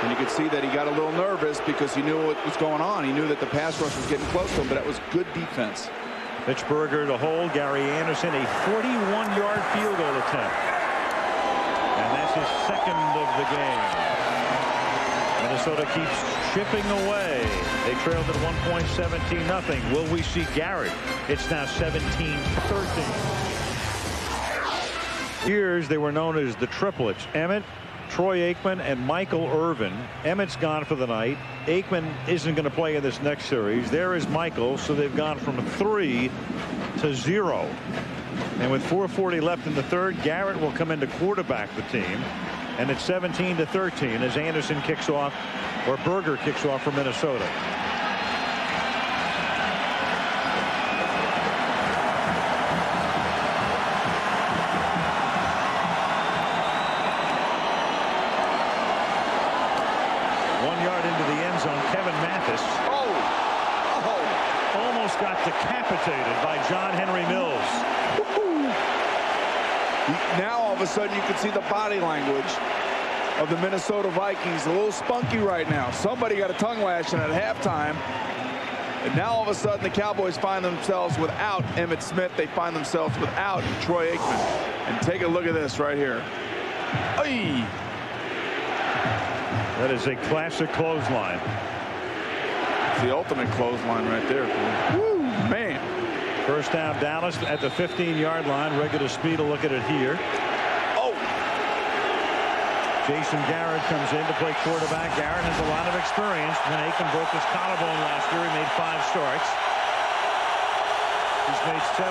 And you could see that he got a little nervous because he knew what was going on. He knew that the pass rush was getting close to him, but that was good defense. Pittsburgher to hold. Gary Anderson, a 41-yard field goal attempt. And that's his 2nd of the game. Minnesota keeps chipping away. They trailed at 1.17-0. Will we see Garrett? It's now 17-13. Years they were known as the triplets. Emmett, Troy Aikman, and Michael Irvin. Emmett's gone for the night. Aikman isn't going to play in this next series. There is Michael, so they've gone from 3 to 0. And with 4:40 left in the 3rd, Garrett will come in to quarterback the team. And it's 17-13 as Anderson kicks off, or Berger kicks off for Minnesota. Almost got decapitated by John Henry Mills. Now all of a sudden you can see the body language of the Minnesota Vikings. A little spunky right now. Somebody got a tongue lashing at halftime. And now all of a sudden the Cowboys find themselves without Emmitt Smith. They find themselves without Troy Aikman. And take a look at this right here. Oy! That is a classic clothesline. It's the ultimate clothesline right there. Woo, man. First down, Dallas at the 15-yard line. Regular speed. A look at it here. Oh! Jason Garrett comes in to play quarterback. Garrett has a lot of experience. When Aikman broke his collarbone last year, he made 5 starts. He's made 7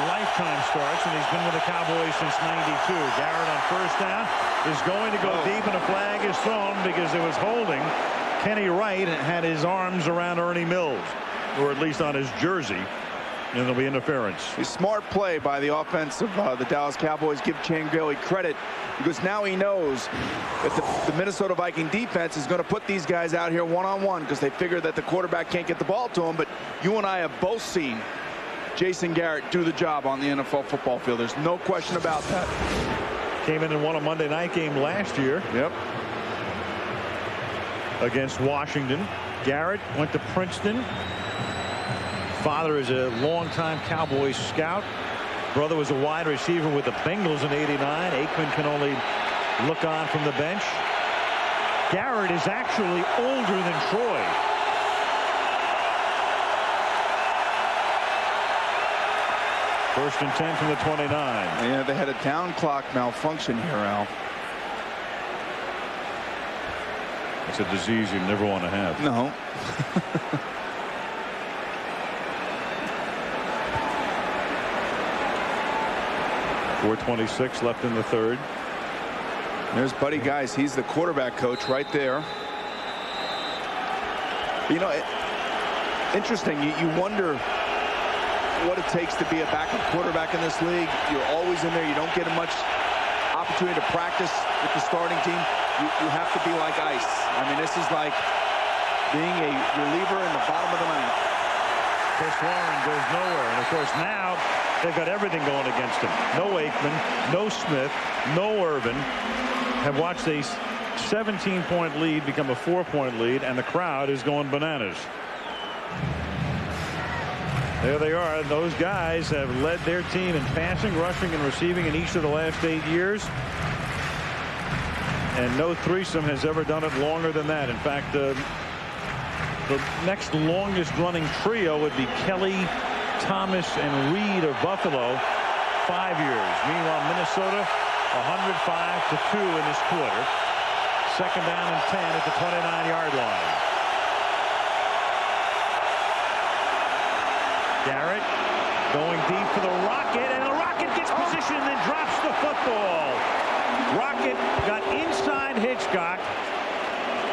lifetime starts, and he's been with the Cowboys since '92. Garrett on first down is going to go deep, and a flag is thrown because it was holding. Kenny Wright had his arms around Ernie Mills, or at least on his jersey, and there'll be interference. A smart play by the offense of the Dallas Cowboys. Give Chan-Gailey credit, because now he knows that the Minnesota Viking defense is going to put these guys out here one-on-one because they figure that the quarterback can't get the ball to him. But you and I have both seen Jason Garrett do the job on the NFL football field. There's no question about that. Came in and won a Monday night game last year. Yep. Against Washington. Garrett went to Princeton. Father is a longtime Cowboys scout. Brother was a wide receiver with the Bengals in '89. Aikman can only look on from the bench. Garrett is actually older than Troy. First and 10 from the 29. Yeah, they had a down clock malfunction here, Al. It's a disease you never want to have. No. .426 left in the third. There's Buddy Guys. He's the quarterback coach right there. You know, interesting. You wonder what it takes to be a backup quarterback in this league. You're always in there. You don't get much opportunity to practice with the starting team. You have to be like ice. I mean, this is like being a reliever in the bottom of the ninth. Chris Warren goes nowhere. And, of course, now they've got everything going against him. No Aikman, no Smith, no Irvin. Have watched a 17-point lead become a 4-point lead, and the crowd is going bananas. There they are. Those guys have led their team in passing, rushing, and receiving in each of the last 8 years. And no threesome has ever done it longer than that. In fact, the next longest running trio would be Kelly, Thomas, and Reed of Buffalo, 5 years. Meanwhile, Minnesota 105-2 in this quarter. Second down and 10 at the 29-yard line. Garrett going deep for the Rocket, and the Rocket gets position and then drops the football. Rocket got inside Hitchcock.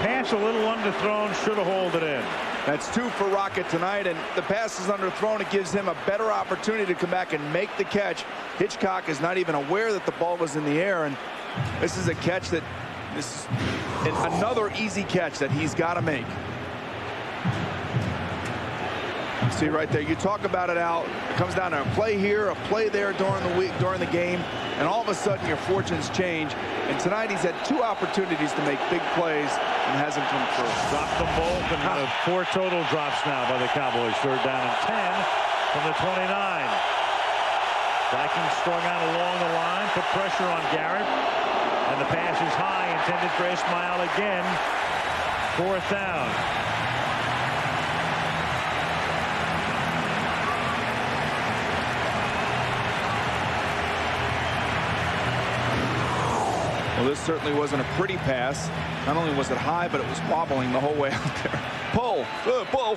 Pass a little underthrown, should have hauled it in. That's 2 for Rocket tonight, and the pass is underthrown. It gives him a better opportunity to come back and make the catch. Hitchcock is not even aware that the ball was in the air, and this is a catch that this is another easy catch that he's got to make. See right there, you talk about it, Al. It comes down to a play here, a play there during the week, during the game, and all of a sudden your fortunes change. And tonight he's had 2 opportunities to make big plays and hasn't come through. Dropped them both, and 4 total drops now by the Cowboys. Third down and 10 from the 29. Vikings strung out along the line, put pressure on Garrett, and the pass is high, intended for Ismail again. 4th down. Well, this certainly wasn't a pretty pass. Not only was it high, but it was wobbling the whole way out there. Pull, pull.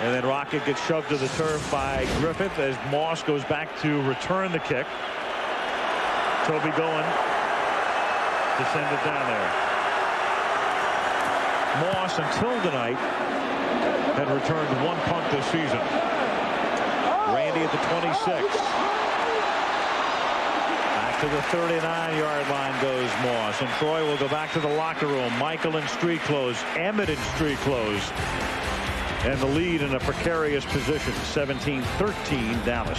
And then Rocket gets shoved to the turf by Griffith as Moss goes back to return the kick. Toby going to send it down there. Moss, until tonight, had returned 1 punt this season. Randy at the 26. To the 39-yard line goes Moss, and Troy will go back to the locker room. Michael in street clothes, Emmett in street clothes, and the lead in a precarious position. 17-13 Dallas.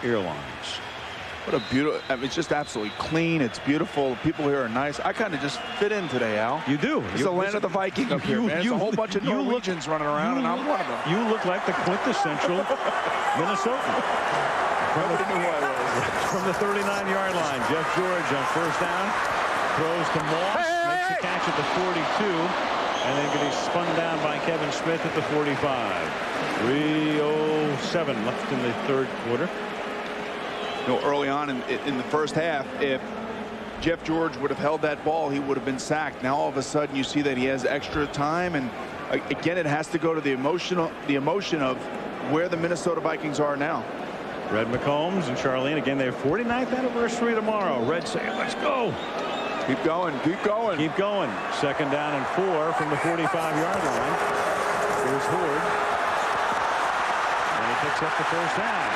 Airlines. What a beautiful, I mean, it's just absolutely clean. It's beautiful. People here are nice. I kind of just fit in today, Al. You do. It's the land of the Viking up here, man. There's a whole bunch of Norwegians running around, and I'm one of them. You look like the quintessential Minnesotan. Nobody knew who I was. From the 39-yard line, Jeff George on first down. Throws to Moss. Makes the catch at the 42. And then getting spun down by Kevin Smith at the 45. 3:07 left in the third quarter. You know, early on in the first half, if Jeff George would have held that ball, he would have been sacked. Now all of a sudden you see that he has extra time, and again it has to go to the emotion of where the Minnesota Vikings are now. Red McCombs and Charlene, again, their 49th anniversary tomorrow. Red saying, let's go. Keep going, keep going. Keep going. Second down and 4 from the 45-yard line. Here's Horde. And he picks up the first down.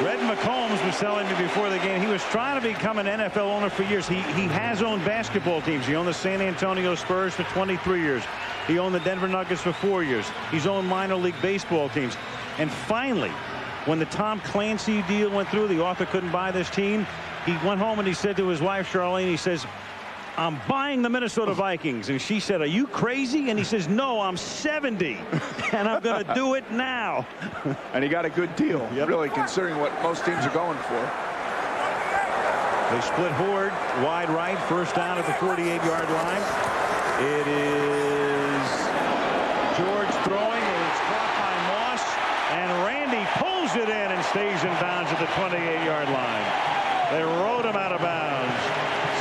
Red McCombs was telling me before the game he was trying to become an NFL owner for years. He has owned basketball teams. He owned the San Antonio Spurs for 23 years. He owned the Denver Nuggets for 4 years. He's owned minor league baseball teams. And finally, when the Tom Clancy deal went through, the author couldn't buy this team. He went home and he said to his wife, Charlene, he says, I'm buying the Minnesota Vikings. And she said, are you crazy? And he says, no, I'm 70 and I'm going to do it now. And he got a good deal, really, considering what most teams are going for. They split Horde wide right, first down at the 48-yard line. It is George throwing, and it's caught by Moss, and Randy pulls it in and stays in bounds at the 28-yard line. They rode him out of bounds.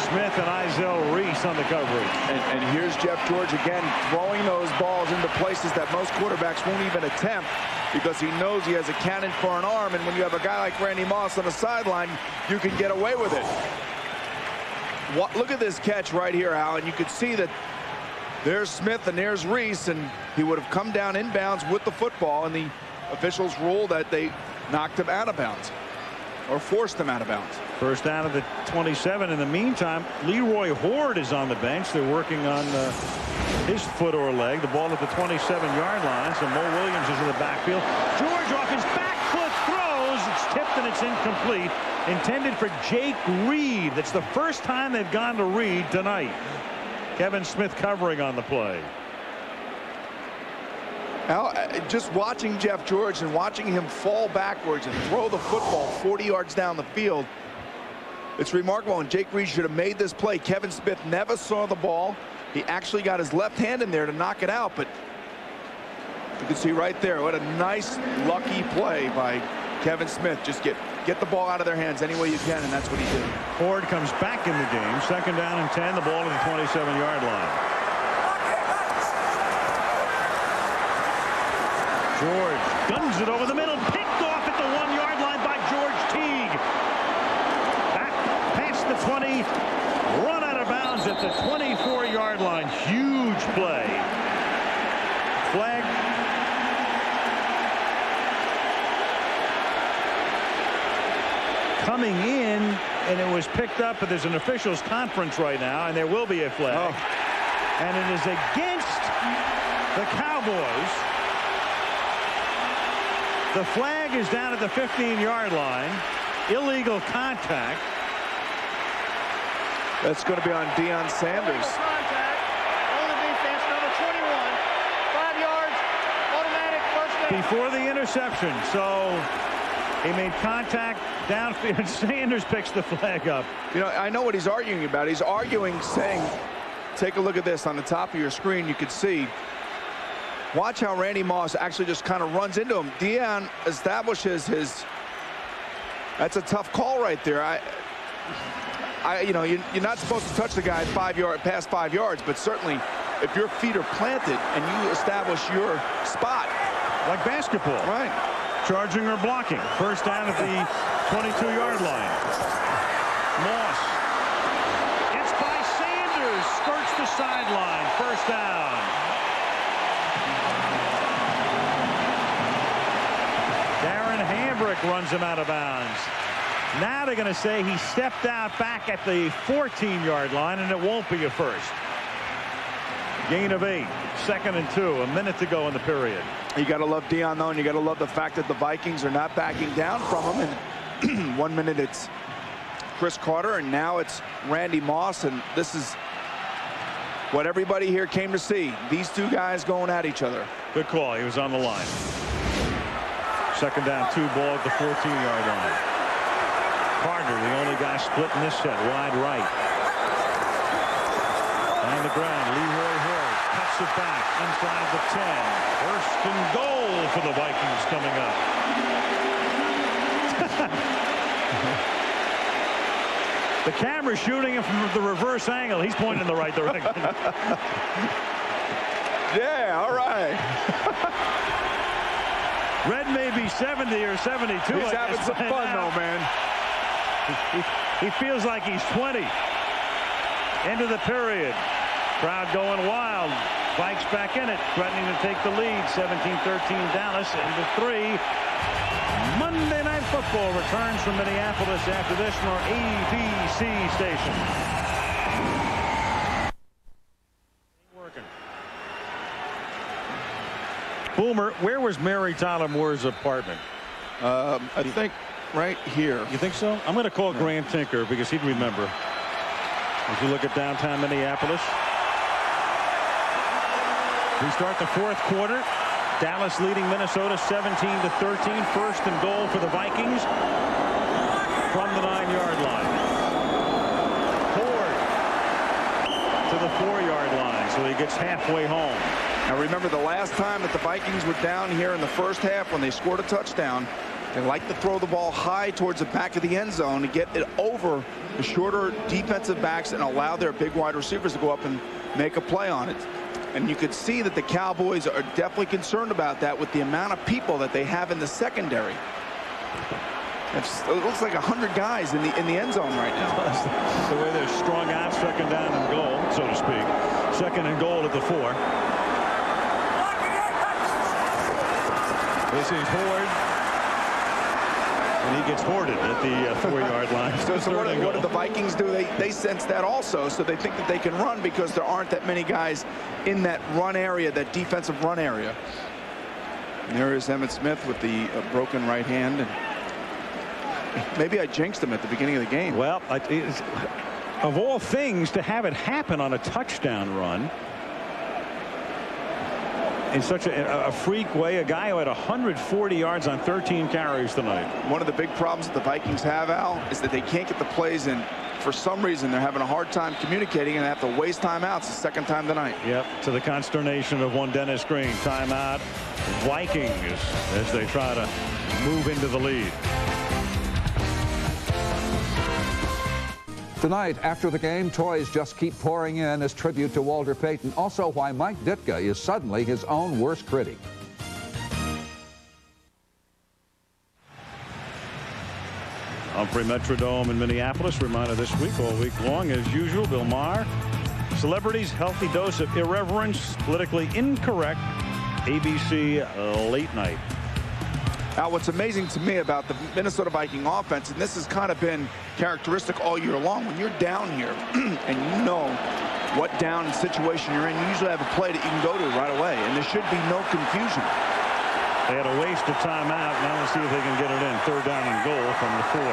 Smith and Izell Reese on the coverage. And here's Jeff George again throwing those balls into places that most quarterbacks won't even attempt because he knows he has a cannon for an arm, and when you have a guy like Randy Moss on the sideline, you can get away with it. Look at this catch right here, Alan. You could see that there's Smith and there's Reese, and he would have come down inbounds with the football, and the officials ruled that they knocked him out of bounds or forced him out of bounds. First down at the 27. In the meantime, Leroy Horde is on the bench. They're working on his foot or leg. The ball at the 27-yard line. So Mo Williams is in the backfield. George off his back foot throws. It's tipped and it's incomplete. Intended for Jake Reed. That's the first time they've gone to Reed tonight. Kevin Smith covering on the play. Al, just watching Jeff George and watching him fall backwards and throw the football 40 yards down the field, it's remarkable, and Jake Reed should have made this play. Kevin Smith never saw the ball. He actually got his left hand in there to knock it out, but you can see right there what a nice lucky play by Kevin Smith. Just get the ball out of their hands any way you can, and that's what he did. Horde comes back in the game. Second down and 10. The ball to the 27-yard line. George guns it over the middle, picked off at the 1-yard line by George Teague. Back past the 20, run out of bounds at the 24-yard line. Huge play. Flag. Coming in, and it was picked up, but there's an officials conference right now, and there will be a flag. And it is against the Cowboys. The flag is down at the 15-yard line. Illegal contact. That's going to be on Deion Sanders. Contact on the defense, number 21. 5 yards, automatic first down. Before the interception. So he made contact downfield. Sanders picks the flag up. You know, I know what he's arguing about. He's arguing, saying, take a look at this on the top of your screen. You can see. Watch how Randy Moss actually just kind of runs into him. Deion establishes his. That's a tough call right there. You know, you're not supposed to touch the guy past 5 yards, but certainly if your feet are planted and you establish your spot. Like basketball. Right. Charging or blocking. First down at the 22-yard line. Moss. It's by Sanders. Skirts the sideline. First down. Runs him out of bounds. Now they're going to say he stepped out back at the 14-yard line, and it won't be a first. Gain of 8. 2nd and 2. A minute to go in the period. You got to love Dion, though, and you got to love the fact that the Vikings are not backing down from him. And 1 minute it's Chris Carter, and now it's Randy Moss, and this is what everybody here came to see. These two guys going at each other. Good call. He was on the line. 2nd down, 2 ball at the 14-yard line. Carter, the only guy split in this set, wide right. On the ground, Leroy Horde cuts it back inside the 10. 1st and goal for the Vikings coming up. The camera's shooting him from the reverse angle. He's pointing in the right direction. Yeah, all right. Red may be 70 or 72. He's having some fun, though, man. He feels like he's 20. End of the period. Crowd going wild. Vikes back in it, threatening to take the lead. 17-13 Dallas into 3. Monday Night Football returns from Minneapolis after this from our ABC station. Working. Boomer, where was Mary Tyler Moore's apartment? I think right here. You think so? I'm going to call Grant Tinker because he'd remember. As you look at downtown Minneapolis. We start the 4th quarter. Dallas leading Minnesota 17-13. 1st and goal for the Vikings from the 9-yard line. Ford to the 4-yard line, so he gets halfway home. Now remember, the last time that the Vikings were down here in the first half when they scored a touchdown, they like to throw the ball high towards the back of the end zone to get it over the shorter defensive backs and allow their big wide receivers to go up and make a play on it. And you could see that the Cowboys are definitely concerned about that with the amount of people that they have in the secondary. It looks like 100 guys in the end zone right now. The way they're strung out, 2nd down and goal, so to speak. 2nd and goal at the 4. This is Horde. And he gets hoarded at the 4-yard line. So what did the Vikings do? They sense that also, so they think that they can run because there aren't that many guys in that run area, that defensive run area. And there is Emmitt Smith with the broken right hand. And maybe I jinxed him at the beginning of the game. Well, of all things, to have it happen on a touchdown run in such a freak way, a guy who had 140 yards on 13 carries tonight. One of the big problems that the Vikings have, Al, is that they can't get the plays in. For some reason, they're having a hard time communicating and have to waste timeouts the 2nd time tonight. Yep, to the consternation of one Dennis Green. Timeout, Vikings, as they try to move into the lead. Tonight, after the game, toys just keep pouring in as tribute to Walter Payton. Also, why Mike Ditka is suddenly his own worst critic. Humphrey Metrodome in Minneapolis. Reminder this week, all week long, as usual, Bill Maher. Celebrities, healthy dose of irreverence, politically incorrect, ABC late night. Now, what's amazing to me about the Minnesota Viking offense, and this has kind of been characteristic all year long, when you're down here and you know what down situation you're in, you usually have a play that you can go to right away, and there should be no confusion. They had a waste of timeout. Now let's see if they can get it in. 3rd down and goal from the 4.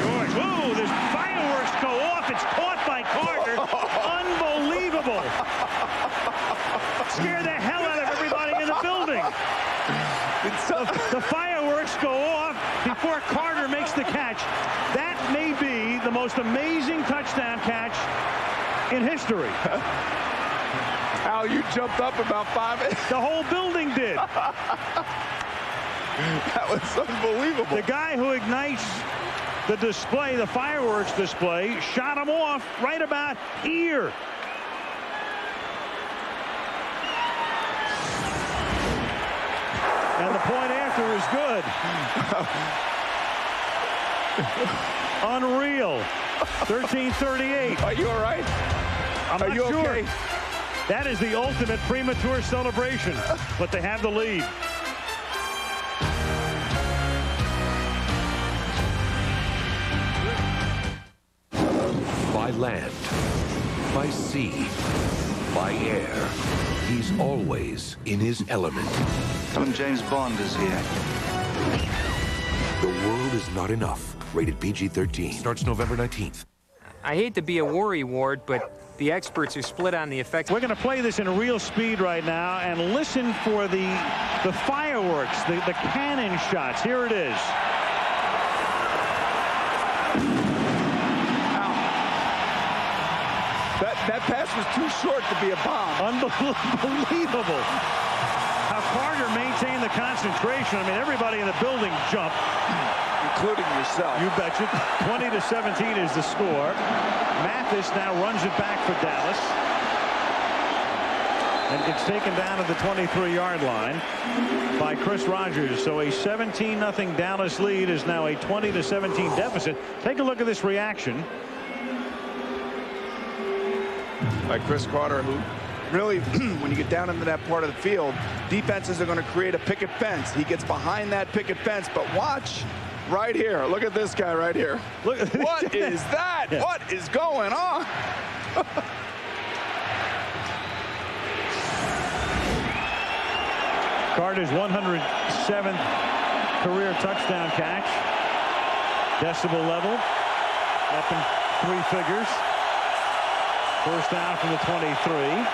George, whoa, there's fireworks go off. It's caught by Carter. Unbelievable. Scare the hell out of everybody in the building. The fireworks go off before Carter makes the catch. That may be the most amazing touchdown catch in history. Al, you jumped up about 5 minutes. The whole building did. That was unbelievable. The guy who ignites the display, the fireworks display, shot him off right about here. And the point after is good. Unreal. 13:38. Are you all right? I'm not you sure. okay? That is the ultimate premature celebration, but they have the lead. By land, by sea, by air, he's always in his element. Tell him James Bond is here. The World Is Not Enough. Rated PG-13. Starts November 19th. I hate to be a worry ward, but the experts are split on the effects. We're going to play this in real speed right now and listen for the fireworks, the cannon shots. Here it is. That pass was too short to be a bomb. Unbelievable. How Carter maintained the concentration. I mean, everybody in the building jumped. Including yourself. You betcha. 20-17 is the score. Mathis now runs it back for Dallas. And gets taken down at the 23-yard line by Chris Rogers. So a 17-0 Dallas lead is now a 20-17 deficit. Take a look at this reaction. By Chris Carter, who really, when you get down into that part of the field, defenses are going to create a picket fence. He gets behind that picket fence, but watch right here. Look at this guy right here. Look, what is that? Yeah. What is going on? Carter's 107th career touchdown catch. Decibel level up in 3 figures. First down from the 23. Warren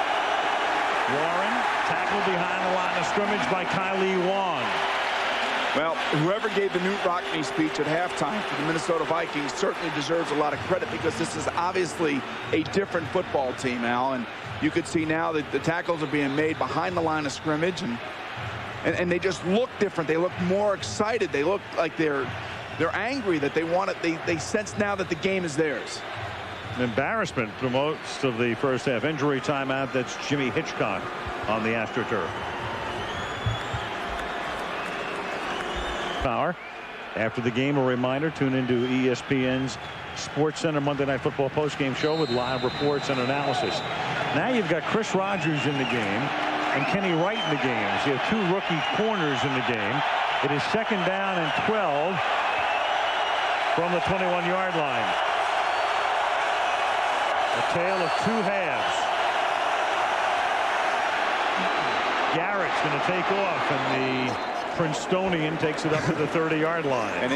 tackled behind the line of scrimmage by Kylie Wong. Well, whoever gave the Newt Rockne speech at halftime for the Minnesota Vikings certainly deserves a lot of credit, because this is obviously a different football team, Al. And you could see now that the tackles are being made behind the line of scrimmage, and they just look different. They look more excited. They look like they're angry, that they want it. They sense now that the game is theirs. An embarrassment for most of the first half. Injury timeout. That's Jimmy Hitchcock on the AstroTurf. Power. After the game, a reminder, tune into ESPN's SportsCenter Monday Night Football postgame show with live reports and analysis. Now you've got Chris Rogers in the game and Kenny Wright in the game. So you have 2 rookie corners in the game. It is 2nd down and 12 from the 21-yard line. A tale of 2 halves. Garrett's going to take off, and the Princetonian takes it up to the 30-yard line. And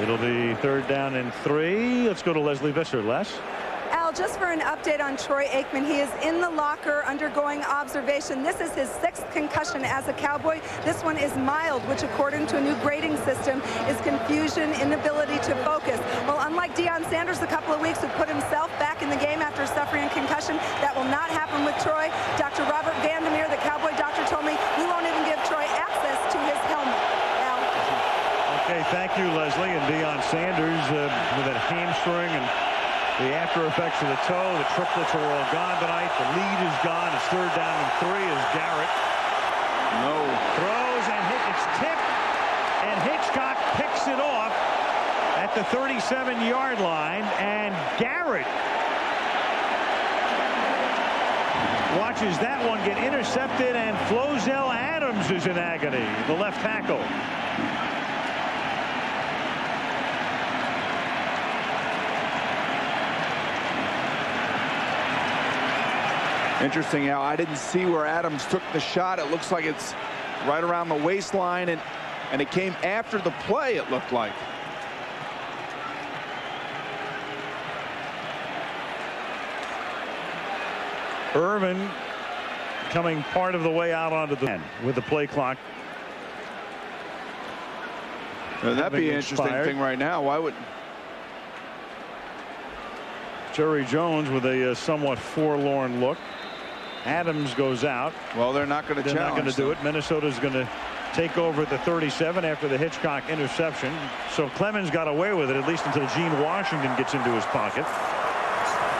it'll be 3rd down and 3. Let's go to Leslie Visser. Les? Al, just for an update on Troy Aikman, he is in the locker undergoing observation. This is his 6th concussion as a Cowboy. This one is mild, which according to a new grading system is confusion, inability to focus. Well, unlike Deion Sanders a couple of weeks, who put himself back in the game after suffering a concussion, that will not happen with Troy. Dr. Robert Vandermeer, the Cowboy doctor, told me we won't even give Troy access to his helmet. Al? Okay, thank you, Leslie. And Deion Sanders with that hamstring and the after effects of the toe. The triplets are all gone tonight. The lead is gone. It's 3rd down and 3 as Garrett throws and it's tipped, and Hitchcock picks it off at the 37-yard line, and Garrett watches that one get intercepted, and Flozell Adams is in agony, the left tackle. Interesting, Al. I didn't see where Adams took the shot. It looks like it's right around the waistline, and it came after the play, it looked like. Irvin coming part of the way out onto the end with the play clock. That'd be an interesting thing right now. Why would Jerry Jones with a somewhat forlorn look? Adams goes out. Well, they're not going to challenge. They're not going to do it. Minnesota's going to take over the 37 after the Hitchcock interception. So Clemens got away with it, at least until Gene Washington gets into his pocket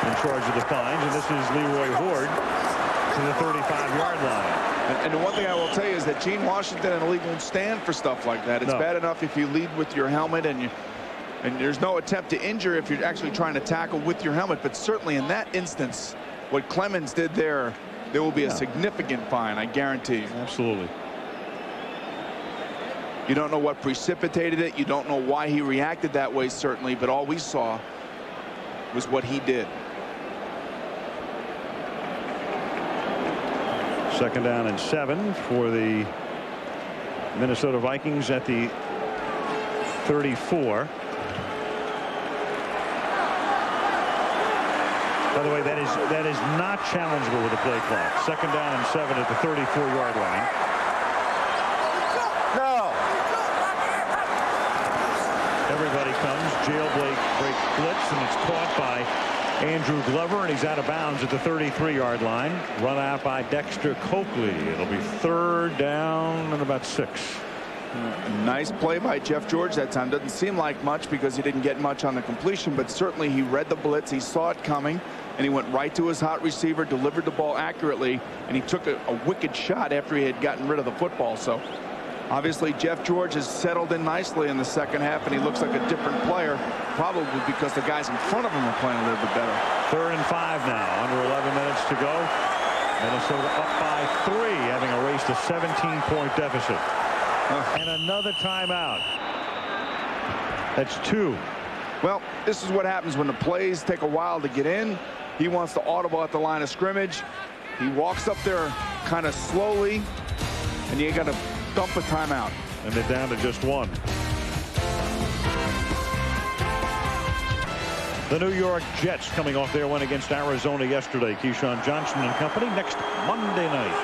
in charge of the fines. And this is Leroy Horde to the 35-yard line. And the one thing I will tell you is that Gene Washington and the league won't stand for stuff like that. It's bad enough if you lead with your helmet and there's no attempt to injure if you're actually trying to tackle with your helmet. But certainly in that instance, what Clemens did there will be a significant fine, I guarantee. Absolutely. You don't know what precipitated it. You don't know why he reacted that way, certainly. But all we saw was what he did. Second down and 7 for the Minnesota Vikings at the 34. By the way, that is not challengeable with the play clock. Second down and 7 at the 34-yard line. No. Everybody comes. Jailbreak blitz, and it's caught by Andrew Glover, and he's out of bounds at the 33-yard line. Run out by Dexter Coakley. It'll be third down and about 6. Nice play by Jeff George that time. Doesn't seem like much because he didn't get much on the completion, but certainly he read the blitz. He saw it coming, and he went right to his hot receiver, delivered the ball accurately, and he took a wicked shot after he had gotten rid of the football. So obviously Jeff George has settled in nicely in the second half, and he looks like a different player, probably because the guys in front of him are playing a little bit better. 3rd and 5 now, under 11 minutes to go. Minnesota up by 3, having erased a 17-point deficit. And another timeout. That's 2. Well, this is what happens when the plays take a while to get in. He wants to audible at the line of scrimmage. He walks up there kind of slowly, and you got to dump a timeout. And they're down to just 1. The New York Jets coming off their win against Arizona yesterday. Keyshawn Johnson and company next Monday night.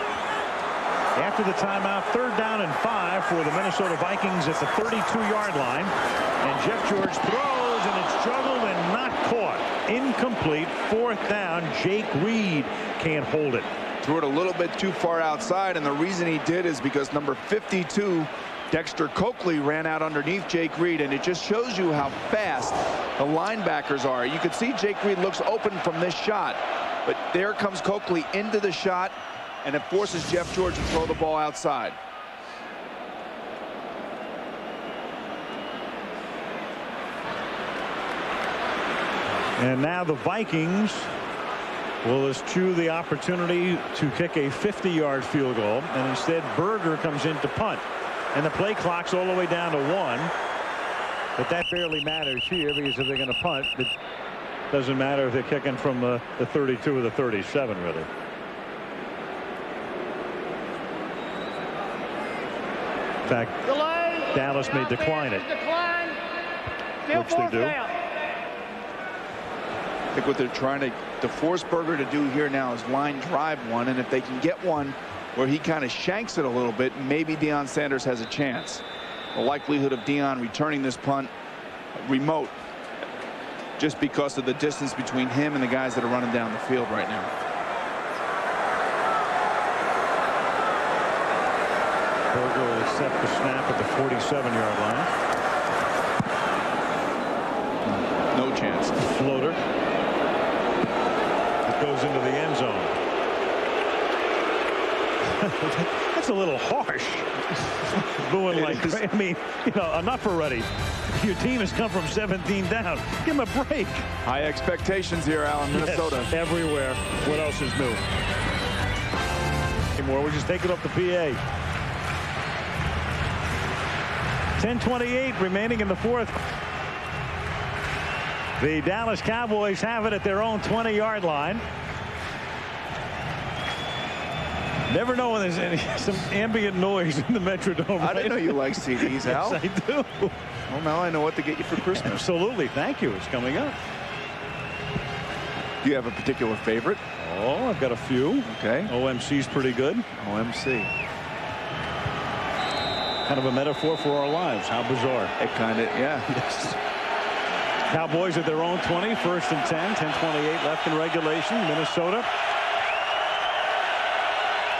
After the timeout, 3rd down and 5 for the Minnesota Vikings at the 32-yard line. And Jeff George throws, and it's juggled and not caught. Incomplete. 4th down. Jake Reed can't hold it. Threw it a little bit too far outside, and the reason he did is because number 52, Dexter Coakley, ran out underneath Jake Reed, and it just shows you how fast the linebackers are. You can see Jake Reed looks open from this shot, but there comes Coakley into the shot, and it forces Jeff George to throw the ball outside. And now the Vikings will eschew the opportunity to kick a 50-yard field goal, and instead Berger comes in to punt. And the play clock's all the way down to 1. But that barely matters here, because if they're going to punt, it doesn't matter if they're kicking from the 32 or the 37, really. In fact, Dallas may decline it, which they do. I think what they're trying to force Berger to do here now is line drive one, and if they can get one where he kind of shanks it a little bit, maybe Deion Sanders has a chance. The likelihood of Deion returning this punt remote, just because of the distance between him and the guys that are running down the field right now. Berger will accept the snap at the 47-yard line. No chance. Floater. It goes into the end zone. That's a little harsh. Booing like, I mean, you know, enough already. Your team has come from 17 down. Give him a break. High expectations here, Alan. Minnesota. Yes, everywhere. What else is new? Anymore. We just take it up the PA. 10:28 remaining in the 4th. The Dallas Cowboys have it at their own 20-yard line. Never know when there's some ambient noise in the Metrodome. I didn't know you like CDs, Al. Yes, I do. Well, now I know what to get you for Christmas. Absolutely. Thank you. It's coming up. Do you have a particular favorite? Oh, I've got a few. Okay. OMC's pretty good. OMC. Kind of a metaphor for our lives. How bizarre. It kind of, yeah. Yes. Cowboys at their own 20, 1st and 10, 10:28 left in regulation. Minnesota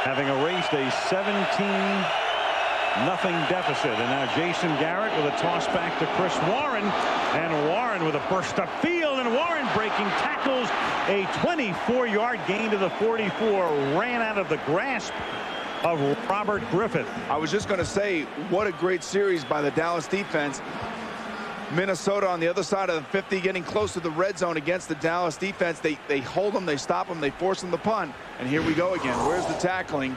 having erased a 17-0 deficit. And now Jason Garrett with a toss back to Chris Warren. And Warren with a burst up field. And Warren breaking tackles. A 24-yard gain to the 44. Ran out of the grasp of Robert Griffith. I was just going to say, what a great series by the Dallas defense. Minnesota on the other side of the 50, getting close to the red zone against the Dallas defense. They hold them, they stop them, they force them to punt. And here we go again. Where's the tackling?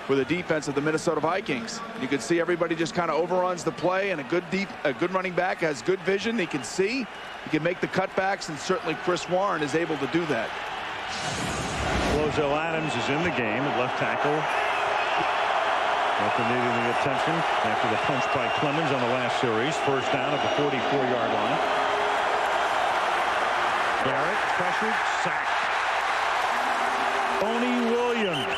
for the defense of the Minnesota Vikings. You can see everybody just kind of overruns the play, and a good running back has good vision. He can see, he can make the cutbacks, and certainly Chris Warren is able to do that. Flozell Adams is in the game at left tackle. After needing the attention after the punch by Clemens on the last series. First down at the 44-yard line. Garrett pressured, sacked. Tony Williams.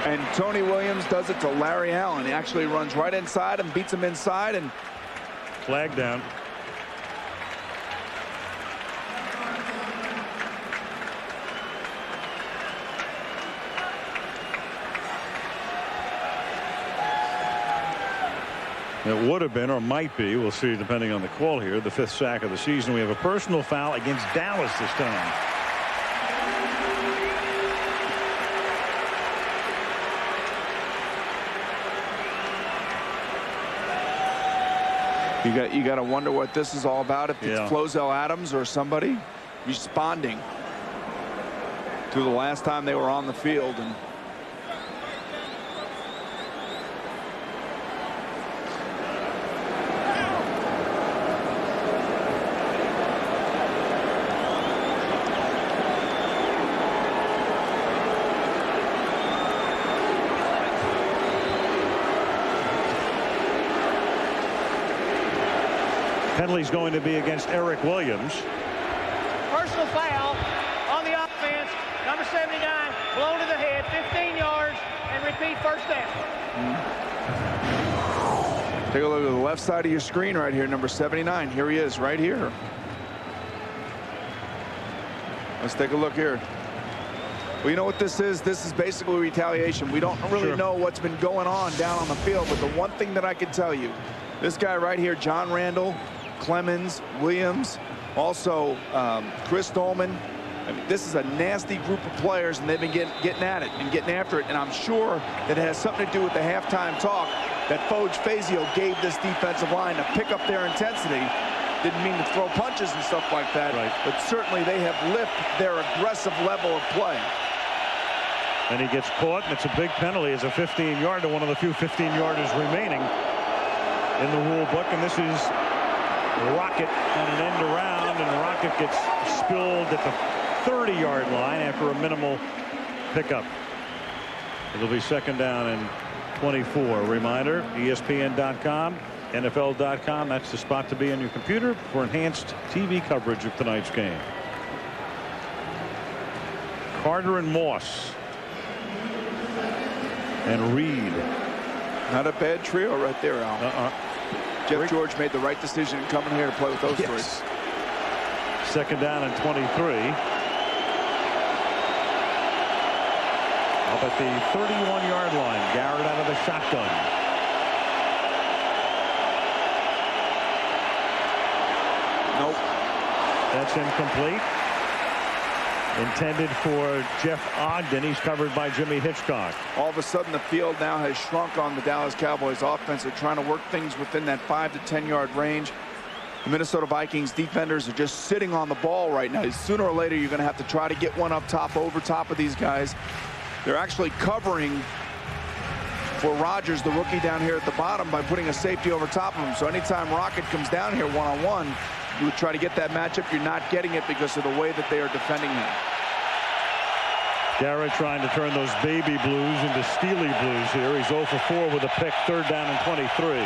And Tony Williams does it to Larry Allen. He actually runs right inside and beats him inside. And flag down. It would have been or might be, we'll see depending on the call here, the 5th sack of the season. We have a personal foul against Dallas this time. You got to wonder what this is all about, if it's Flozell Adams or somebody responding to the last time they were on the field. And penalty's going to be against Eric Williams. Personal foul on the offense. Number 79, blown to the head, 15 yards, and repeat first down. Take a look at the left side of your screen right here, number 79. Here he is, right here. Let's take a look here. Well, you know what this is? This is basically retaliation. We don't really know what's been going on down on the field, but the one thing that I can tell you, this guy right here, John Randall, Clemens, Williams, also Chris Dolman. I mean, this is a nasty group of players, and they've been getting at it and getting after it. And I'm sure that it has something to do with the halftime talk that Foge Fazio gave this defensive line to pick up their intensity. Didn't mean to throw punches and stuff like that, but certainly they have lifted their aggressive level of play. And he gets caught, and it's a big penalty. It's a 15-yarder, one of the few 15-yarders remaining in the rule book. And this is Rocket on an end around, and Rocket gets spilled at the 30-yard line after a minimal pickup. It'll be second down and 24. Reminder, ESPN.com, NFL.com. That's the spot to be on your computer for enhanced TV coverage of tonight's game. Carter and Moss and Reed. Not a bad trio right there, Al. Jeff George made the right decision coming here to play with those three. Second down and 23. Up at the 31-yard line. Garrett out of the shotgun. Nope. That's incomplete. Intended for Jeff Ogden. He's covered by Jimmy Hitchcock. All of a sudden, the field now has shrunk on the Dallas Cowboys offense. They're trying to work things within that 5 to 10-yard range. The Minnesota Vikings defenders are just sitting on the ball right now. Sooner or later, you're going to have to try to get one up top, over top of these guys. They're actually covering for Rodgers, the rookie down here at the bottom, by putting a safety over top of him. So anytime Rocket comes down here one-on-one, you would try to get that matchup. You're not getting it because of the way that they are defending him. Garrett trying to turn those baby blues into steely blues here. He's 0 for 4 with a pick. Third down and 23.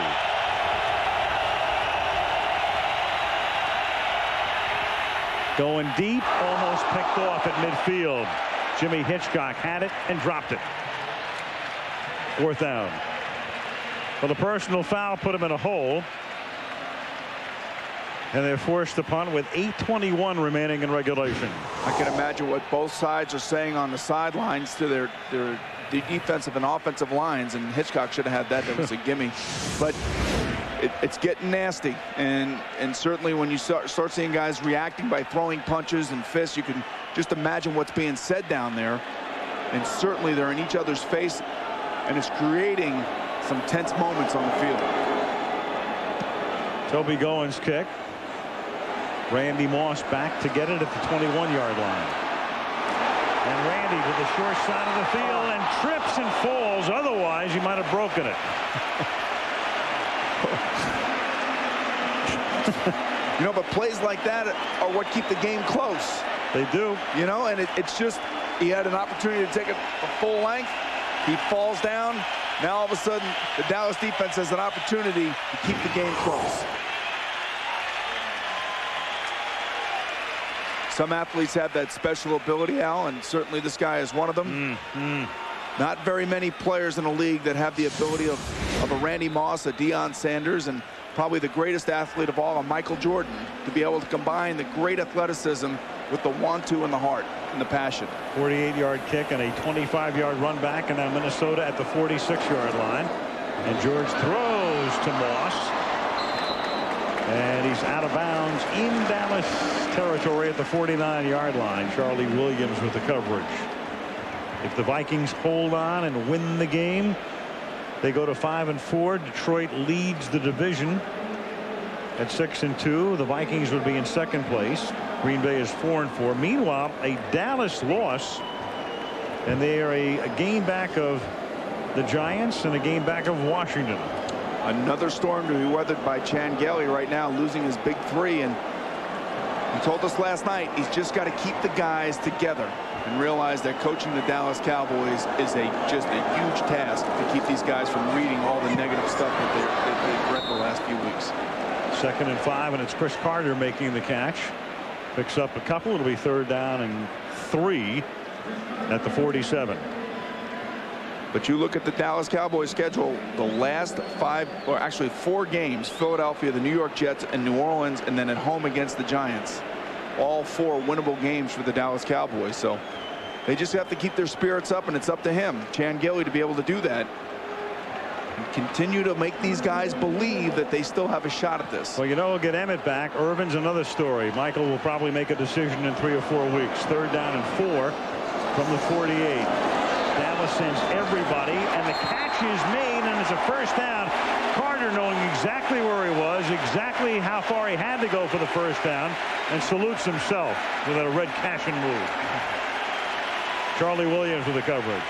Going deep, almost picked off at midfield. Jimmy Hitchcock had it and dropped it. Fourth down. Well, the personal foul put him in a hole. And they're forced to punt with 8:21 remaining in regulation. I can imagine what both sides are saying on the sidelines to their defensive and offensive lines, and Hitchcock should have had that. That was a gimme. But it's getting nasty, and certainly when you start seeing guys reacting by throwing punches and fists, you can just imagine what's being said down there. And certainly they're in each other's face, and it's creating some tense moments on the field. Toby Goins' kick. Randy Moss back to get it at the 21-yard line. And Randy to the short side of the field and trips and falls. Otherwise, he might have broken it. You know, but plays like that are what keep the game close. They do. You know, and it's just, he had an opportunity to take it a full length. He falls down. Now all of a sudden, the Dallas defense has an opportunity to keep the game close. Some athletes have that special ability, Al, and certainly this guy is one of them. Not very many players in the league that have the ability of a Randy Moss, a Deion Sanders, and probably the greatest athlete of all, a Michael Jordan, to be able to combine the great athleticism with the want-to and the heart and the passion. 48-yard kick and a 25-yard run back, and now Minnesota at the 46-yard line. And George throws to Moss. And he's out of bounds in Dallas territory at the 49-yard line. Charlie Williams with the coverage. If the Vikings hold on and win the game, they go to 5-4. Detroit leads the division at 6-2. The Vikings would be in second place. Green Bay is 4-4. Meanwhile, a Dallas loss, and they are a game back of the Giants and a game back of Washington. Another storm to be weathered by Chan Gailey right now, losing his big three. And he told us last night he's just got to keep the guys together and realize that coaching the Dallas Cowboys is just a huge task to keep these guys from reading all the negative stuff that they've read the last few weeks. 2nd and 5, and it's Chris Carter making the catch. Picks up a couple. It'll be 3rd down and 3 at the 47. But you look at the Dallas Cowboys schedule, the last 4 games, Philadelphia, the New York Jets, and New Orleans, and then at home against the Giants. All 4 winnable games for the Dallas Cowboys. So they just have to keep their spirits up, and it's up to him, Chan Gailey, to be able to do that. And continue to make these guys believe that they still have a shot at this. Well, you know, we'll get Emmett back. Irvin's another story. Michael will probably make a decision in 3 or 4 weeks. 3rd down and 4 from the 48. Dallas sends everybody, and the catch is made, and it's a 1st down. Carter, knowing exactly where he was, exactly how far he had to go for the 1st down, and salutes himself with a red Cashin move. Charlie Williams with the coverage.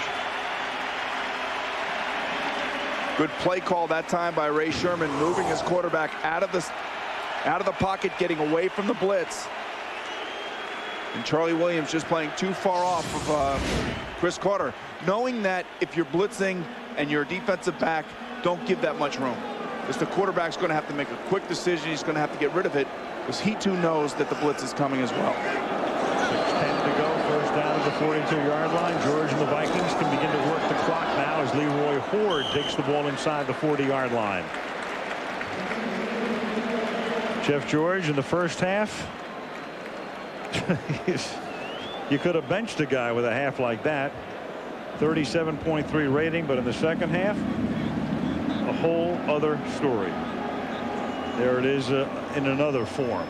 Good play call that time by Ray Sherman, moving his quarterback out of the pocket, getting away from the blitz. And Charlie Williams just playing too far off of Chris Carter, knowing that if you're blitzing and you're a defensive back, don't give that much room, because the quarterback's going to have to make a quick decision. He's going to have to get rid of it, because he too knows that the blitz is coming as well. 6:10 to go. 1st down at the 42-yard line. George and the Vikings can begin to work the clock now as Leroy Hoard takes the ball inside the 40-yard line. Jeff George in the first half. You could have benched a guy with a half like that. 37.3 rating, but in the second half, a whole other story. There it is in another form.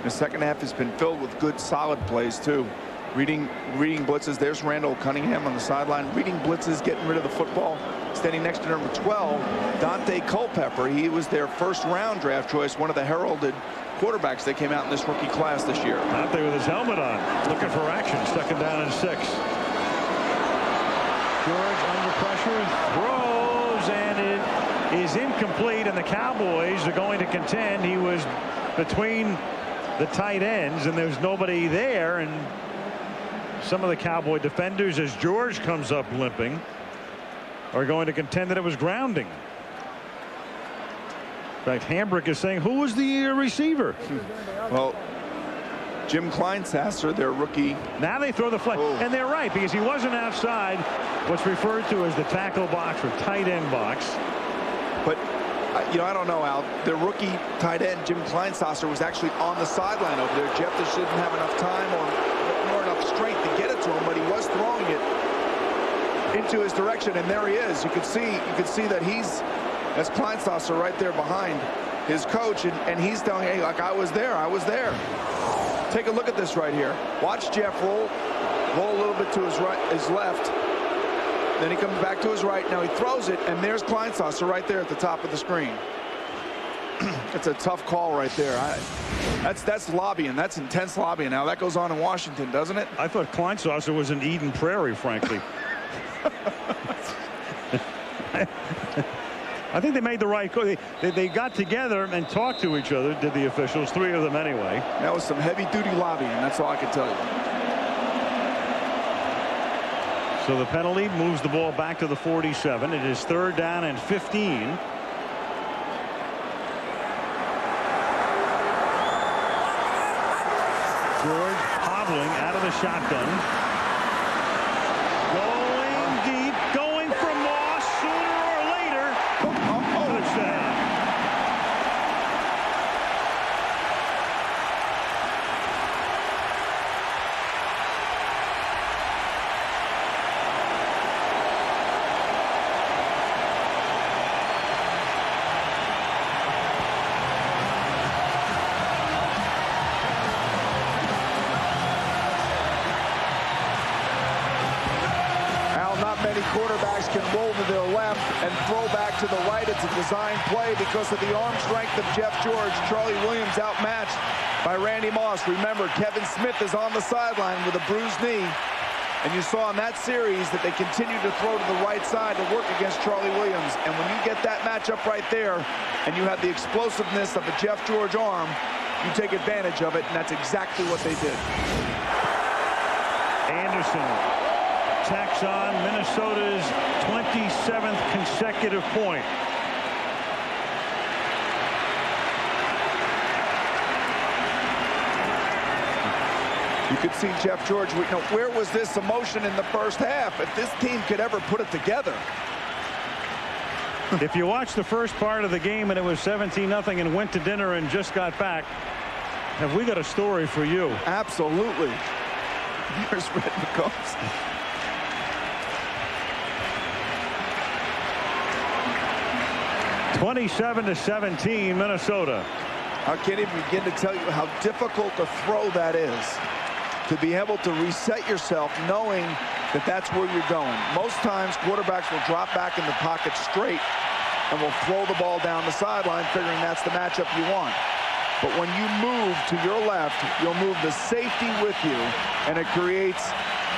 The second half has been filled with good, solid plays too. Reading blitzes. There's Randall Cunningham on the sideline, reading blitzes, getting rid of the football. Standing next to number 12, Dante Culpepper. He was their 1st-round draft choice, one of the heralded quarterbacks that came out in this rookie class this year. Dante with his helmet on, looking for action. 2nd down and 6. George under pressure, throws, and it is incomplete, and the Cowboys are going to contend. He was between the tight ends, and there's nobody there, and some of the Cowboy defenders, as George comes up limping, are going to contend that it was grounding. In fact, Hambrick is saying, who was the receiver? Well, Jim Kleinsasser, their rookie. Now they throw the flag, and they're right, because he wasn't outside what's referred to as the tackle box or tight end box. But you know, I don't know, Al. Their rookie tight end, Jim Kleinsasser, was actually on the sideline over there. Jeff just didn't have enough time or enough strength to get it to him, but he was throwing it into his direction, and there he is. You could see that that's Kleinsasser right there behind his coach, and he's telling, hey, like, I was there. Take a look at this right here. Watch Jeff roll a little bit to his left. Then he comes back to his right. Now he throws it, and there's Kleinsasser right there at the top of the screen. It's a tough call right there. That's lobbying. That's intense lobbying. Now that goes on in Washington, doesn't it? I thought Kleinsasser was in Eden Prairie, frankly. I think they made the right call. They got together and talked to each other, did the officials, 3 of them anyway. That was some heavy-duty lobbying. That's all I can tell you. So the penalty moves the ball back to the 47. It is 3rd down and 15. George hobbling out of the shotgun. Going deep, going for Moss sooner or later. Touchdown. Many quarterbacks can roll to their left and throw back to the right. It's a design play because of the arm strength of Jeff George. Charlie Williams outmatched by Randy Moss. Remember, Kevin Smith is on the sideline with a bruised knee. And you saw in that series that they continue to throw to the right side to work against Charlie Williams. And when you get that matchup right there and you have the explosiveness of a Jeff George arm, you take advantage of it, and that's exactly what they did. Anderson tacks on Minnesota's 27th consecutive point. You could see Jeff George, where was this emotion in the first half? If this team could ever put it together. If you watch the first part of the game and it was 17-0 and went to dinner and just got back, have we got a story for you? Absolutely. Here's Red McCombs. 27-17 Minnesota. I can't even begin to tell you how difficult a throw that is. To be able to reset yourself knowing that that's where you're going. Most times quarterbacks will drop back in the pocket straight and will throw the ball down the sideline figuring that's the matchup you want. But when you move to your left, you'll move the safety with you, and it creates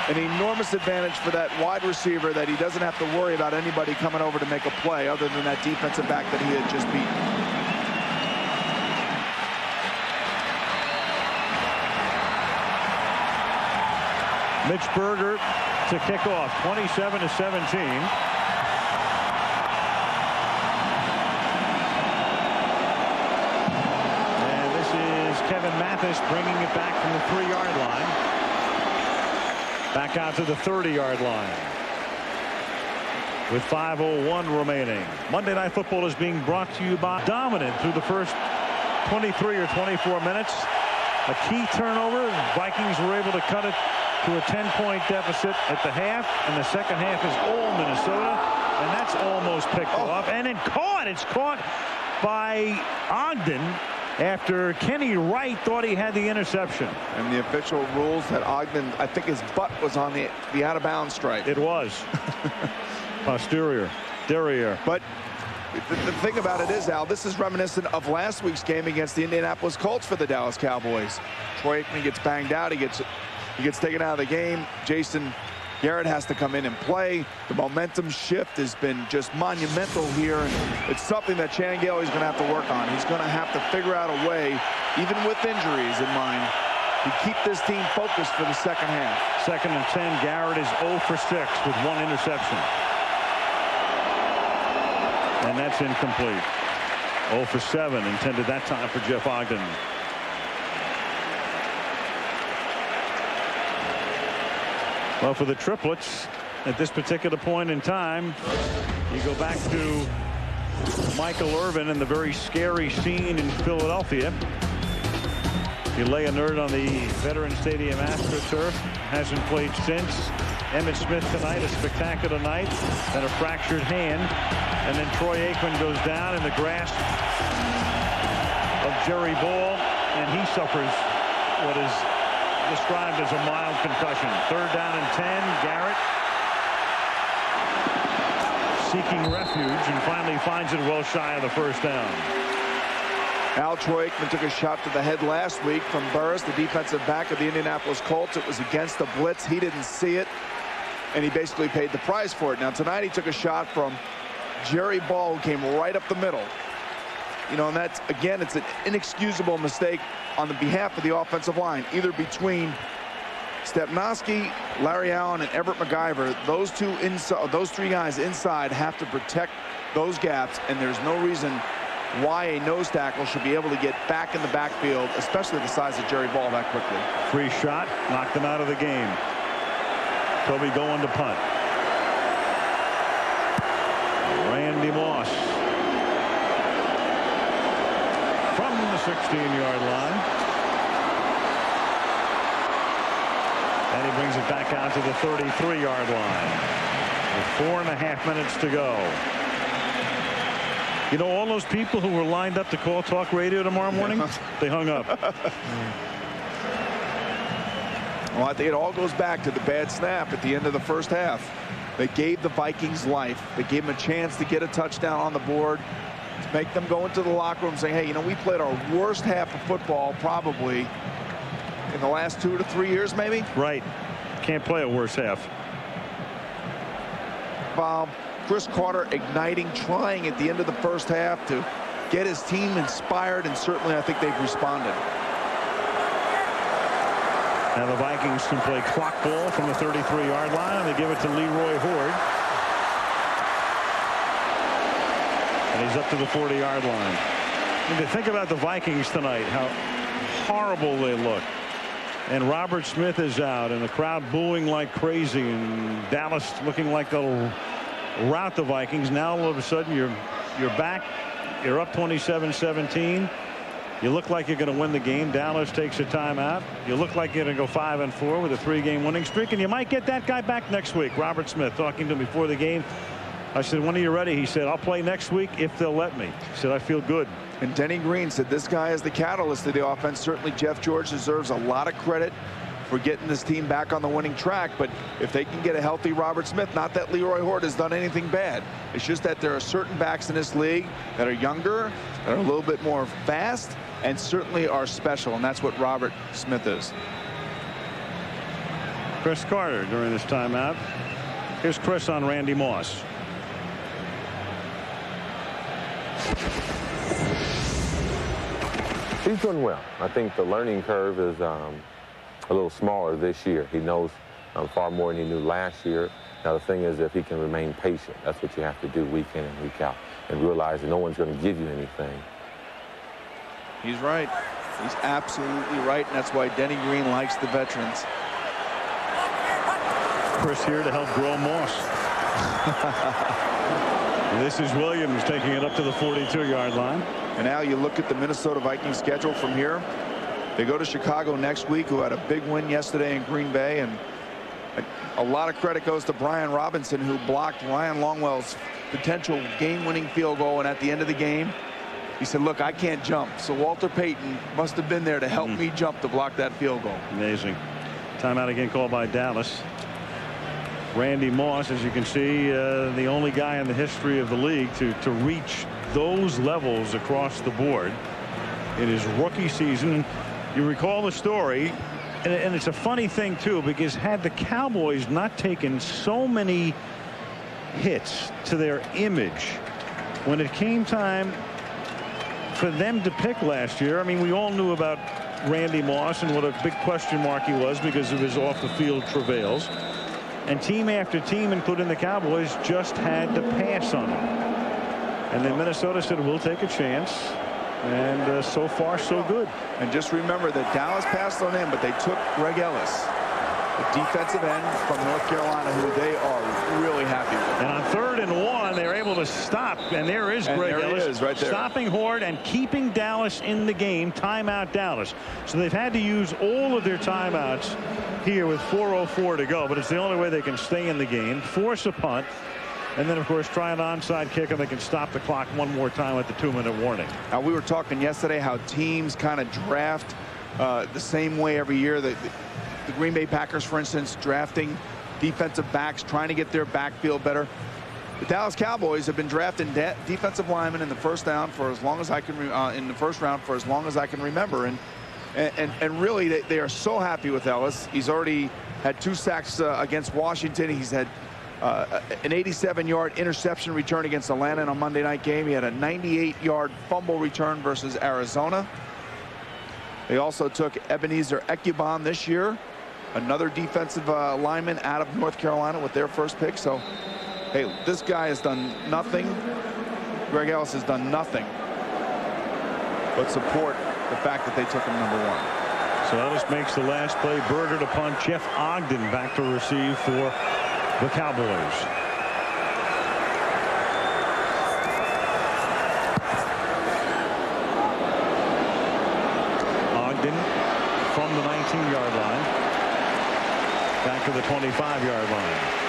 an enormous advantage for that wide receiver that he doesn't have to worry about anybody coming over to make a play other than that defensive back that he had just beaten. Mitch Berger to kick off, 27-17. And this is Kevin Mathis bringing it back from the 3-yard line. Back out to the 30-yard line with 5:01 remaining. Monday Night Football is being brought to you by dominant through the first 23 or 24 minutes. A key turnover. Vikings were able to cut it to a 10-point deficit at the half, and the second half is all Minnesota, and that's almost picked off and then caught. It's caught by Ogden after Kenny Wright thought he had the interception. And the official rules that Ogden, I think his butt was on the out-of-bounds stripe. It was. Posterior. Derriere. But the thing about it is, Al, this is reminiscent of last week's game against the Indianapolis Colts for the Dallas Cowboys. Troy Aikman gets banged out. He gets taken out of the game. Jason Garrett has to come in and play. The momentum shift has been just monumental here, and it's something that Changale is going to have to work on. He's going to have to figure out a way, even with injuries in mind, to keep this team focused for the second half. 2nd and 10. Garrett is 0 for 6 with 1 interception. And that's incomplete. 0 for 7 intended that time for Jeff Ogden. Well, for the triplets at this particular point in time, you go back to Michael Irvin and the very scary scene in Philadelphia. You lay a nerd on the Veterans Stadium AstroTurf. Hasn't played since. Emmitt Smith tonight, a spectacular night, and a fractured hand. And then Troy Aikman goes down in the grasp of Jerry Ball, and he suffers what is described as a mild concussion. 3rd down and 10. Garrett seeking refuge and finally finds it well shy of the first down. Al Troikman took a shot to the head last week from Burris, the defensive back of the Indianapolis Colts. It was against the blitz. He didn't see it, and he basically paid the price for it. Now, tonight he took a shot from Jerry Ball, who came right up the middle. You know, and that's, again, it's an inexcusable mistake on the behalf of the offensive line, either between Stepnoski, Larry Allen, and Everett McIver. Those three guys inside have to protect those gaps, and there's no reason why a nose tackle should be able to get back in the backfield, especially the size of Jerry Ball, that quickly. Free shot, knocked him out of the game. Toby going to punt. Randy Moss from the 16-yard line. And he brings it back out to the 33-yard line. With 4.5 minutes to go. You know, all those people who were lined up to call talk radio tomorrow morning, they hung up. Well, I think it all goes back to the bad snap at the end of the first half. They gave the Vikings life. They gave them a chance to get a touchdown on the board, to make them go into the locker room saying, hey, you know, we played our worst half of football probably in the last 2 to 3 years, maybe. Right. Can't play a worse half. Chris Carter igniting, trying at the end of the first half to get his team inspired, and certainly I think they've responded. Now the Vikings can play clock ball from the 33-yard line, and they give it to Leroy Horde. And he's up to the 40-yard line. And to think about the Vikings tonight, how horrible they look. And Robert Smith is out, and the crowd booing like crazy, and Dallas looking like they'll rout the Vikings. Now all of a sudden you're back. You're up 27-17. You look like you're going to win the game. Dallas takes a timeout. You look like you're going to go 5-4 with a 3-game winning streak, and you might get that guy back next week. Robert Smith talking to me before the game. I said, when are you ready? He said, I'll play next week if they'll let me. He said, I feel good. And Denny Green said this guy is the catalyst of the offense. Certainly Jeff George deserves a lot of credit for getting this team back on the winning track, but if they can get a healthy Robert Smith, not that Leroy Horde has done anything bad, it's just that there are certain backs in this league that are younger, that are a little bit more fast, and certainly are special, and that's what Robert Smith is. Chris Carter during this timeout. Here's Chris on Randy Moss. He's doing well. I think the learning curve is a little smaller this year. He knows far more than he knew last year. Now, the thing is, if he can remain patient, that's what you have to do week in and week out, and realize that no one's going to give you anything. He's right. He's absolutely right, and that's why Denny Green likes the veterans. Chris here to help grow Moss. This is Williams taking it up to the 42-yard line. And now you look at the Minnesota Vikings schedule from here. They go to Chicago next week, who had a big win yesterday in Green Bay, and a lot of credit goes to Brian Robinson, who blocked Ryan Longwell's potential game-winning field goal, and at the end of the game he said, look, I can't jump, so Walter Payton must have been there to help me jump to block that field goal. Amazing. Timeout again called by Dallas. Randy Moss, as you can see, the only guy in the history of the league to reach those levels across the board in his rookie season. You recall the story, and it's a funny thing too, because had the Cowboys not taken so many hits to their image when it came time for them to pick last year, I mean, we all knew about Randy Moss and what a big question mark he was because of his off the field travails, and team after team, including the Cowboys, just had to pass on him. And then Minnesota said, we'll take a chance. And so far, so good. And just remember that Dallas passed on him, but they took Greg Ellis, the defensive end from North Carolina, who they are really happy with. And on 3rd and 1, they're able to stop. And there is Greg Ellis, he is right there, stopping Horde and keeping Dallas in the game. Timeout Dallas. So they've had to use all of their timeouts here with 4:04 to go. But it's the only way they can stay in the game, force a punt, and then, of course, try an onside kick, and they can stop the clock one more time at the 2-minute warning. Now, we were talking yesterday how teams kind of draft the same way every year. The Green Bay Packers, for instance, drafting defensive backs, trying to get their backfield better. The Dallas Cowboys have been drafting defensive linemen in the first round for as long as I can remember, and really they are so happy with Ellis. He's already had 2 sacks against Washington. He's had an 87-yard interception return against Atlanta in a Monday night game. He had a 98-yard fumble return versus Arizona. They also took Ebenezer Ekubon this year, another defensive lineman out of North Carolina with their first pick. So, hey, this guy has done nothing. Greg Ellis has done nothing but support the fact that they took him number 1. So Ellis makes the last play. Berger to punt. Jeff Ogden back to receive for the Cowboys. Ogden from the 19-yard line back to the 25-yard line.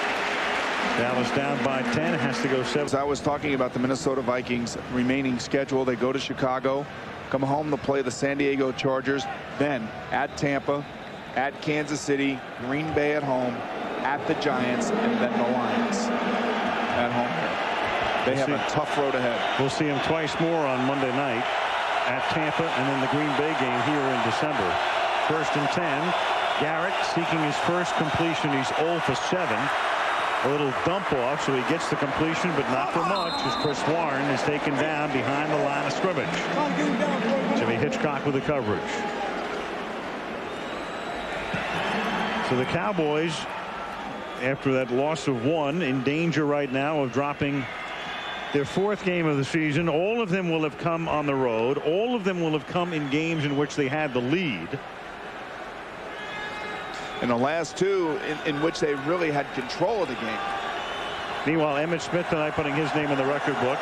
Dallas down by 10, has to go 7. I was talking about the Minnesota Vikings remaining schedule. They go to Chicago, come home to play the San Diego Chargers, then at Tampa, at Kansas City, Green Bay at home, at the Giants, and then the Lions at home here. They have a tough road ahead. We'll see him twice more on Monday night at Tampa and then the Green Bay game here in December. 1st and 10. Garrett seeking his first completion. He's 0 for 7. A little dump off, so he gets the completion, but not for much, as Chris Warren is taken down behind the line of scrimmage. Jimmy Hitchcock with the coverage. So the Cowboys, after that loss of 1, in danger right now of dropping their 4th game of the season. All of them will have come on the road. All of them will have come in games in which they had the lead. And the last 2 in which they really had control of the game. Meanwhile, Emmitt Smith tonight putting his name in the record book.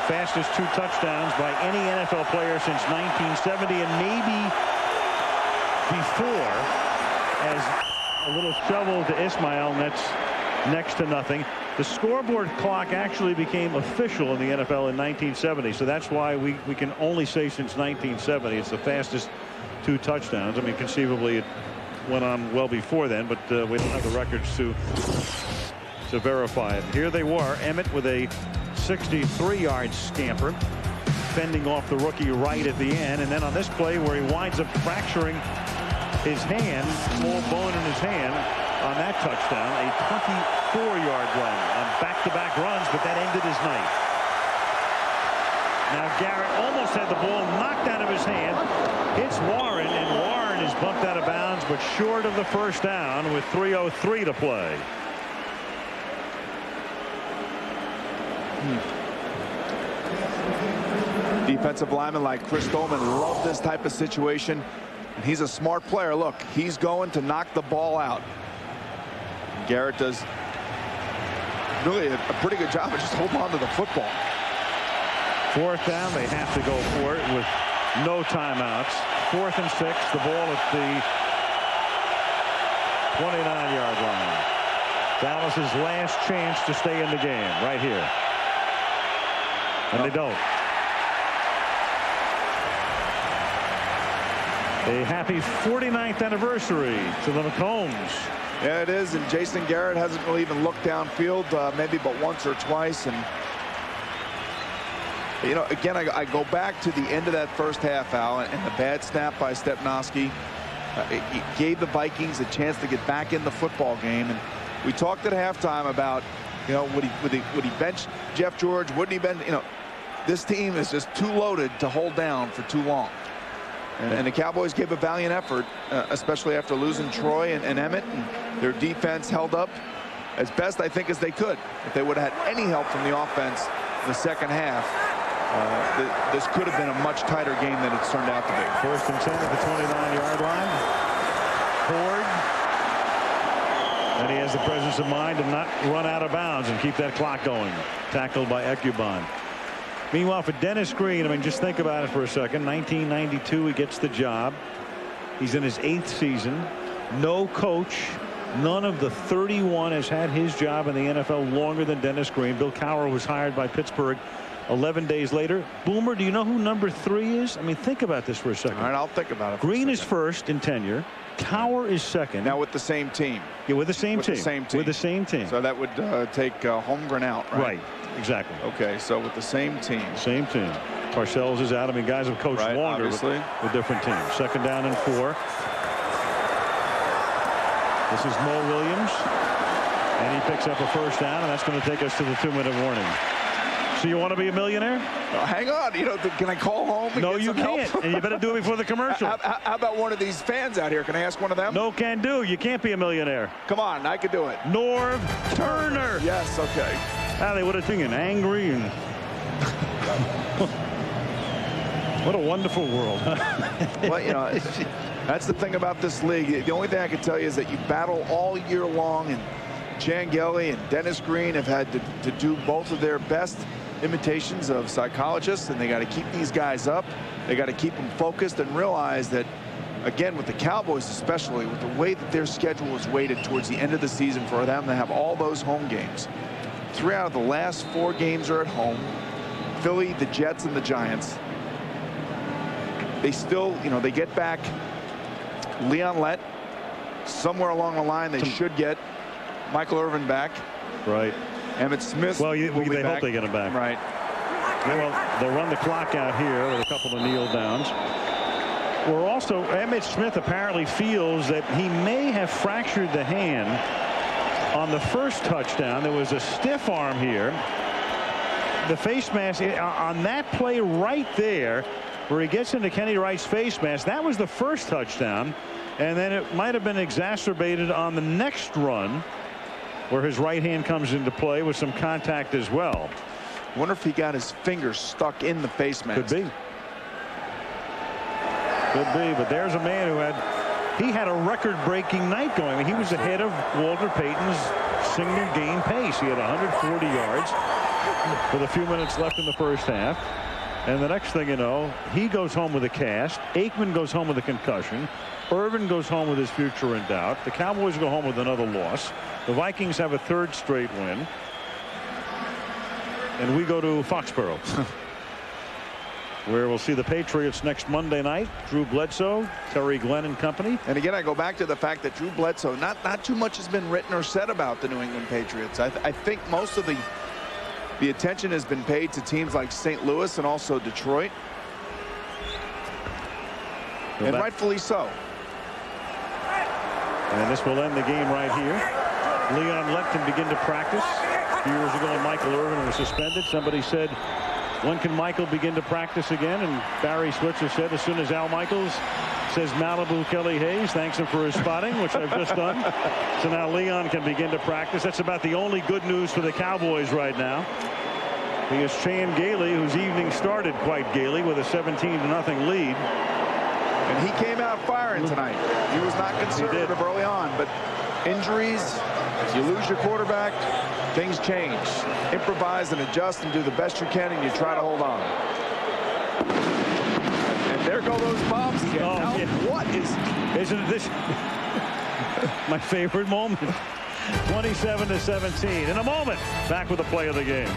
Fastest 2 touchdowns by any NFL player since 1970, and maybe before, as a little shovel to Ismail, and that's next to nothing. The scoreboard clock actually became official in the NFL in 1970, so that's why we can only say since 1970 it's the fastest 2 touchdowns. I mean, conceivably it went on well before then, but we don't have the records to verify it. Here they were, Emmitt with a 63-yard scamper, fending off the rookie right at the end, and then on this play where he winds up fracturing his hand, small bone in his hand, on that touchdown, a 24-yard run on back-to-back runs, but that ended his night. Now Garrett almost had the ball knocked out of his hand, hits Warren, and Warren is bumped out of bounds, but short of the first down with 3:03 to play. Defensive linemen like Chris Dolman love this type of situation, and he's a smart player. Look, he's going to knock the ball out. Garrett does really a pretty good job of just holding on to the football. 4th down, they have to go for it with no timeouts. 4th and 6, the ball at the 29-yard line. Dallas's last chance to stay in the game right here. And they don't. A happy 49th anniversary to the McCombs. Yeah, it is, and Jason Garrett hasn't really even looked downfield, maybe but once or twice. And you know, again, I go back to the end of that first half, Al, and the bad snap by Stepnoski. It gave the Vikings a chance to get back in the football game. And we talked at halftime about, you know, would he bench Jeff George? Wouldn't he bench? You know, this team is just too loaded to hold down for too long. And the Cowboys gave a valiant effort, especially after losing Troy and Emmitt. And their defense held up as best, I think, as they could. If they would have had any help from the offense in the second half, this could have been a much tighter game than it's turned out to be. 1st and 10 at the 29-yard line. Ford. And he has the presence of mind to not run out of bounds and keep that clock going. Tackled by Ekubon. Meanwhile, for Dennis Green, I mean, just think about it for a second. 1992, he gets the job. He's in his 8th season. No coach None of the 31 has had his job in the NFL longer than Dennis Green. Bill Cowher was hired by Pittsburgh 11 days later. Boomer, do you know who number 3 is? I mean, think about this for a second. All right, I'll think about it. Green is first in tenure. Cowher is second. Now with the same team. Yeah, with the same team. With the same team. So that would take Holmgren out, right? Right, exactly. Okay, so with the same team. Same team. Parcells is out. I mean, guys have coached longer obviously. with different teams. 2nd down and 4. This is Mo Williams. And he picks up a 1st down, and that's going to take us to the 2-minute warning. So you want to be a millionaire? Hang on. Can I call home? And no, get you some can't. Help? And you better do it before the commercial. How about one of these fans out here? Can I ask one of them? No can do. You can't be a millionaire. Come on, I could do it. Norv Turner. Yes, okay. They would have been angry and. What a wonderful world. Well, that's the thing about this league. The only thing I can tell you is that you battle all year long, and Chan Gailey and Dennis Green have had to do both of their best imitations of psychologists, and they got to keep these guys up. They got to keep them focused and realize that, again, with the Cowboys especially, with the way that their schedule is weighted towards the end of the season for them to have all those home games. 3 out of the last 4 games are at home. Philly, the Jets, and the Giants. They still, they get back Leon Lett. Somewhere along the line, they should get Michael Irvin back. Right. Emmitt Smith. Well, they hope they get him back. Right. Well, they'll run the clock out here with a couple of kneel downs. We're also, Emmitt Smith apparently feels that he may have fractured the hand on the first touchdown. There was a stiff arm here. The face mask on that play right there, where he gets into Kenny Wright's face mask, that was the first touchdown. And then it might have been exacerbated on the next run, where his right hand comes into play with some contact as well. Wonder if he got his finger stuck in the face mask. Could be. Could be, but there's a man who had a record-breaking night going. I mean, he was ahead of Walter Payton's single game pace. He had 140 yards with a few minutes left in the first half. And the next thing you know, he goes home with a cast. Aikman goes home with a concussion. Irvin goes home with his future in doubt. The Cowboys go home with another loss. The Vikings have a 3rd straight win. And we go to Foxborough, where we'll see the Patriots next Monday night. Drew Bledsoe, Terry Glenn and company. And again, I go back to the fact that Drew Bledsoe, not too much has been written or said about the New England Patriots. I think most of the attention has been paid to teams like St. Louis and also Detroit. And rightfully so. And this will end the game right here. Leon Lett can begin to practice. A few years ago when Michael Irvin was suspended, somebody said, when can Michael begin to practice again? And Barry Switzer said, as soon as Al Michaels says Malibu Kelly Hayes thanks him for his spotting, which I've just done. So now Leon can begin to practice. That's about the only good news for the Cowboys right now. Because Chan Gailey, whose evening started quite gaily with a 17-0 lead. And he came out firing tonight. He was not conservative early on, but injuries, you lose your quarterback, things change. Improvise and adjust and do the best you can, and you try to hold on. And there go those bombs again. Oh, yeah. What isn't this my favorite moment? 27-17. In a moment, back with the play of the game.